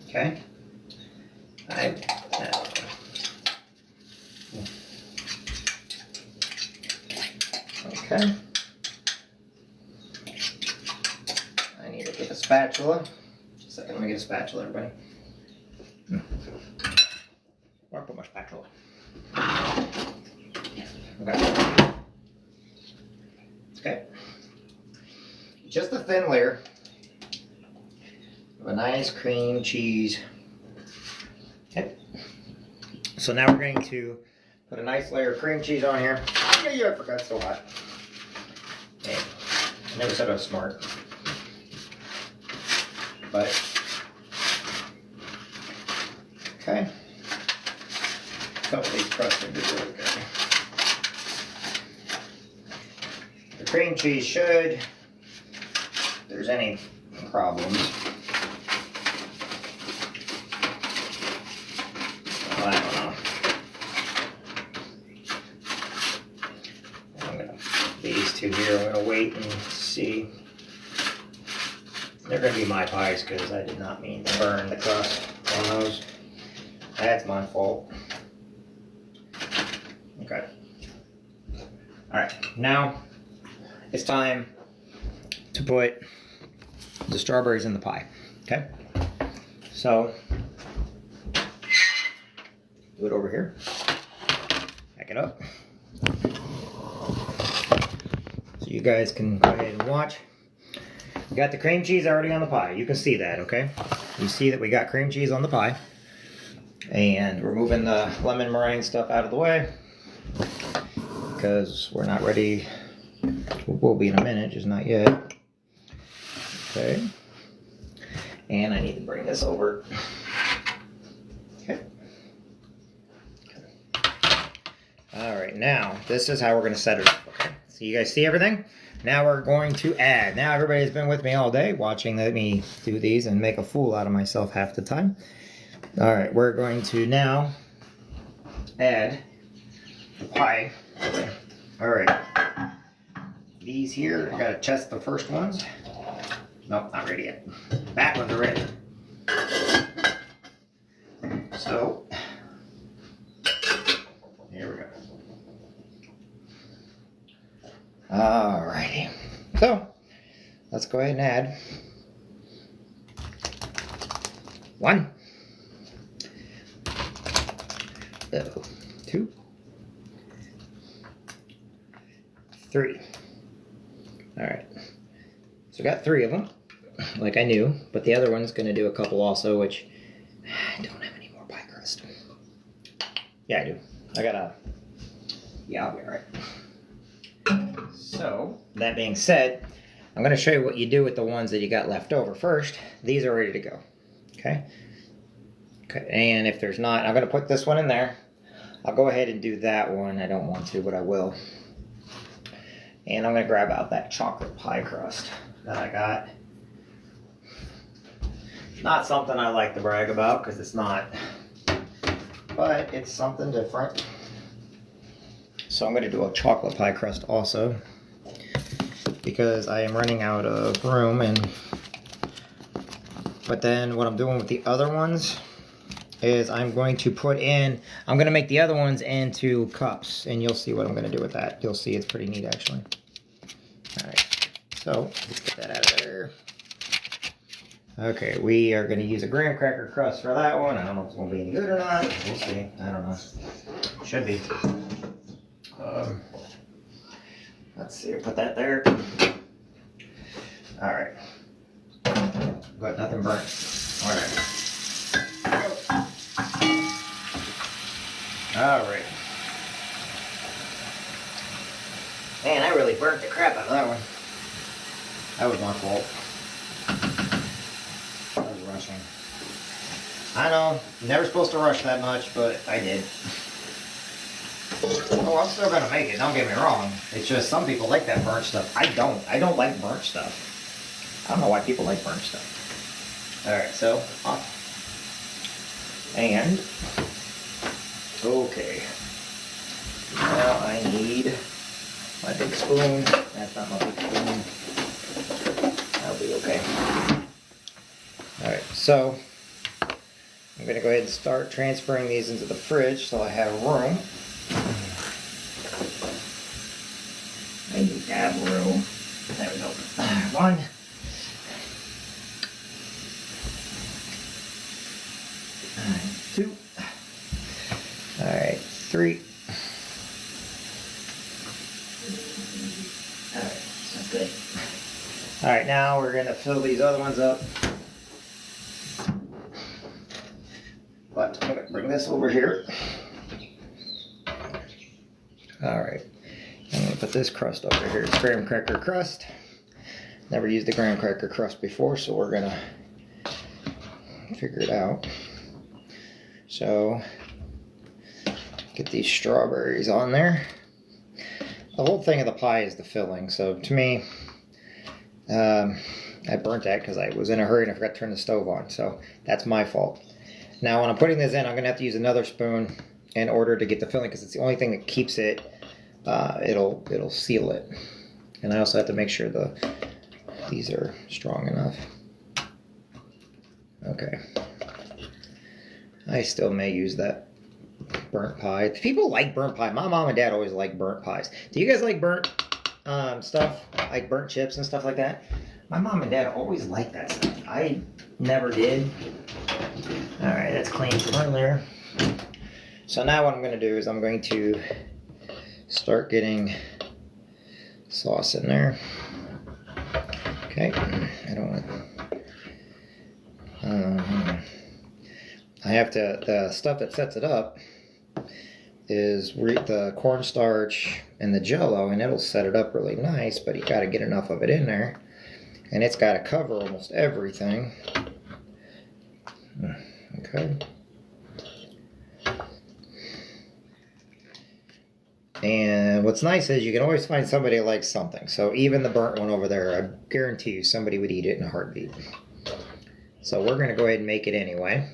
S1: Okay. All right. Okay. I need to get a spatula. Just a second, let me get a spatula, everybody. Where put my spatula? Okay. Okay. Just a thin layer of a nice cream cheese. Okay. So now we're going to put a nice layer of cream cheese on here. Yeah, I forgot it's so hot. Hey, I never said I was smart. But, okay. A couple of these crusts are really good. The cream cheese should, if there's any problems. Well, I don't know. These two here, I'm going to wait and see. They're going to be my pies because I did not mean to burn the crust on those. That's my fault. Okay. Alright, now it's time to put the strawberries in the pie. Okay? So, do it over here. Back it up. So you guys can go ahead and watch. We got the cream cheese already on the pie. You can see that, okay? You see that we got cream cheese on the pie. And we're moving the lemon meringue stuff out of the way because we're not ready. We'll be in a minute, just not yet. Okay. And I need to bring this over. Okay. All right, now this is how we're going to set it up, okay? So you guys see everything? Now we're going to add. Now everybody's been with me all day watching me do these and make a fool out of myself half the time. All right, we're going to now add the pie. All right, these here, I gotta test the first ones. Nope, not ready yet. That ones are ready. So, here we go. Alrighty. So, let's go ahead and add 1, 2, 3. Alright. So I got 3 of them, like I knew, but the other one's going to do a couple also, which I don't have any more pie crust. Yeah, I do. I gotta... Yeah, I'll be alright. So, that being said, I'm going to show you what you do with the ones that you got left over. First, these are ready to go. Okay? Okay, and if there's not, I'm going to put this one in there. I'll go ahead and do that one. I don't want to, but I will. And I'm going to grab out that chocolate pie crust that I got. Not something I like to brag about because it's not. But it's something different. So I'm going to do a chocolate pie crust also. Because I am running out of room. But then what I'm doing with the other ones is I'm going to make the other ones into cups, and you'll see what I'm going to do with that. You'll see it's pretty neat actually. Alright, so let's get that out of there. Okay, we are going to use a graham cracker crust for that one. I don't know if it's going to be any good or not. We'll see. I don't know. Should be. Let's see. Put that there. All right. But nothing burnt. Whatever. All right. Man, I really burnt the crap out of that one. That was my fault. I was rushing. I know, never supposed to rush that much, but I did. Oh, I'm still gonna make it, don't get me wrong. It's just some people like that burnt stuff. I don't. I don't like burnt stuff. I don't know why people like burnt stuff. Alright, so, off. And, okay. Now I need my big spoon. That's not my big spoon. That'll be okay. Alright, so I'm going to go ahead and start transferring these into the fridge so I have room. I need to have room. There we go. One. Two. Alright, three. Alright, that's good. Alright, now we're going to fill these other ones up. But I'm going to bring this over here. Alright, I'm going to put this crust over here. It's graham cracker crust. Never used the graham cracker crust before, so we're going to figure it out. So, get these strawberries on there. The whole thing of the pie is the filling, so to me, I burnt that because I was in a hurry and I forgot to turn the stove on, so that's my fault. Now when I'm putting this in, I'm going to have to use another spoon in order to get the filling because it's the only thing that keeps it, it'll seal it. And I also have to make sure these are strong enough. Okay. I still may use that burnt pie. People like burnt pie. My mom and dad always like burnt pies. Do you guys like burnt stuff? Like burnt chips and stuff like that? My mom and dad always liked that stuff. I never did. Alright, that's clean from earlier. So now what I'm going to do is I'm going to start getting sauce in there. Okay. I don't want to... I have to, the stuff that sets it up is the cornstarch and the jello, and it'll set it up really nice, but you got to get enough of it in there, and it's got to cover almost everything. Okay. And what's nice is you can always find somebody that likes something. So even the burnt one over there, I guarantee you somebody would eat it in a heartbeat. So we're going to go ahead and make it anyway.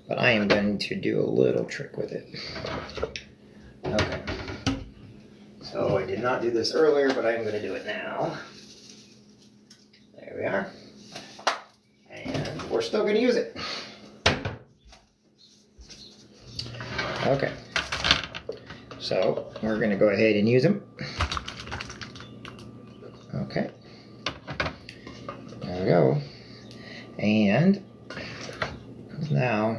S1: But I am going to do a little trick with it. Okay. So I did not do this earlier, but I'm going to do it now. There we are. And we're still going to use it. Okay. So we're going to go ahead and use them. Okay. There we go. And now,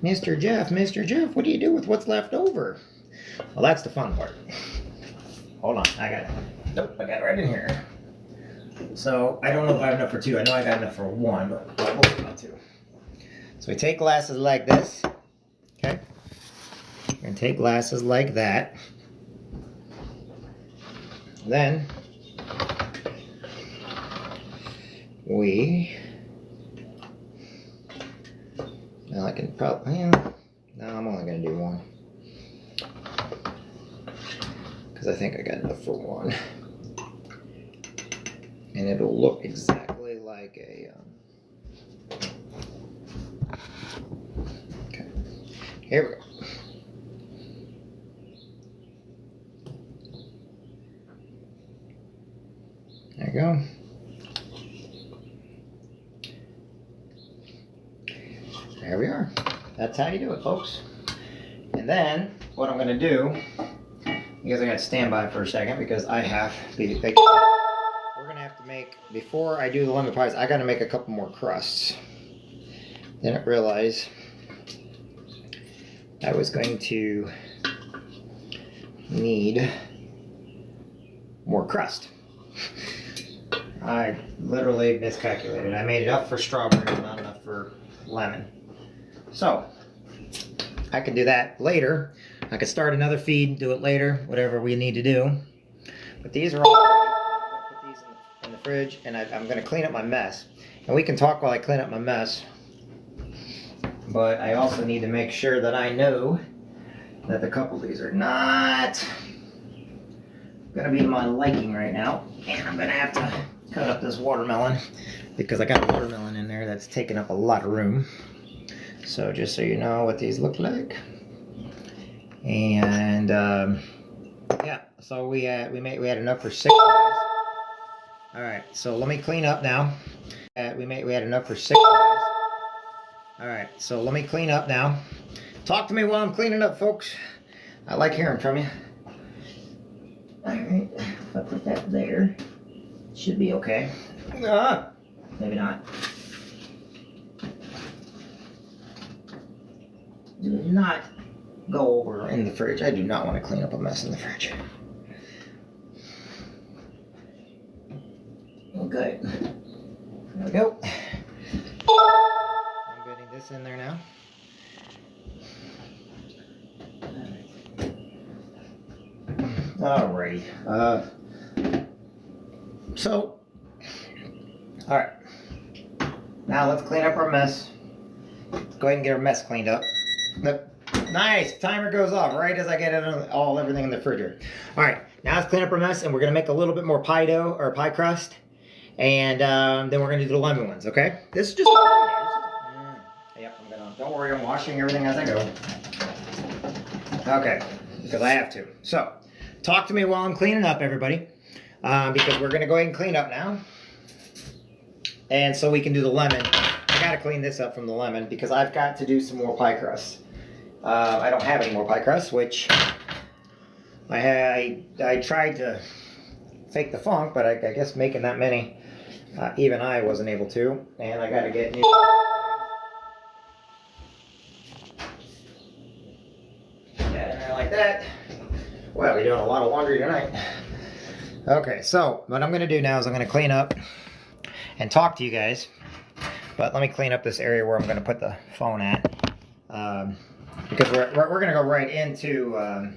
S1: Mr. Jeff, what do you do with what's left over? Well, that's the fun part. Hold on, I got it. Nope, I got it right in here. So, I don't know if I have enough for two. I know I got enough for one, but we'll see about two. So we take glasses like this. Okay. And take glasses like that. Then, now I can probably, no, I'm only going to do one. Because I think I got enough for one. And it'll look exactly like a, okay, here we go. There you go. There we are. That's how you do it, folks. And then, what I'm going to do, you guys are going to stand by for a second because I have to, we're going to have to make before I do the lemon pies, I gotta make a couple more crusts. Didn't realize I was going to need more crust. I literally miscalculated. I made enough for strawberry, but not enough for lemon. So, I can do that later. I could start another feed, do it later, whatever we need to do. But these are all ready. I'm going to put these in the fridge, and I'm going to clean up my mess. And we can talk while I clean up my mess. But I also need to make sure that I know that a couple of these are not going to be to my liking right now. And I'm going to have to cut up this watermelon because I got a watermelon in there that's taking up a lot of room. So just so you know what these look like. And yeah, so we had enough for 6 pies. All right, so let me clean up now. We had enough for 6 pies. All right, so let me clean up now. Talk to me while I'm cleaning up, folks. I like hearing from you. All right, if I put that there, should be okay. Maybe not. Do not go over in the fridge. I do not want to clean up a mess in the fridge. Okay. There we go. I'm getting this in there now. Alrighty. So, alright. Now let's clean up our mess. Let's go ahead and get our mess cleaned up. Nice! Timer goes off right as I get everything in the refrigerator. Alright, now let's clean up our mess, and we're going to make a little bit more pie dough, or pie crust. And then we're going to do the lemon ones, okay? This is just... Yep, don't worry, I'm washing everything as I go. Okay, because I have to. So, talk to me while I'm cleaning up, everybody. Because we're going to go ahead and clean up now. And so we can do the lemon. I got to clean this up from the lemon because I've got to do some more pie crusts. I don't have any more pie crusts, which I tried to fake the funk, but I guess making that many, even I wasn't able to. And I got to get new... Yeah, like that. Well, we're doing a lot of laundry tonight. Okay, so what I'm going to do now is I'm going to clean up and talk to you guys. But let me clean up this area where I'm going to put the phone at. Because we're going to go right into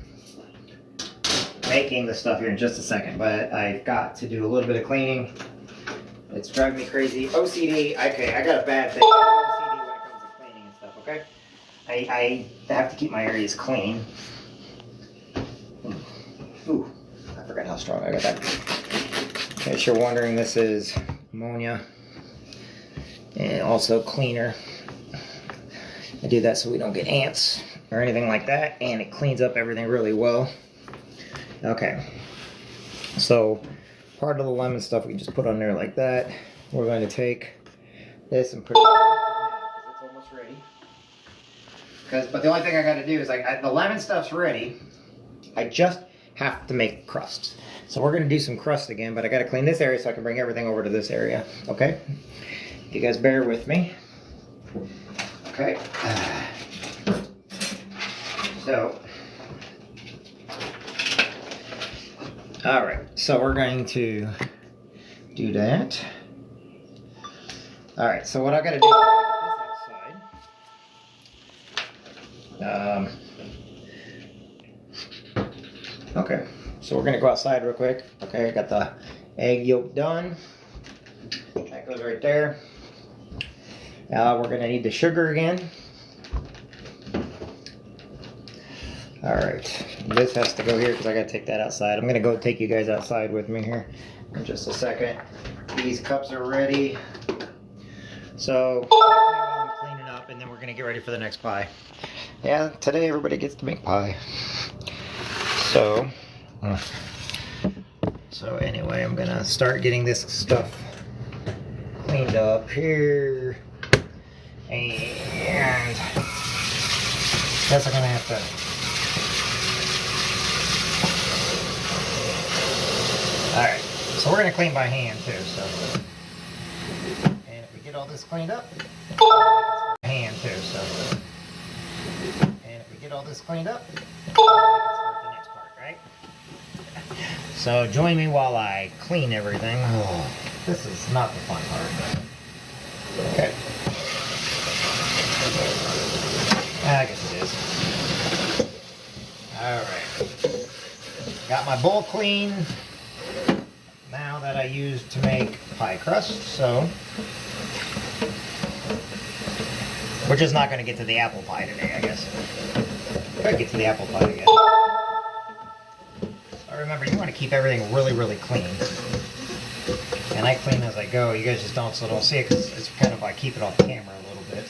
S1: making the stuff here in just a second. But I've got to do a little bit of cleaning. It's driving me crazy. OCD. Okay, I got a bad thing. I have OCD when it comes to cleaning and stuff, okay? I have to keep my areas clean. Ooh, I forgot how strong I got that. In case you're wondering, this is ammonia. And also cleaner. I do that so we don't get ants or anything like that, and it cleans up everything really well. Okay, so part of the lemon stuff we can just put on there like that. We're going to take this and put it on now because it's almost ready. But the only thing I got to do is the lemon stuff's ready. I just have to make crust. So we're going to do some crust again, but I got to clean this area so I can bring everything over to this area. Okay, you guys bear with me. Okay, so, all right, so we're going to do that. All right, so what I got to do is get this outside. Okay, so we're going to go outside real quick. Okay, I got the egg yolk done. That goes right there. We're going to need the sugar again. Alright, this has to go here because I got to take that outside. I'm going to go take you guys outside with me here in just a second. These cups are ready. So, while I'm cleaning up, and then we're going to get ready for the next pie. Yeah, today everybody gets to make pie. So anyway, I'm going to start getting this stuff cleaned up here. And guess I'm gonna have to alright, So we're gonna clean by hand too. So, and if we get all this cleaned up, hand too. So, and if we get all this cleaned up, we can start the next part, right? So join me while I clean everything. Oh, this is not the fun part. Okay. I guess it is. Alright. Got my bowl clean. Now that I used to make pie crust, so we're just not going to get to the apple pie today, I guess. Gotta get to the apple pie again. So remember, you want to keep everything really, really clean. And I clean as I go. You guys just don't see it because it's kind of I keep it off camera a little bit.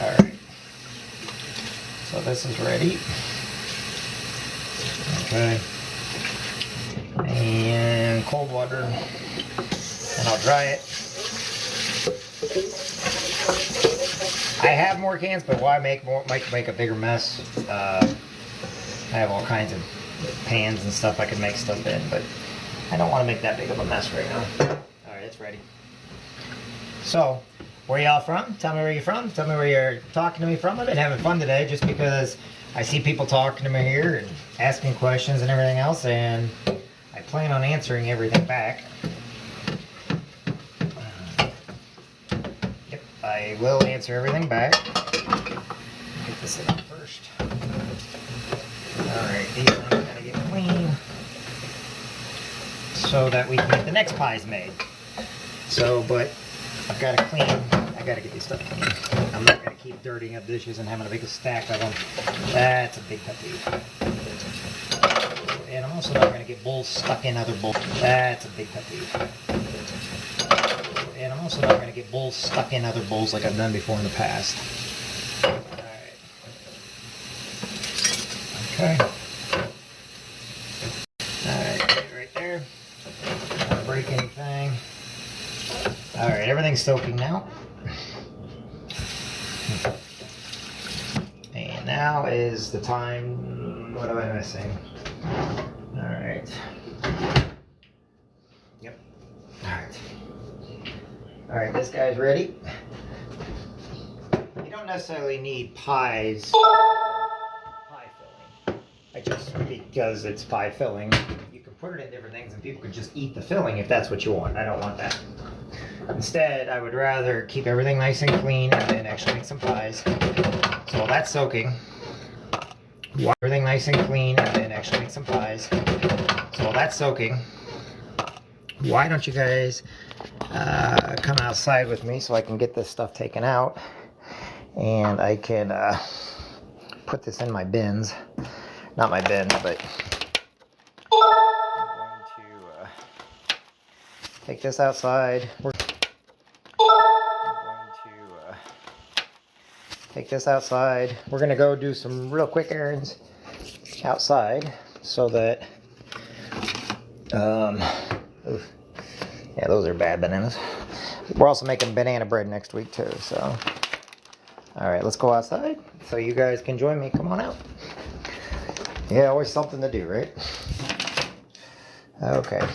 S1: Alright. So this is ready. Okay. And cold water. And I'll dry it. I have more cans, but why make a bigger mess? I have all kinds of pans and stuff I can make stuff in, but I don't want to make that big of a mess right now. Alright, it's ready. So, where y'all from? Tell me where you're from. Tell me where you're talking to me from. I've been having fun today just because I see people talking to me here and asking questions and everything else, and I plan on answering everything back. Yep, I will answer everything back. Get this in first. Alright, these ones gotta get clean so that we can get the next pies made. So, but I've got to clean. I got to get these stuff clean. I'm not going to keep dirtying up dishes and having a big stack of them. That's a big pet peeve. And I'm also not going to get bowls stuck in other bowls. That's a big pet peeve. And I'm also not going to get bowls stuck in other bowls like I've done before in the past. Alright. Okay. Alright, get it right there. Don't break anything. Alright, everything's soaking now. And now is the time. What am I missing? Alright. Yep. Alright. Alright, this guy's ready. You don't necessarily need pies for pie filling. Just because it's pie filling, you can put it in different things and people can just eat the filling if that's what you want. I don't want that. Instead, I would rather keep everything nice and clean and then actually make some pies. So while that's soaking, everything nice and clean and then actually make some pies. So while that's soaking, why don't you guys come outside with me so I can get this stuff taken out and I can put this in my bins. Not my bins, but I'm going to take this outside. Take this outside. We're going to go do some real quick errands outside so that, oof. Yeah, those are bad bananas. We're also making banana bread next week too, so. All right, let's go outside so you guys can join me. Come on out. Yeah, always something to do, right? Okay. All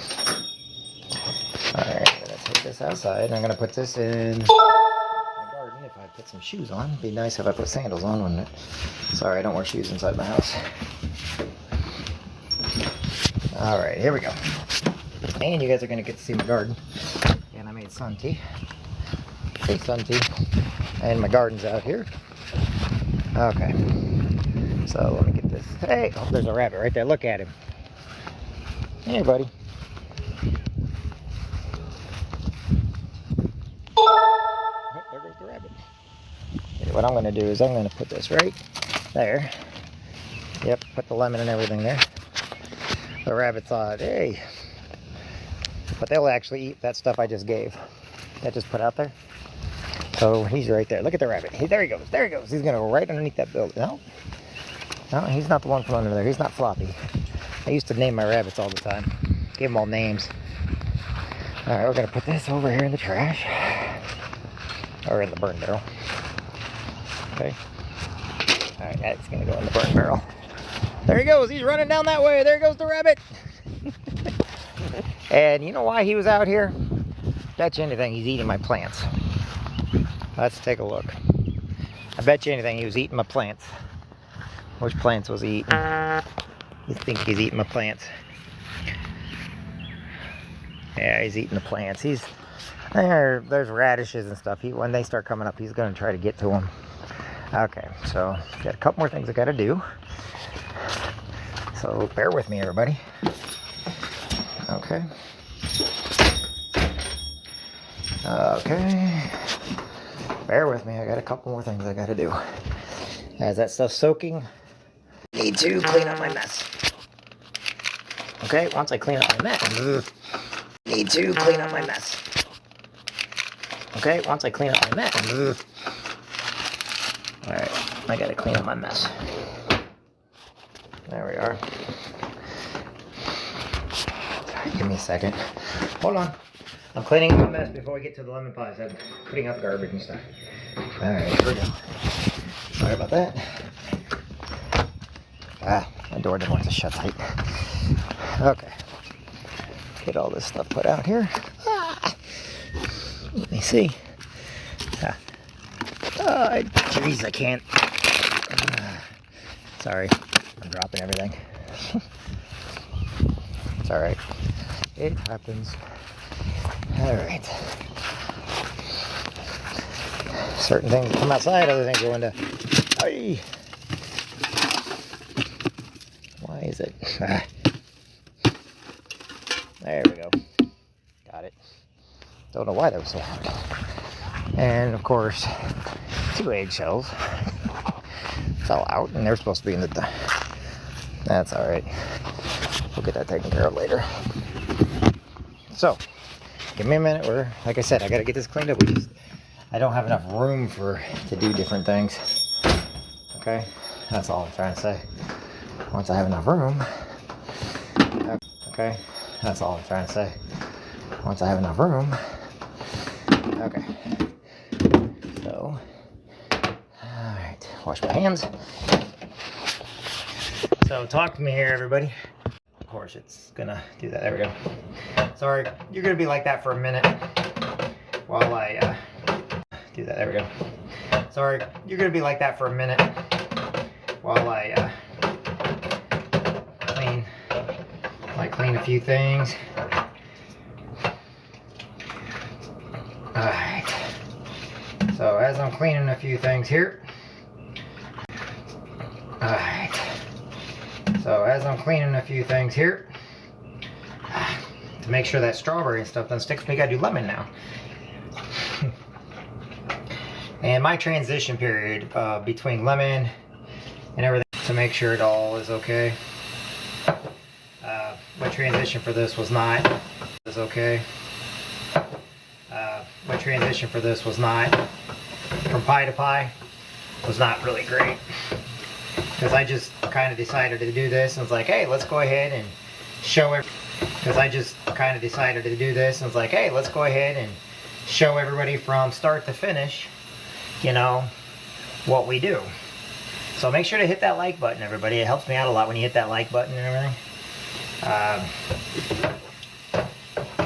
S1: right, I'm going to take this outside. I'm going to put this in my garden. If I put some shoes on, it'd be nice if I put sandals on, wouldn't it? Sorry, I don't wear shoes inside my house. All right, here we go. And you guys are going to get to see my garden. And I made sun tea. Big sun tea. And my garden's out here. Okay. So let me get this. Hey, oh, there's a rabbit right there. Look at him. Hey, buddy. Oh, there goes the rabbit. Okay, what I'm going to do is I'm going to put this right there. Yep, put the lemon and everything there. The rabbit thought, hey. But they'll actually eat that stuff I just gave. That just put out there. So he's right there. Look at the rabbit. There he goes. There he goes. He's going to go right underneath that building. No? No, he's not the one from under there. He's not Floppy. I used to name my rabbits all the time. Give them all names. Alright, we're going to put this over here in the trash. Or in the burn barrel. Okay. Alright, that's going to go in the burn barrel. There he goes. He's running down that way. There goes the rabbit. And you know why he was out here? Bet you anything he's eating my plants. Let's take a look. I bet you anything he was eating my plants. Which plants was he eating? You think he's eating my plants? Yeah, he's eating the plants. There's radishes and stuff. When they start coming up, he's going to try to get to them. Okay, so got a couple more things I got to do. So bear with me, everybody. Okay. Okay. Bear with me. I got a couple more things I got to do. As that stuff's soaking, need to clean up my mess. Okay, once I clean up my mess, need to clean up my mess. Okay, once I clean up my mess, alright, I gotta clean up my mess. There we are. Sorry, give me a second. Hold on. I'm cleaning up my mess before we get to the lemon pies. I'm putting out the garbage and stuff. Alright, here we go. Sorry about that. My door didn't want to shut tight. Okay. Get all this stuff put out here. Let me see. Jeez, I can't. Sorry, I'm dropping everything. It's alright. It happens. Alright. Certain things come outside, other things go into. Ay. Why is it? There we go. Got it. Don't know why that was so hard. And of course, 2 eggshells fell out, and they're supposed to be in the. That's all right. We'll get that taken care of later. So, give me a minute. Like I said, I gotta get this cleaned up. I don't have enough room to do different things. Okay, that's all I'm trying to say. Once I have enough room. Okay, that's all I'm trying to say. Once I have enough room. Okay. So, alright, wash my hands. So, talk to me here, everybody. Of course, it's gonna do that. There we go. Sorry, you're gonna be like that for a minute while I do that. There we go. Sorry, you're gonna be like that for a minute while I clean a few things. Alright, so as I'm cleaning a few things here, alright, so as I'm cleaning a few things here, to make sure that strawberry and stuff doesn't stick, we gotta do lemon now. And my transition period between lemon and everything, to make sure it all is okay. My transition for this was not, okay. My transition for this was not, from pie to pie, was not really great. Because I just kind of decided to do this and was like, hey, let's go ahead and show everybody from start to finish, you know, what we do. So make sure to hit that like button, everybody. It helps me out a lot when you hit that like button and everything.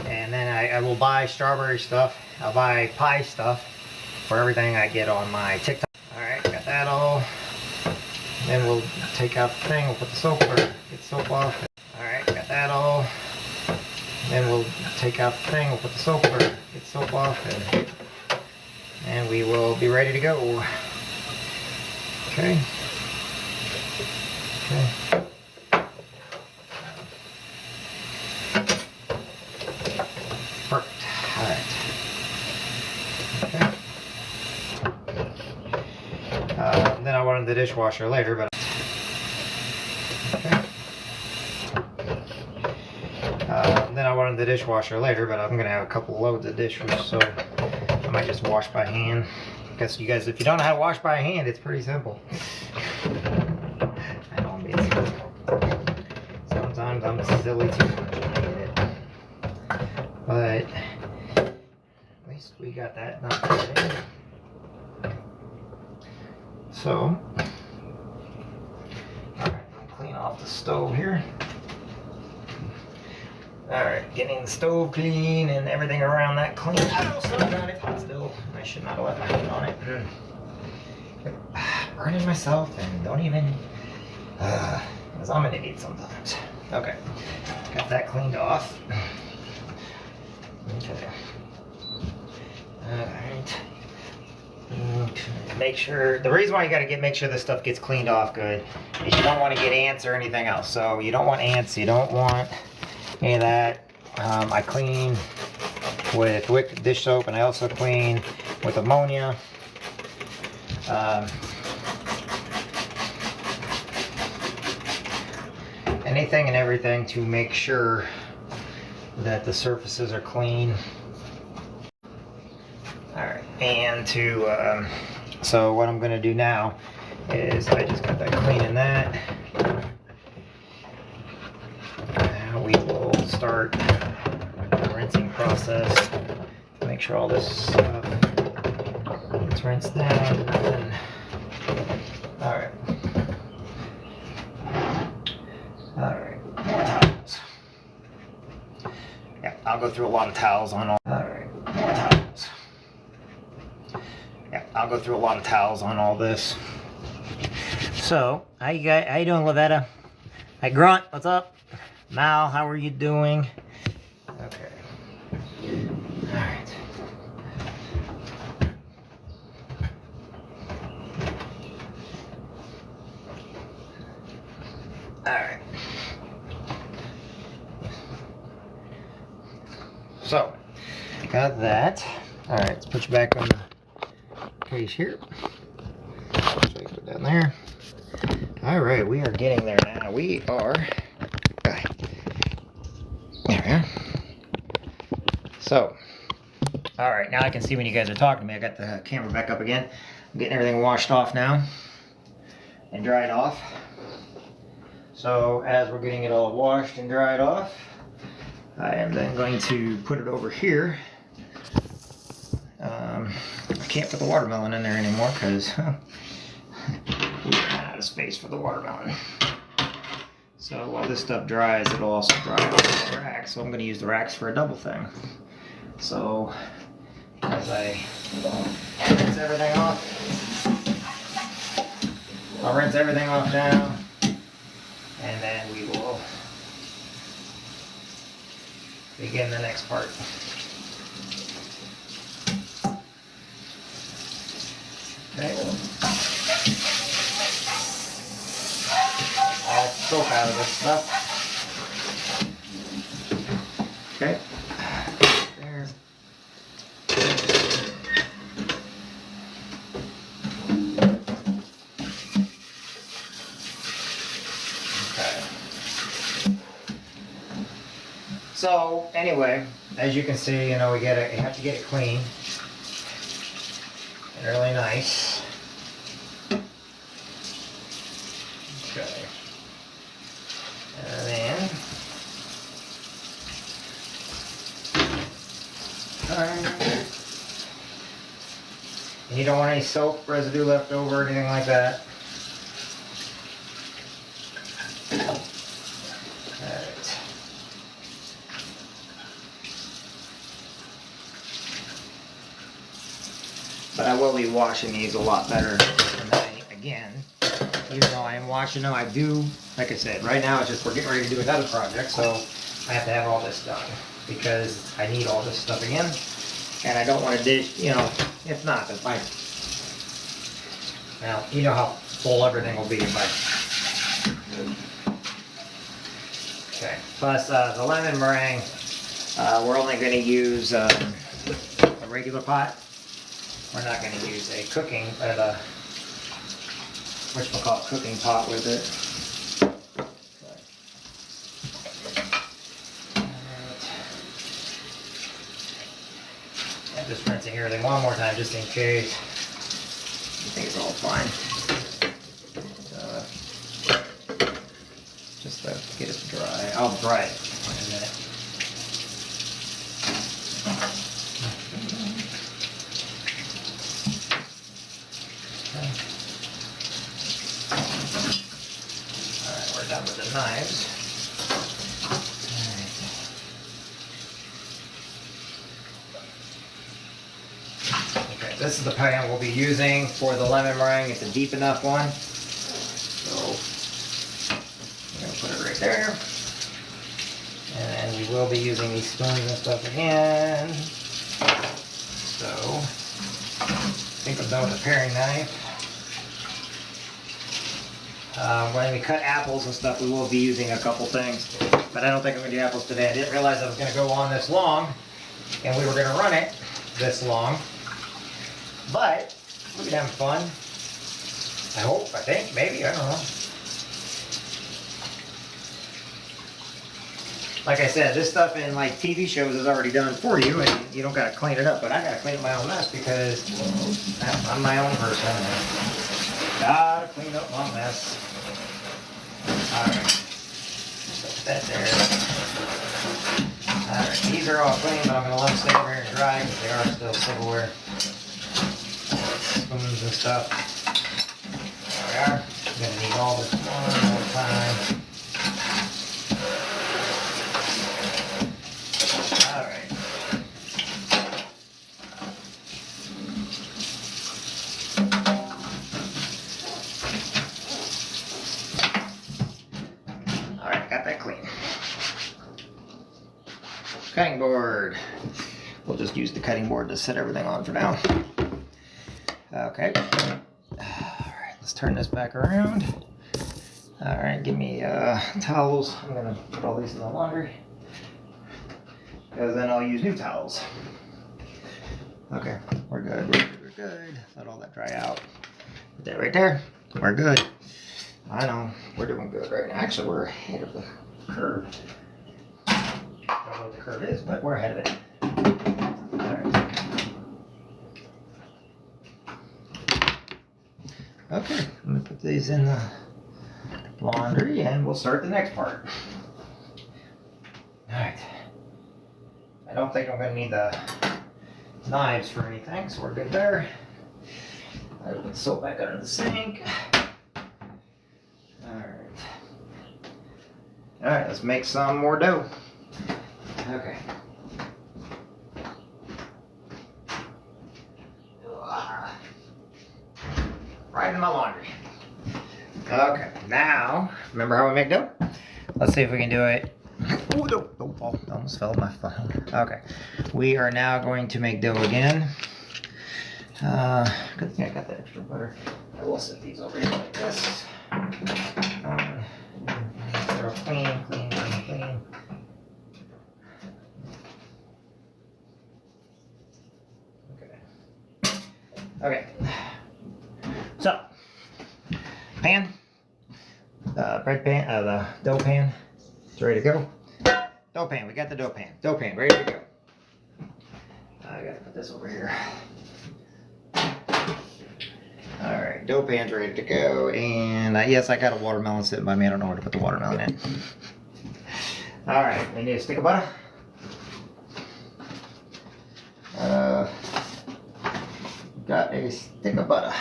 S1: And then I will buy strawberry stuff. I'll buy pie stuff for everything I get on my TikTok. Alright, got that all. Then we'll take out the thing, we'll put the soap, or get the soap off. Alright, got that all. Then we'll take out the thing, we'll put the soap, or get the soap off, and we will be ready to go. Okay. Okay. Perfect. Alright. Okay. Then I wanted the dishwasher later, but okay. I'm gonna have a couple loads of dishwasher, so I might just wash by hand. Because you guys, if you don't know how to wash by hand, it's pretty simple. I know I'm being silly. Sometimes I'm silly too much. I get it. But at least we got that done. So, alright, I'll clean off the stove here. Alright, getting the stove clean and everything around that clean. Oh, so God, it's hot still. I should not have left my hand on it. Burning myself and don't even... because I'm an idiot sometimes. Okay, got that cleaned off. Okay. Alright. Okay. Make sure, the reason why you gotta make sure this stuff gets cleaned off good is you don't want to get ants or anything else. So you don't want ants, you don't want any of that. I clean with Wick dish soap, and I also clean with ammonia. Anything and everything to make sure that the surfaces are clean. Alright, and so what I'm going to do now is I just got that cleaning that. Now we will start the rinsing process to make sure all this stuff gets rinsed down. Alright. Alright, more towels. Yeah, I'll go through a lot of towels on all. Alright, more towels. Yeah, I'll go through a lot of towels on all this. So, how you doing, Lavetta? Hi, Grunt, what's up? Mal, how are you doing? Okay. Alright. Alright. So, got that. Alright, let's put you back on the case here. So you put that in there. Alright, we are getting there now. We are... There we are. So, alright, now I can see when you guys are talking to me. I got the camera back up again. I'm getting everything washed off now and dried off. So, as we're getting it all washed and dried off, I am then going to put it over here. I can't put the watermelon in there anymore because we ran out of space for the watermelon. So while this stuff dries, it'll also dry off the racks. So I'm going to use the racks for a double thing. So as I rinse everything off, I'll rinse everything off now, and then we will begin the next part. Okay. I'll soak out of this stuff. Okay. There. Okay. So anyway, as you can see, you know, you have to get it clean and really nice. Okay. And then and you don't want any soap residue left over or anything like that. Alright. But I will be washing these a lot better tonight again. Even though I am washing them, I do, like I said, right now it's just we're getting ready to do another project, so I have to have all this done because I need all this stuff again, and I don't want to dish, you know, if not, that's fine. Now, you know how full everything will be if I... Okay, plus the lemon meringue, we're only going to use a regular pot. We're not going to use a cooking, whatchamacallit, cooking pot with it. I'm just rinsing everything one more time just in case. I think it's all fine. Just to get it dry. I'll dry it in a minute. Alright, we're done with the knives. Alright. this is the pan we'll be using for the lemon meringue. It's a deep enough one. So I'm gonna put it right there. And then we will be using these spoons and stuff again. So I think I'm done with the paring knife. When we cut apples and stuff, we will be using a couple things, but I don't think I'm going to do apples today. I didn't realize I was going to go on this long, and we were going to run it this long, but we're having fun. I hope, I think, maybe, I don't know. Like I said, this stuff in like TV shows is already done for you, and you don't got to clean it up, but I got to clean up my own mess because I'm my own person. Gotta clean up my mess. Alright. Put that there. Alright, these are all clean, but I'm going to let them stay over here and dry because they are still silverware. Spoons and stuff. There we are. I'm going to need all this one more time. Alright. Got that clean. Cutting board. We'll just use the cutting board to set everything on for now. Okay. Alright, let's turn this back around. Alright, give me towels. I'm going to put all these in the laundry, because then I'll use new towels. Okay, we're good, we're good. Let all that dry out. Put that right there. We're good. I know, we're doing good right now. Actually, we're ahead of the curve. I don't know what the curve is, but we're ahead of it. Alright. Okay, I'm going to put these in the laundry and we'll start the next part. Alright. I don't think I'm going to need the knives for anything, so we're good there. I put the soap back under the sink. Alright, let's make some more dough. Okay. Right in my laundry. Okay, now, remember how we make dough? Let's see if we can do it. Oh, don't fall. Almost fell on my phone. Okay, we are now going to make dough again. Good thing I got that extra butter. I will set these over here like this. They're clean. Okay. So, pan, bread pan, the dough pan, it's ready to go. Dough pan, we got the dough pan. Dough pan, ready to go. I gotta put this over here. Alright, dough pan's ready to go, and yes, I got a watermelon sitting by me. I don't know where to put the watermelon in. Alright, we need a stick of butter. Got a stick of butter.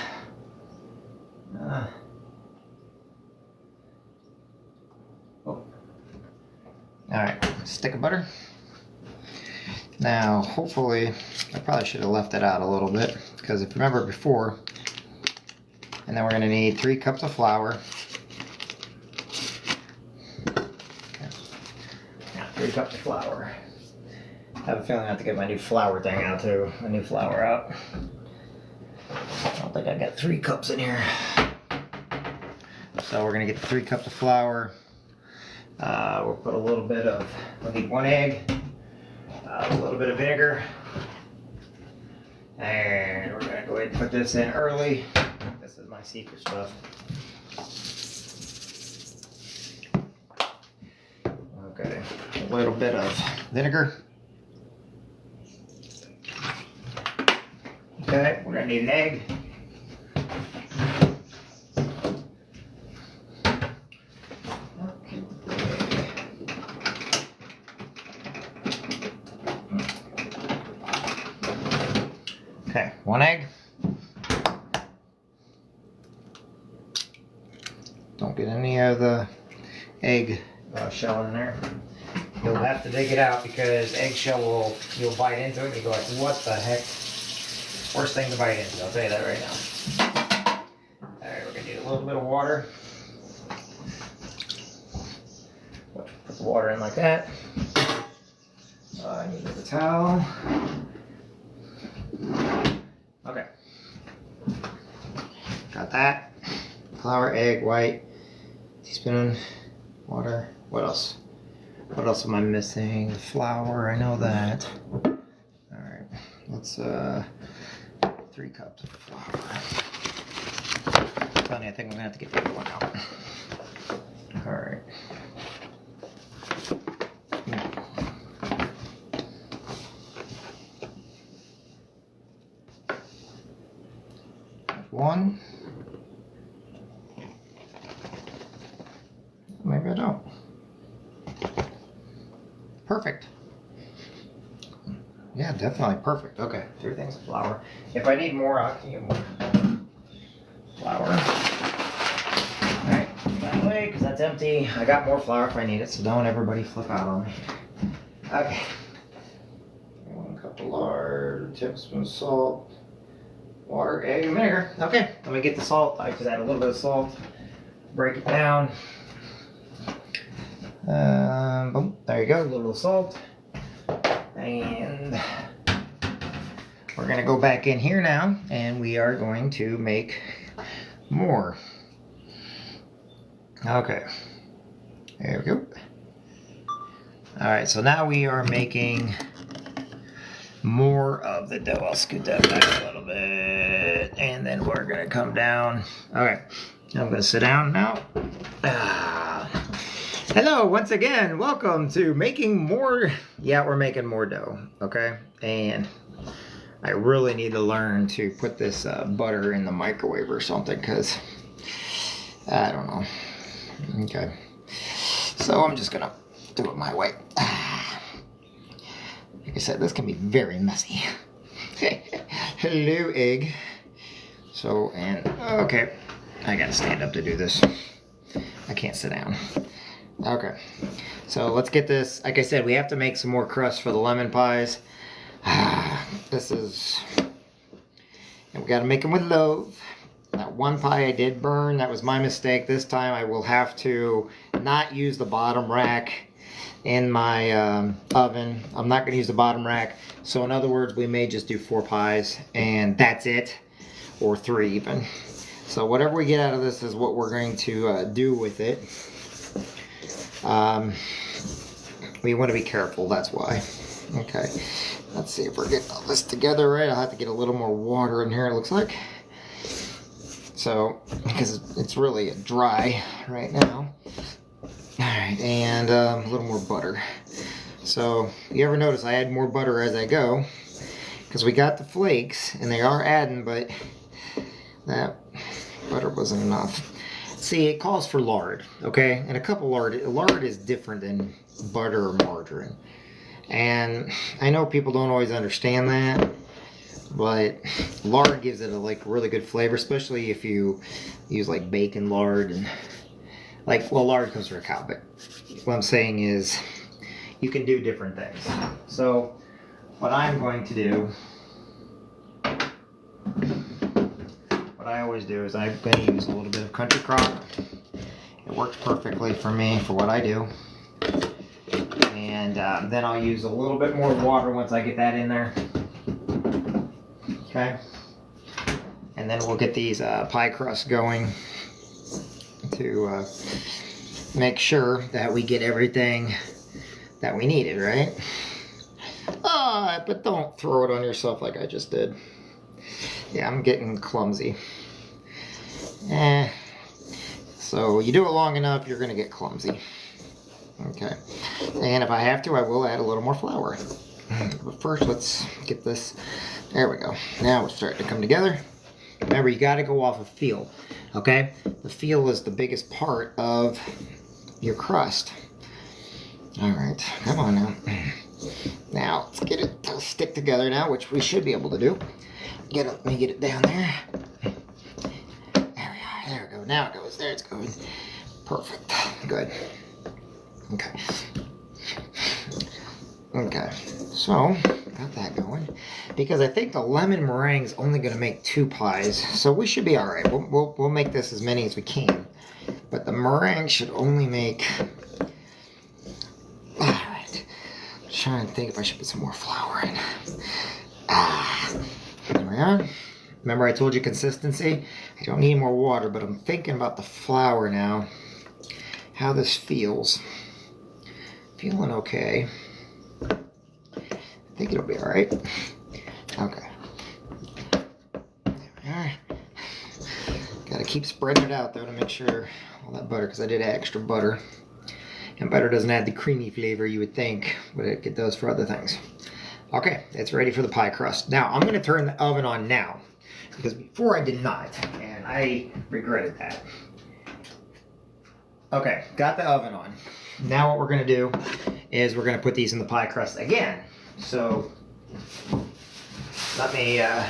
S1: Alright, stick of butter. Now, hopefully, I probably should have left it out a little bit, because if you remember before, and then we're going to need 3 cups of flour. Okay. Now, 3 cups of flour. I have a feeling I have to get my new flour thing out too. My new flour out. I don't think I got 3 cups in here. So we're going to get 3 cups of flour. We'll put a little bit of, we'll need 1 egg. A little bit of vinegar. And we're going to go ahead and put this in early. This is my secret stuff. Okay, a little bit of vinegar. Okay, we're going to need an egg. Okay, 1 egg. Don't get any of the egg shell in there. You'll have to dig it out because eggshell will, you'll bite into it and you go like, what the heck? Worst thing to bite into, I'll tell you that right now. Alright, we're going to do a little bit of water. Put the water in like that. I need a towel. Okay. Got that. Flour, egg, white, teaspoon, water. What else? What else am I missing? The flour, I know that. Alright, let's 3 cups of flour. Funny, I think I'm gonna have to get the other one out. Alright. One. Maybe I don't. Perfect. Yeah, definitely perfect. Okay, 3 things of flour. If I need more, I can get more flour. Alright, that way, because that's empty. I got more flour if I need it, so don't everybody flip out on me. Okay. 1 cup of lard, 1 tablespoon of salt, water, egg, and vinegar. Okay, let me get the salt. I just add a little bit of salt, break it down. Boom, there you go, a little salt. And we're gonna go back in here now and we are going to make more. Okay, there we go. Alright, so now we are making more of the dough. I'll scoot that back a little bit and then we're gonna come down. Alright, I'm gonna sit down now. Hello, once again, welcome to making more. Yeah, we're making more dough, okay? And I really need to learn to put this butter in the microwave or something because I don't know. Okay, so I'm just gonna do it my way. Like I said, this can be very messy. Hello, egg. So, and okay, I gotta stand up to do this. I can't sit down. Okay, so let's get this. Like I said, we have to make some more crust for the lemon pies. This is, and we got to make them with love. That one pie I did burn. That was my mistake. This time I will have to not use the bottom rack in my oven. I'm not going to use the bottom rack. So in other words, we may just do 4 pies and that's it, or 3 even. So whatever we get out of this is what we're going to do with it. We want to be careful, that's why. Okay, let's see if we're getting all this together right. I'll have to get a little more water in here, it looks like. So, because it's really dry right now. Alright, and a little more butter. So, you ever notice I add more butter as I go? Because we got the flakes, and they are adding, but that butter wasn't enough. See, it calls for lard, okay? And a cup of lard, lard is different than butter or margarine. And I know people don't always understand that, but lard gives it a really good flavor, especially if you use like bacon lard and well, lard comes from a cow, but what I'm saying is you can do different things. So what I'm going to do, what I always do is I'm going to use a little bit of country crock. It works perfectly for me for what I do. And then I'll use a little bit more water once I get that in there. Okay. And then we'll get these pie crusts going to make sure that we get everything that we needed, right? But don't throw it on yourself like I just did. Yeah, I'm getting clumsy. So you do it long enough, you're gonna get clumsy. Okay, and if I have to, I will add a little more flour. But first, let's get this. There we go. Now it's starting to come together. Remember, you got to go off of feel. Okay, the feel is the biggest part of your crust. All right, come on now. Now let's get it to stick together now, which we should be able to do. Let me get it down there. There we are. There we go. Now it goes. There it's going. Perfect. Good. Okay. Okay, so got that going. Because I think the lemon meringue is only going to make 2 pies, so we should be all right. We'll make this as many as we can. But the meringue should only make... All right. I'm trying to think if I should put some more flour in. There we are. Remember I told you consistency? I don't need more water, but I'm thinking about the flour now. How this feels. Feeling okay. I think it'll be all right. Okay. There we are. Gotta keep spreading it out though to make sure all that butter, because I did add extra butter. And butter doesn't add the creamy flavor you would think, but it does for other things. Okay, it's ready for the pie crust. Now, I'm gonna turn the oven on now, because before I did not, and I regretted that. Okay, got the oven on. Now what we're gonna do is we're gonna put these in the pie crust again. So, let me get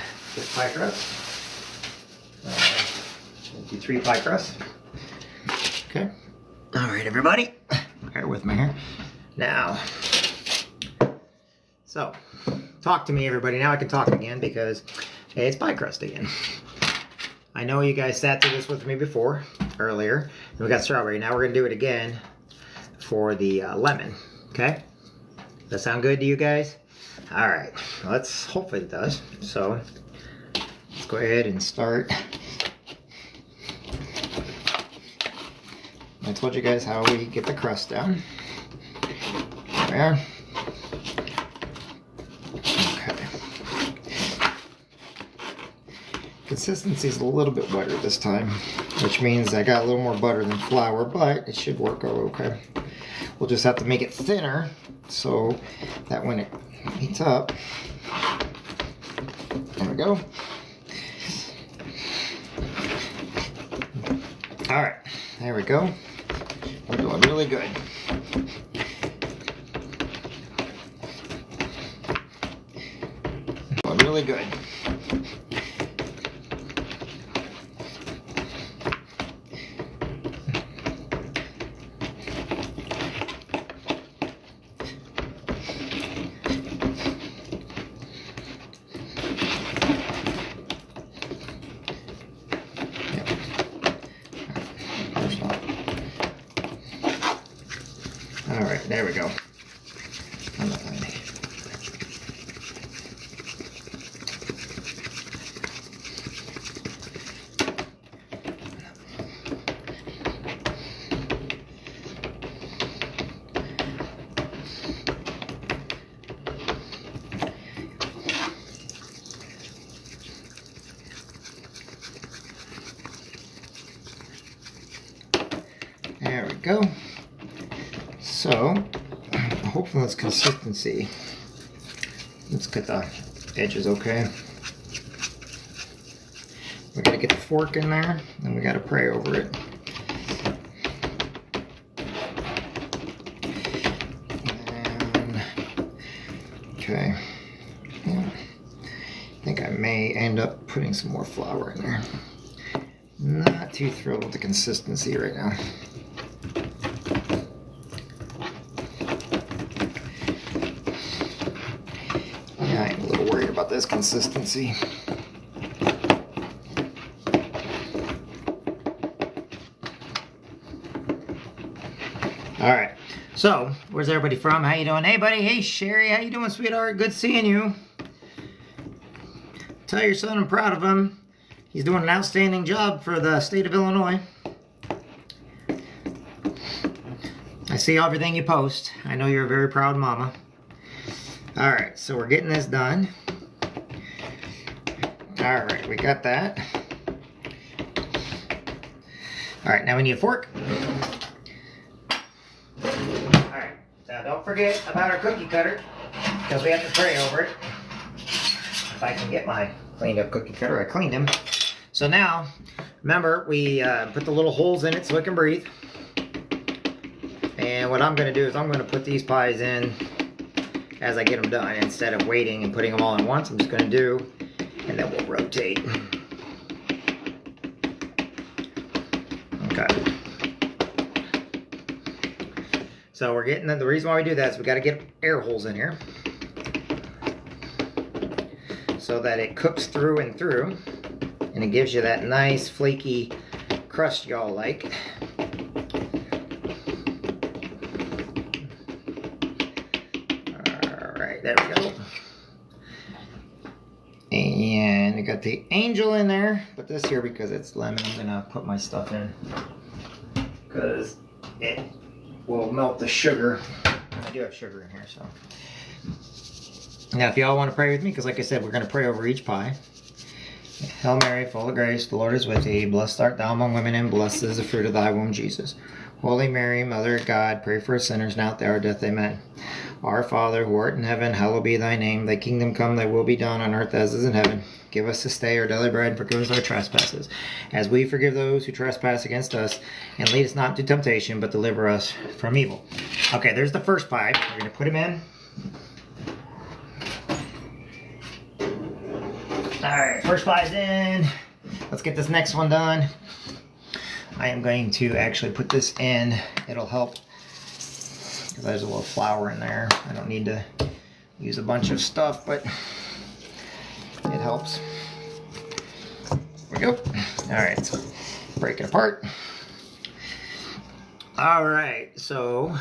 S1: pie crust. 3 pie crust. Okay. All right, everybody. Bear with me here. Now, so, talk to me, everybody. Now I can talk again because, hey, it's pie crust again. I know you guys sat through this with me before, earlier. And we got strawberry. Now we're going to do it again for the lemon. Okay? Does that sound good to you guys? All right. Let's hopefully it does. So, let's go ahead and start. I told you guys how we get the crust down. There. Okay. Consistency is a little bit wetter this time, which means I got a little more butter than flour, but it should work out okay. We'll just have to make it thinner so that when it heats up, there we go. All right, there we go. We're doing really good. Doing really good. All right, there we go. There we go. So, hopefully that's consistency. Let's get the edges okay. We gotta get the fork in there, and we gotta pray over it. And, okay. Yeah. I think I may end up putting some more flour in there. Not too thrilled with the consistency right now. I'm a little worried about this consistency. All right, so where's everybody from? How you doing? Hey, buddy. Hey, Sherry. How you doing, sweetheart? Good seeing you. Tell your son I'm proud of him. He's doing an outstanding job for the state of Illinois. I see everything you post. I know you're a very proud mama. All right, so we're getting this done. All right, we got that. All right, now we need a fork. All right, now don't forget about our cookie cutter because we have to pray over it. If I can get my cleaned up cookie cutter, I cleaned him. So now, remember, we put the little holes in it so it can breathe. And what I'm going to do is I'm going to put these pies in as I get them done. Instead of waiting and putting them all in once, I'm just going to do, and then we'll rotate. Okay. So we're getting the reason why we do that is we got to get air holes in here so that it cooks through and through, and it gives you that nice flaky crust y'all like. All right, there we go. And I got the angel in there. Put this here because it's lemon. I'm gonna put my stuff in because it will melt the sugar. I do have sugar in here, so. Now, if y'all want to pray with me, because like I said, we're going to pray over each pie. Hail Mary, full of grace, the Lord is with thee. Blessed art thou among women, and blessed is the fruit of thy womb, Jesus. Holy Mary, Mother of God, pray for us sinners now at the hour of death. Amen. Our Father, who art in heaven, hallowed be thy name. Thy kingdom come, thy will be done on earth as is in heaven. Give us this day our daily bread, and forgive us our trespasses, as we forgive those who trespass against us. And lead us not into temptation, but deliver us from evil. Okay, there's the first pie. We're going to put him in. Alright, first pie's in. Let's get this next one done. I am going to actually put this in. It'll help because there's a little flour in there. I don't need to use a bunch of stuff, but it helps. There we go. Alright, so break it apart. Alright, so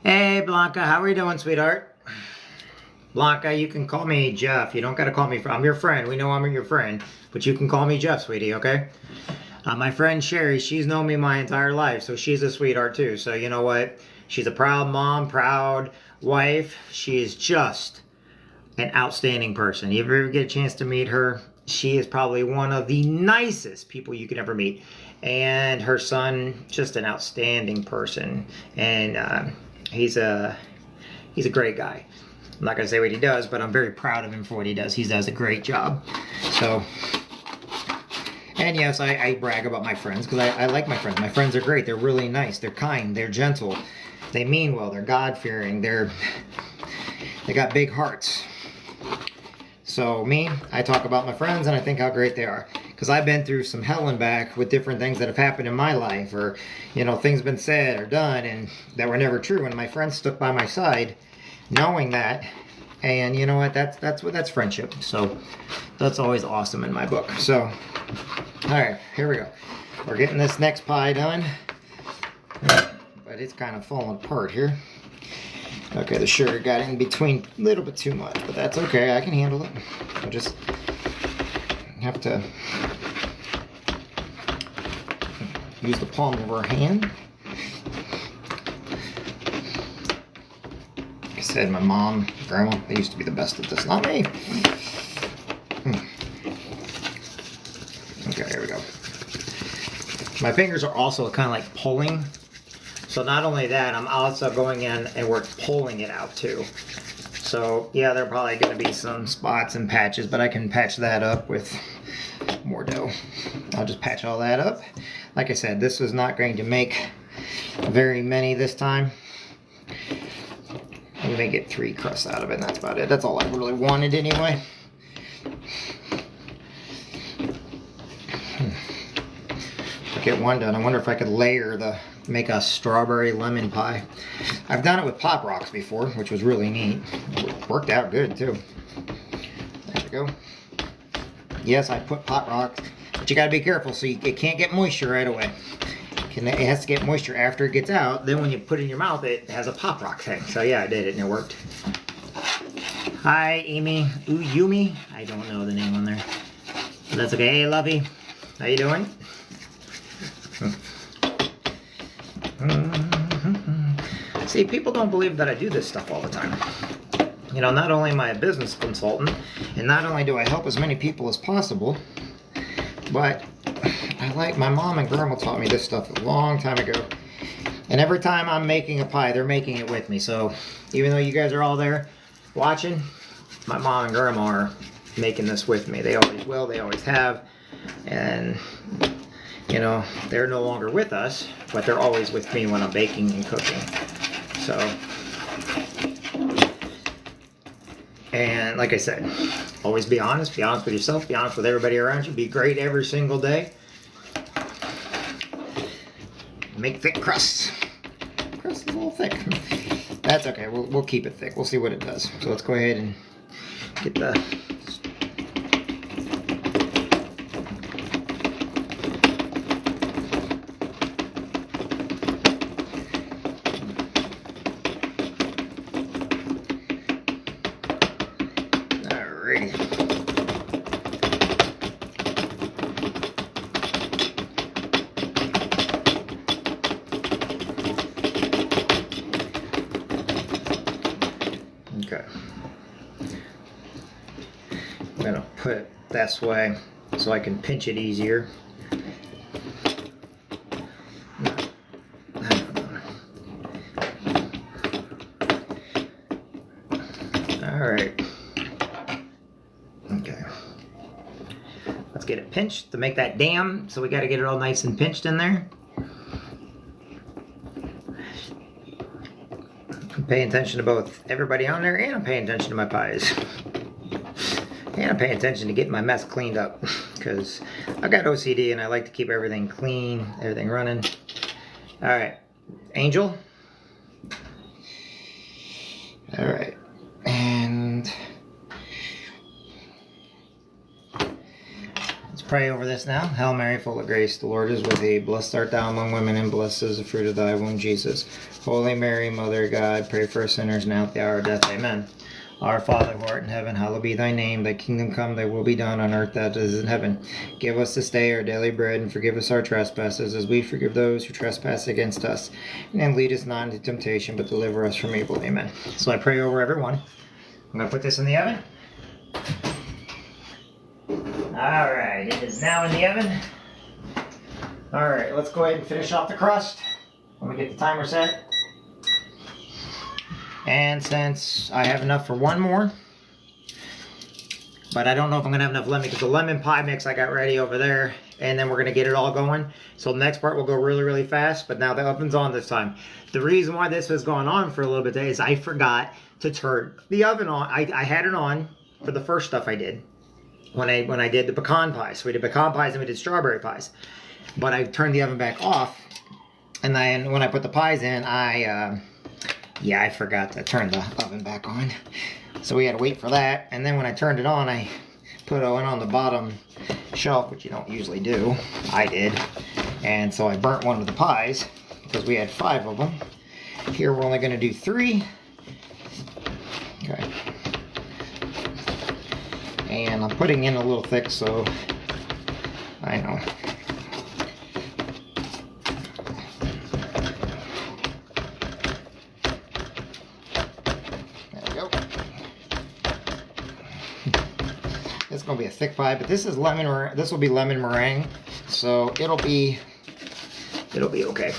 S1: hey Blanca, how are you doing, sweetheart? Blanca, you can call me Jeff. You don't got to call me. I'm your friend. We know I'm your friend. But you can call me Jeff, sweetie, okay? My friend Sherry, she's known me my entire life. So she's a sweetheart, too. So you know what? She's a proud mom, proud wife. She is just an outstanding person. If you ever get a chance to meet her, she is probably one of the nicest people you could ever meet. And her son, just an outstanding person. And he's a great guy. I'm not going to say what he does, but I'm very proud of him for what he does. He does a great job. So, and yes, I brag about my friends because I like my friends. My friends are great. They're really nice. They're kind. They're gentle. They mean well. They're God-fearing. They got big hearts. So me, I talk about my friends and I think how great they are. Because I've been through some hell and back with different things that have happened in my life, or, you know, things been said or done and that were never true. And my friends stuck by my side knowing that, and you know what, that's friendship. So that's always awesome in my book. So all right, here we go. We're getting this next pie done, but it's kind of falling apart here. Okay, the sugar got in between a little bit too much, but that's okay. I can handle it. I'll just have to use the palm of our hand. Said my mom, grandma, they used to be the best at this, not me. Okay, here we go. My fingers are also kind of like pulling. So not only that, I'm also going in and we're pulling it out too. So yeah, there are probably going to be some spots and patches, but I can patch that up with more dough. I'll just patch all that up. Like I said, this was not going to make very many this time. I'm going to get 3 crusts out of it, and that's about it. That's all I really wanted anyway. I'll get one done. I wonder if I could make a strawberry lemon pie. I've done it with Pop Rocks before, which was really neat. It worked out good, too. There we go. Yes, I put Pop Rocks, but you got to be careful so it can't get moisture right away. It has to get moisture after it gets out. Then when you put it in your mouth, it has a pop rock thing. So yeah, I did it and it worked. Hi, Amy. Yumi. I don't know the name on there. But that's okay. Hey, Lovey. How you doing? See, people don't believe that I do this stuff all the time. You know, not only am I a business consultant, and not only do I help as many people as possible, but my mom and grandma taught me this stuff a long time ago. And every time I'm making a pie, they're making it with me. So even though you guys are all there watching, my mom and grandma are making this with me. They always will, they always have. And, you know, they're no longer with us, but they're always with me when I'm baking and cooking. So, and like I said, always be honest with yourself, be honest with everybody around you, be great every single day. Make thick crusts. this is a little thick. That's okay. We'll keep it thick. We'll see what it does. So let's go ahead and get the... Alrighty. Okay. I'm gonna put it this way so I can pinch it easier. Alright. Okay. Let's get it pinched to make that dam. So we gotta get it all nice and pinched in there. I'm paying attention to both everybody on there, and I'm paying attention to my pies. And I'm paying attention to getting my mess cleaned up, because I've got OCD and I like to keep everything clean, everything running. Alright, Angel. Alright, and let's pray over this now. Hail Mary, full of grace, the Lord is with thee. Blessed art thou among women, and blessed is the fruit of thy womb, Jesus. Holy Mary, Mother of God, pray for us sinners now at the hour of death. Amen. Our Father, who art in heaven, hallowed be thy name. Thy kingdom come, thy will be done on earth as it is in heaven. Give us this day our daily bread, and forgive us our trespasses, as we forgive those who trespass against us. And lead us not into temptation, but deliver us from evil. Amen. So I pray over everyone. I'm going to put this in the oven. Alright, it is now in the oven. Alright, let's go ahead and finish off the crust. Let me get the timer set. And since I have enough for one more, but I don't know if I'm going to have enough lemon, because the lemon pie mix I got ready over there, and then we're going to get it all going. So the next part will go really, really fast, but now the oven's on this time. The reason why this was going on for a little bit today is I forgot to turn the oven on. I had it on for the first stuff I did when I did the pecan pies. So we did pecan pies and we did strawberry pies. But I turned the oven back off, and then when I put the pies in, I forgot to turn the oven back on. So we had to wait for that. And then when I turned it on, I put it on the bottom shelf, which you don't usually do. I did. And so I burnt one of the pies, because we had 5 of them. Here we're only going to do 3. Okay. And I'm putting in a little thick, so I know. It's gonna be a thick pie, but this is lemon. This will be lemon meringue, so it'll be okay.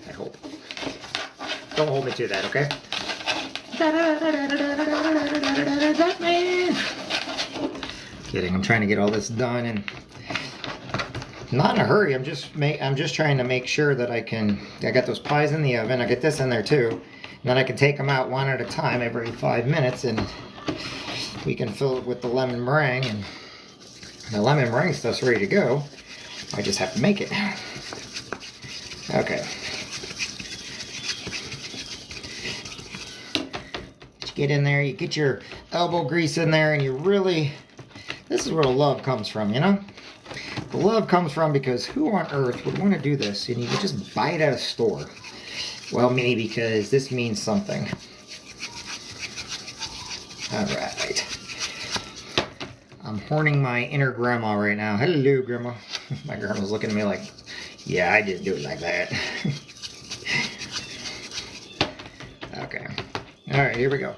S1: I hope. Don't hold me to that, okay? Kidding. I'm trying to get all this done, and not in a hurry. I'm just trying to make sure that I got those pies in the oven. I get this in there too, and then I can take them out one at a time every 5 minutes, and we can fill it with the lemon meringue, and the lemon meringue stuff's ready to go. I just have to make it. Okay. You get in there, you get your elbow grease in there, and you really, this is where the love comes from, you know? The love comes from, because who on earth would want to do this and you could just buy it at a store? Well, me, because this means something. Alright. I'm horning my inner grandma right now. Hello, Grandma. My grandma's looking at me like, yeah, I didn't do it like that. Okay. Alright, here we go.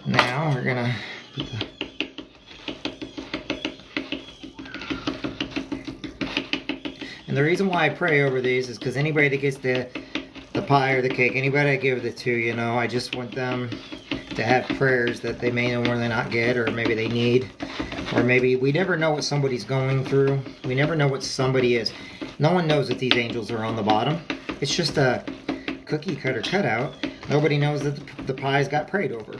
S1: Now we're gonna put the... And the reason why I pray over these is because anybody that gets the pie or the cake, anybody I give it to, you know, I just want them to have prayers that they may or may not get, or maybe they need, or maybe we never know what somebody's going through. We never know what somebody is. No one knows that these angels are on the bottom. It's just a cookie cutter cutout. Nobody knows that the pies got prayed over.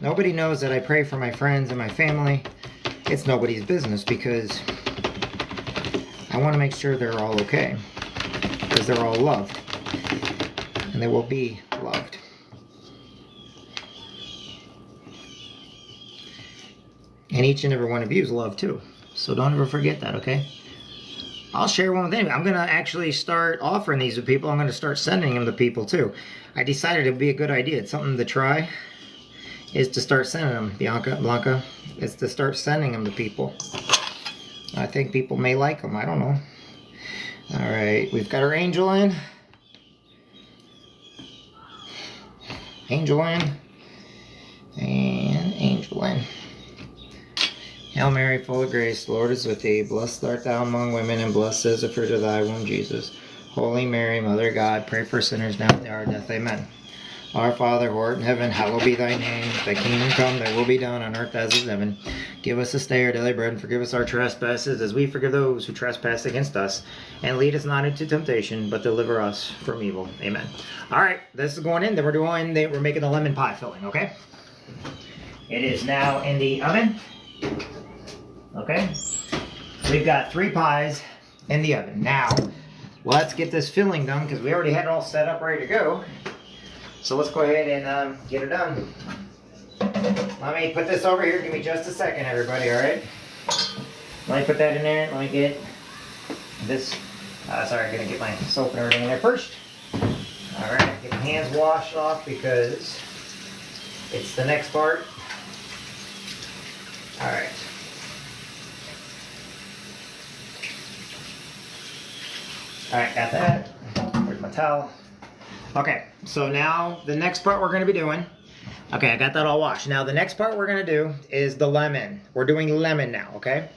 S1: Nobody knows that I pray for my friends and my family. It's nobody's business, because I want to make sure they're all okay, because they're all loved. and they will be loved. And each and every one of you is loved too. So don't ever forget that, okay? I'll share one with anybody. I'm going to actually start offering these to people. I'm going to start sending them to people too. I decided it would be a good idea. It's something to try, is to start sending them. Blanca, is to start sending them to people. I think people may like them. I don't know. All right, we've got our angel in. Angel in. And angel in. Hail Mary, full of grace, the Lord is with thee. Blessed art thou among women, and blessed is the fruit of thy womb, Jesus. Holy Mary, Mother of God, pray for sinners now at the hour of death. Amen. Our Father, who art in heaven, hallowed be thy name. Thy kingdom come, thy will be done on earth as in heaven. Give us this day our daily bread, and forgive us our trespasses, as we forgive those who trespass against us. And lead us not into temptation, but deliver us from evil. Amen. All right, this is going in. Then we're making the lemon pie filling, okay? It is now in the oven. Okay, we've got 3 pies in the oven. Now, let's get this filling done because we already had it all set up, ready to go. So let's go ahead and get it done. Let me put this over here. Give me just a second, everybody, all right? Let me put that in there. Let me get this. Sorry, I'm going to get my soap and everything in there first. All right, get my hands washed off because it's the next part. All right. Alright, got that. Where's my towel? Okay, so now the next part we're going to be doing. Okay, I got that all washed. Now the next part we're going to do is the lemon. We're doing lemon now, okay?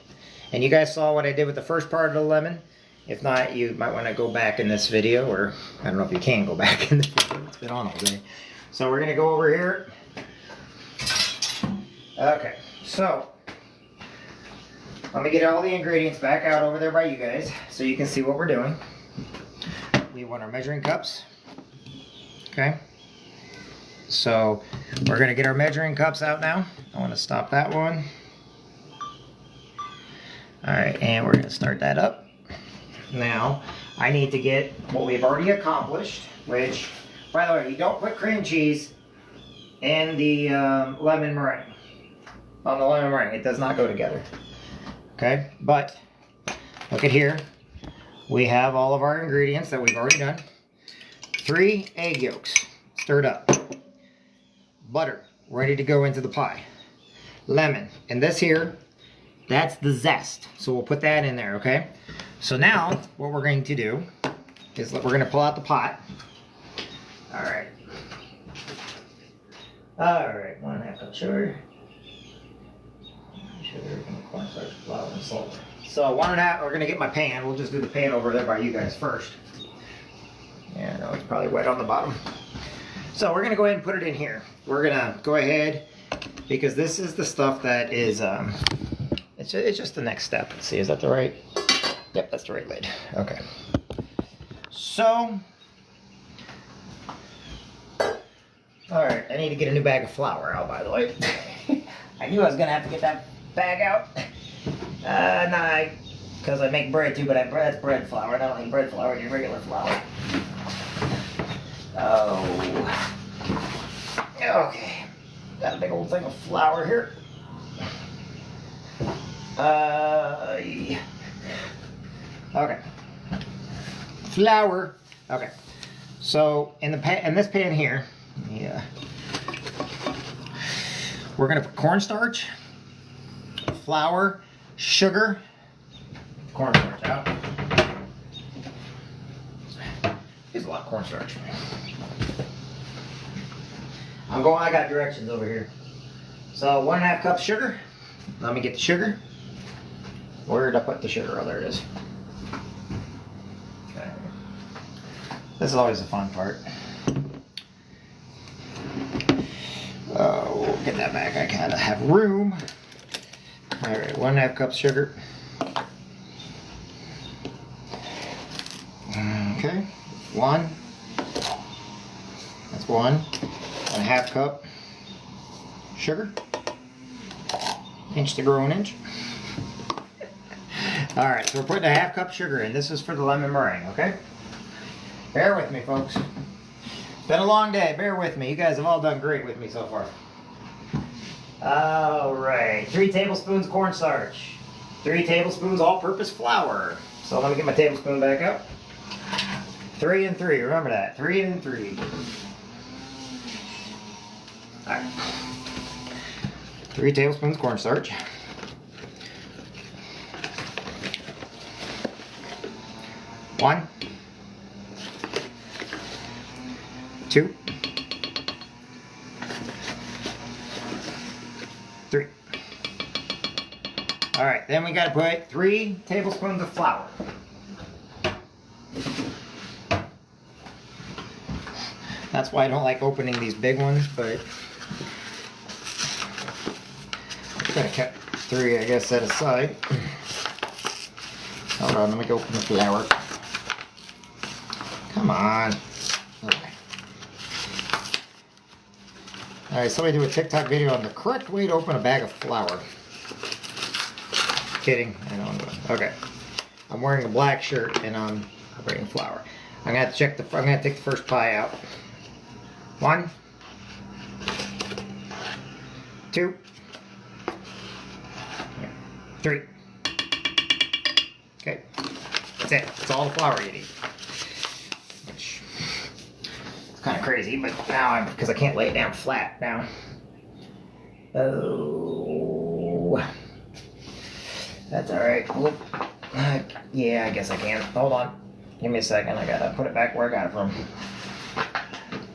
S1: And you guys saw what I did with the first part of the lemon. If not, you might want to go back in this video, or I don't know if you can go back in the video. It's been on all day. So we're going to go over here. Okay, so let me get all the ingredients back out over there by you guys so you can see what we're doing. We want our measuring cups. Okay. So we're going to get our measuring cups out now. I want to stop that one. Alright, and we're going to start that up. Now, I need to get what we've already accomplished, which, by the way, you don't put cream cheese in the lemon meringue. On the lemon meringue, it does not go together. Okay, but look at here. We have all of our ingredients that we've already done. 3 egg yolks stirred up. Butter ready to go into the pie. Lemon. And this here, that's the zest. So we'll put that in there, okay? So now what we're going to do is we're going to pull out the pot. All right. All right, 1.5 cup sugar. Sugar, cornstarch, flour, and salt. So 1.5, we're going to get my pan. We'll just do the pan over there by you guys first. Yeah, no, it's probably wet on the bottom. So we're going to go ahead and put it in here. We're going to go ahead, because this is the stuff that is, it's just the next step. Let's see, is that the right? Yep, that's the right lid. Okay. So, all right, I need to get a new bag of flour out, by the way. I knew I was going to have to get that bag out. Because I make bread too, but that's bread flour. I don't need bread flour, I need regular flour. Oh. Okay. Got a big old thing of flour here. Yeah. Okay. Flour. Okay. So in this pan here, yeah, we're gonna put cornstarch, flour, sugar, cornstarch out. There's a lot of cornstarch. I got directions over here. So 1.5 cups sugar. Let me get the sugar. Where did I put the sugar? Oh, there it is. Okay. This is always the fun part. Oh, we'll get that back. I kind of have room. All right, 1.5 cups sugar. Okay, 1. That's 1.5 cup sugar. Inch to grow an inch. All right, so we're putting 1/2 cup sugar in. This is for the lemon meringue, okay? Bear with me, folks. Been a long day. Bear with me. You guys have all done great with me so far. All right. 3 tablespoons cornstarch. 3 tablespoons all-purpose flour. So let me get my tablespoon back up. 3 and 3. Remember that. 3 and 3. All right. 3 tablespoons cornstarch. 1, 2, 3. All right, then we got to put 3 tablespoons of flour. That's why I don't like opening these big ones, but I could have kept 3, I guess, set aside. Hold on, let me go open the flour. Come on. Okay. Alright, somebody do a TikTok video on the correct way to open a bag of flour. Kidding. I know I'm doing. Okay. I'm wearing a black shirt and I'm operating flour. I'm gonna have to check the. I'm gonna take the first pie out. 1, 2, 3. Okay. That's it. That's all the flour you need. Which is kind of crazy, but now because I can't lay it down flat now. Oh. That's alright. Yeah, I guess I can. Hold on. Give me a second. I gotta put it back where I got it from.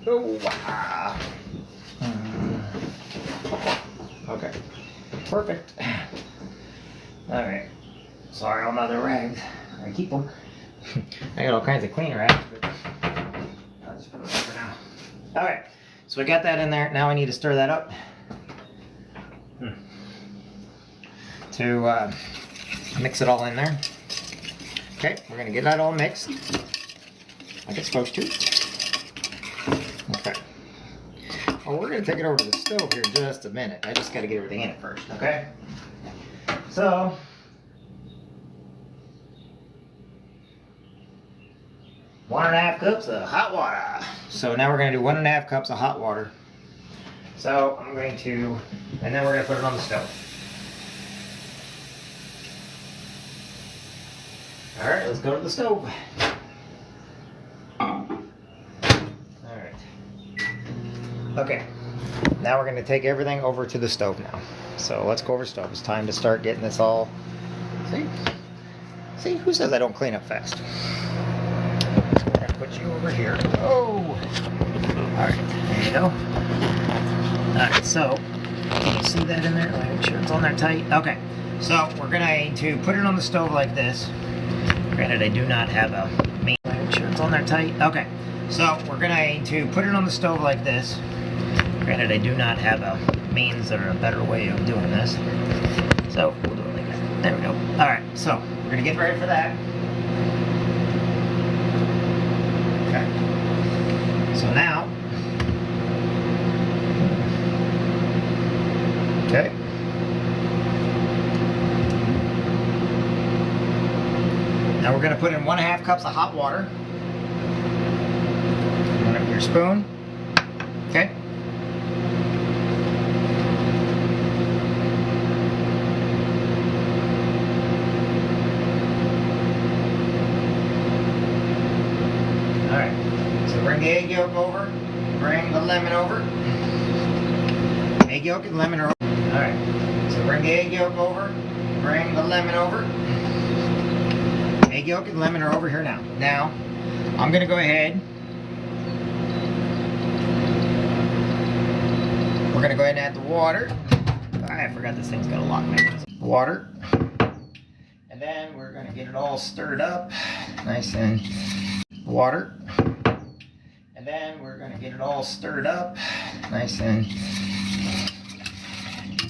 S1: Oh, wow. Okay. Perfect. Alright. Sorry, all my other rags. I keep them. I got all kinds of clean rags, but I'll just put them there for now. Alright. So we got that in there. Now I need to stir that up. To mix it all in there. Okay, we're going to get that all mixed. Like it's supposed to. Okay. Well, we're going to take it over to the stove here in just a minute. I just got to get everything in it first, okay? So, one and a half cups of hot water. So now we're going to do 1.5 cups of hot water. So I'm going to, and then we're going to put it on the stove. Alright, let's go to the stove. Alright. Okay. Now we're going to take everything over to the stove now. So let's go over to the stove. It's time to start getting this all... See? See? Who says I don't clean up fast? So we're going to put you over here. Oh! Alright, there you go. Alright, so... Can you see that in there? Make sure it's on there tight. Okay. So we're going to put it on the stove like this. Granted, I do not have a main. Make sure it's on there tight. Okay, so we're going to put it on the stove like this. Granted, I do not have a means or a better way of doing this. So we'll do it like that. There we go. All right, so we're going to get ready for that. Okay. So now. Okay. Now we're going to put in 1.5 cups of hot water. One of your spoon. Okay. Alright. So bring the egg yolk over. Bring the lemon over. Egg yolk and lemon are over. Alright. So bring the egg yolk over. Bring the lemon over. Egg yolk and lemon are over here now. Now, I'm going to go ahead. We're going to go ahead and add the water. I forgot this thing's got a lock mechanism. Water. And then we're going to get it all stirred up. Nice and water. And then we're going to get it all stirred up. Nice and...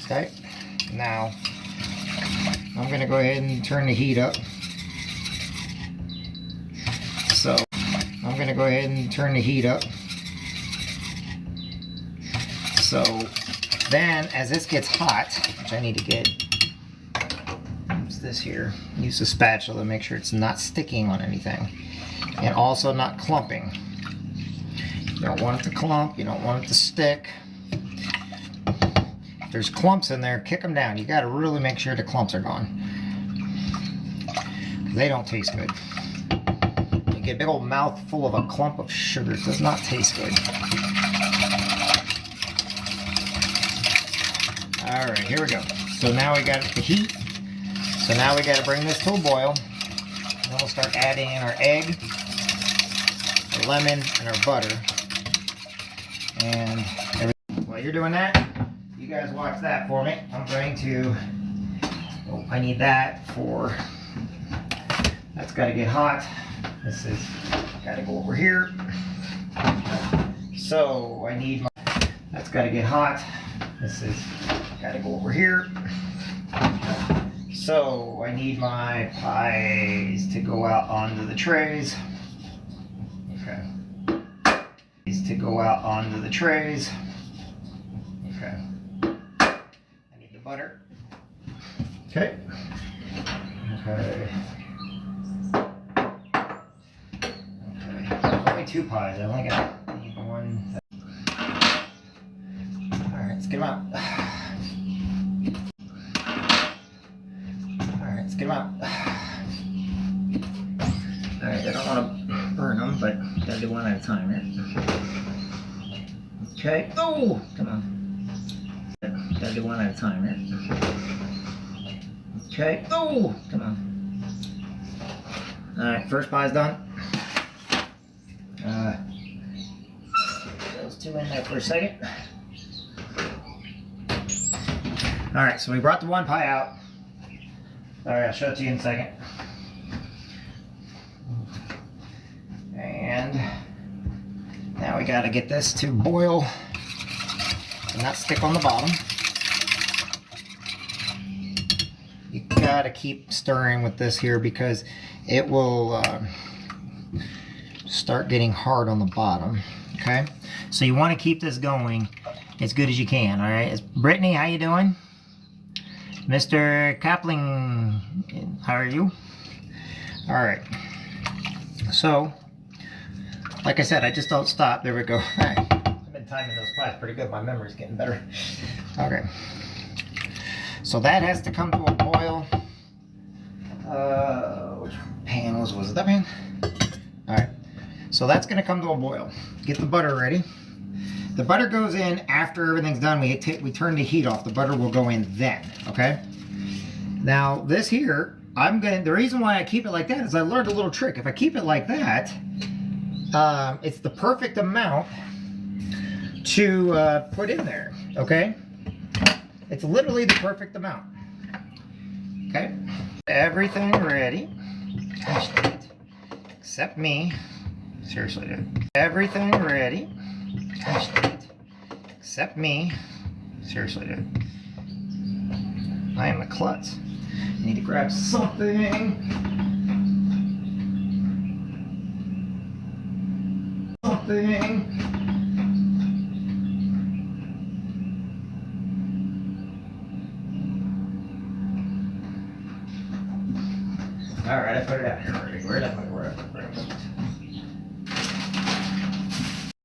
S1: Okay. Now, I'm going to go ahead and turn the heat up. So, I'm going to go ahead and turn the heat up. So, then as this gets hot, which I need to get, use this here, use a spatula to make sure it's not sticking on anything. And also not clumping. You don't want it to clump. You don't want it to stick. If there's clumps in there, kick them down. You got to really make sure the clumps are gone. They don't taste good. You get a big old mouth full of a clump of sugar. It does not taste good. All right, here we go. So now we got the heat. So now we got to bring this to a boil. Then we'll start adding in our egg, our lemon, and our butter. And everything. While you're doing that, you guys watch that for me. I'm going to, oh, I need that for, that's got to get hot. This is, got to go over here. So I need my, that's got to get hot. This is, got to go over here. So I need my pies to go out onto the trays. Okay. To go out onto the trays. Okay. I need the butter. Okay. Okay. Okay. Only 2 pies. I only got need one. Alright, let's get them out. Alright, let's get them out. Alright, I don't want to burn them, but gotta do one at a time here. Okay. Oh, come on. Gotta do one at a time here. Okay. Oh, come on. Alright, first pie's done. Those 2 in there for a second. Alright, so we brought the 1 pie out. Alright, I'll show it to you in a second. And now we gotta get this to boil and not stick on the bottom. You gotta keep stirring with this here because it will start getting hard on the bottom. Okay, so you want to keep this going as good as you can. All right, Brittany, how you doing? Mr. Kapling, how are you? All right, so like I said, I just don't stop. There we go. All right. I've been timing those pies pretty good. My memory's getting better. Okay. So that has to come to a boil. Which pan was it? That pan? All right. So that's going to come to a boil. Get the butter ready. The butter goes in after everything's done. We turn the heat off. The butter will go in then. Okay. Now this here, the reason why I keep it like that is I learned a little trick. If I keep it like that, it's the perfect amount to put in there, okay? It's literally the perfect amount, okay? Everything ready. Gosh, except me. Seriously, dude. Everything ready. Gosh, except me. Seriously, dude. I am a klutz. I need to grab something. Alright, I put it out here already. Where did I put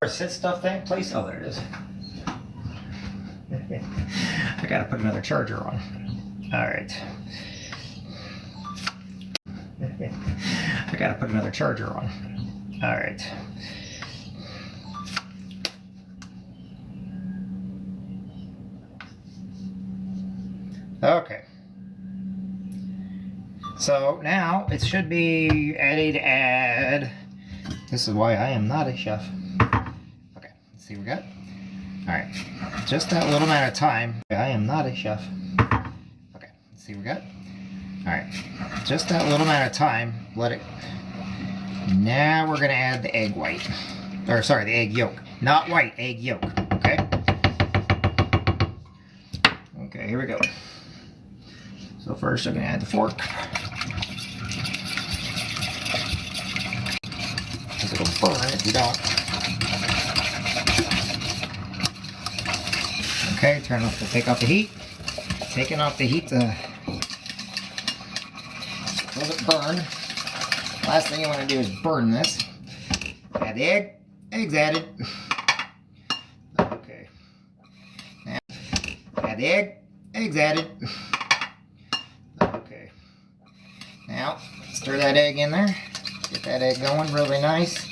S1: it? Sit stuff thing place? Oh, there it is. I gotta put another charger on. Alright. I gotta put another charger on. Alright. Okay. So now it should be ready to add. This is why I am not a chef. Okay, let's see what we got. Alright, just that little amount of time. I am not a chef. Okay, let's see what we got. Alright, just that little amount of time. Let it. Now we're going to add the egg white. Or sorry, the egg yolk. Not white, egg yolk. Okay? Okay, here we go. So first I'm going to add the fork. Because it'll burn if you don't. Okay, take off the heat. Taking off the heat to let it burn. Last thing you want to do is burn this. Add the egg. Egg's added. the egg. Egg's added. Okay. Now, stir that egg in there. Get that egg going really nice.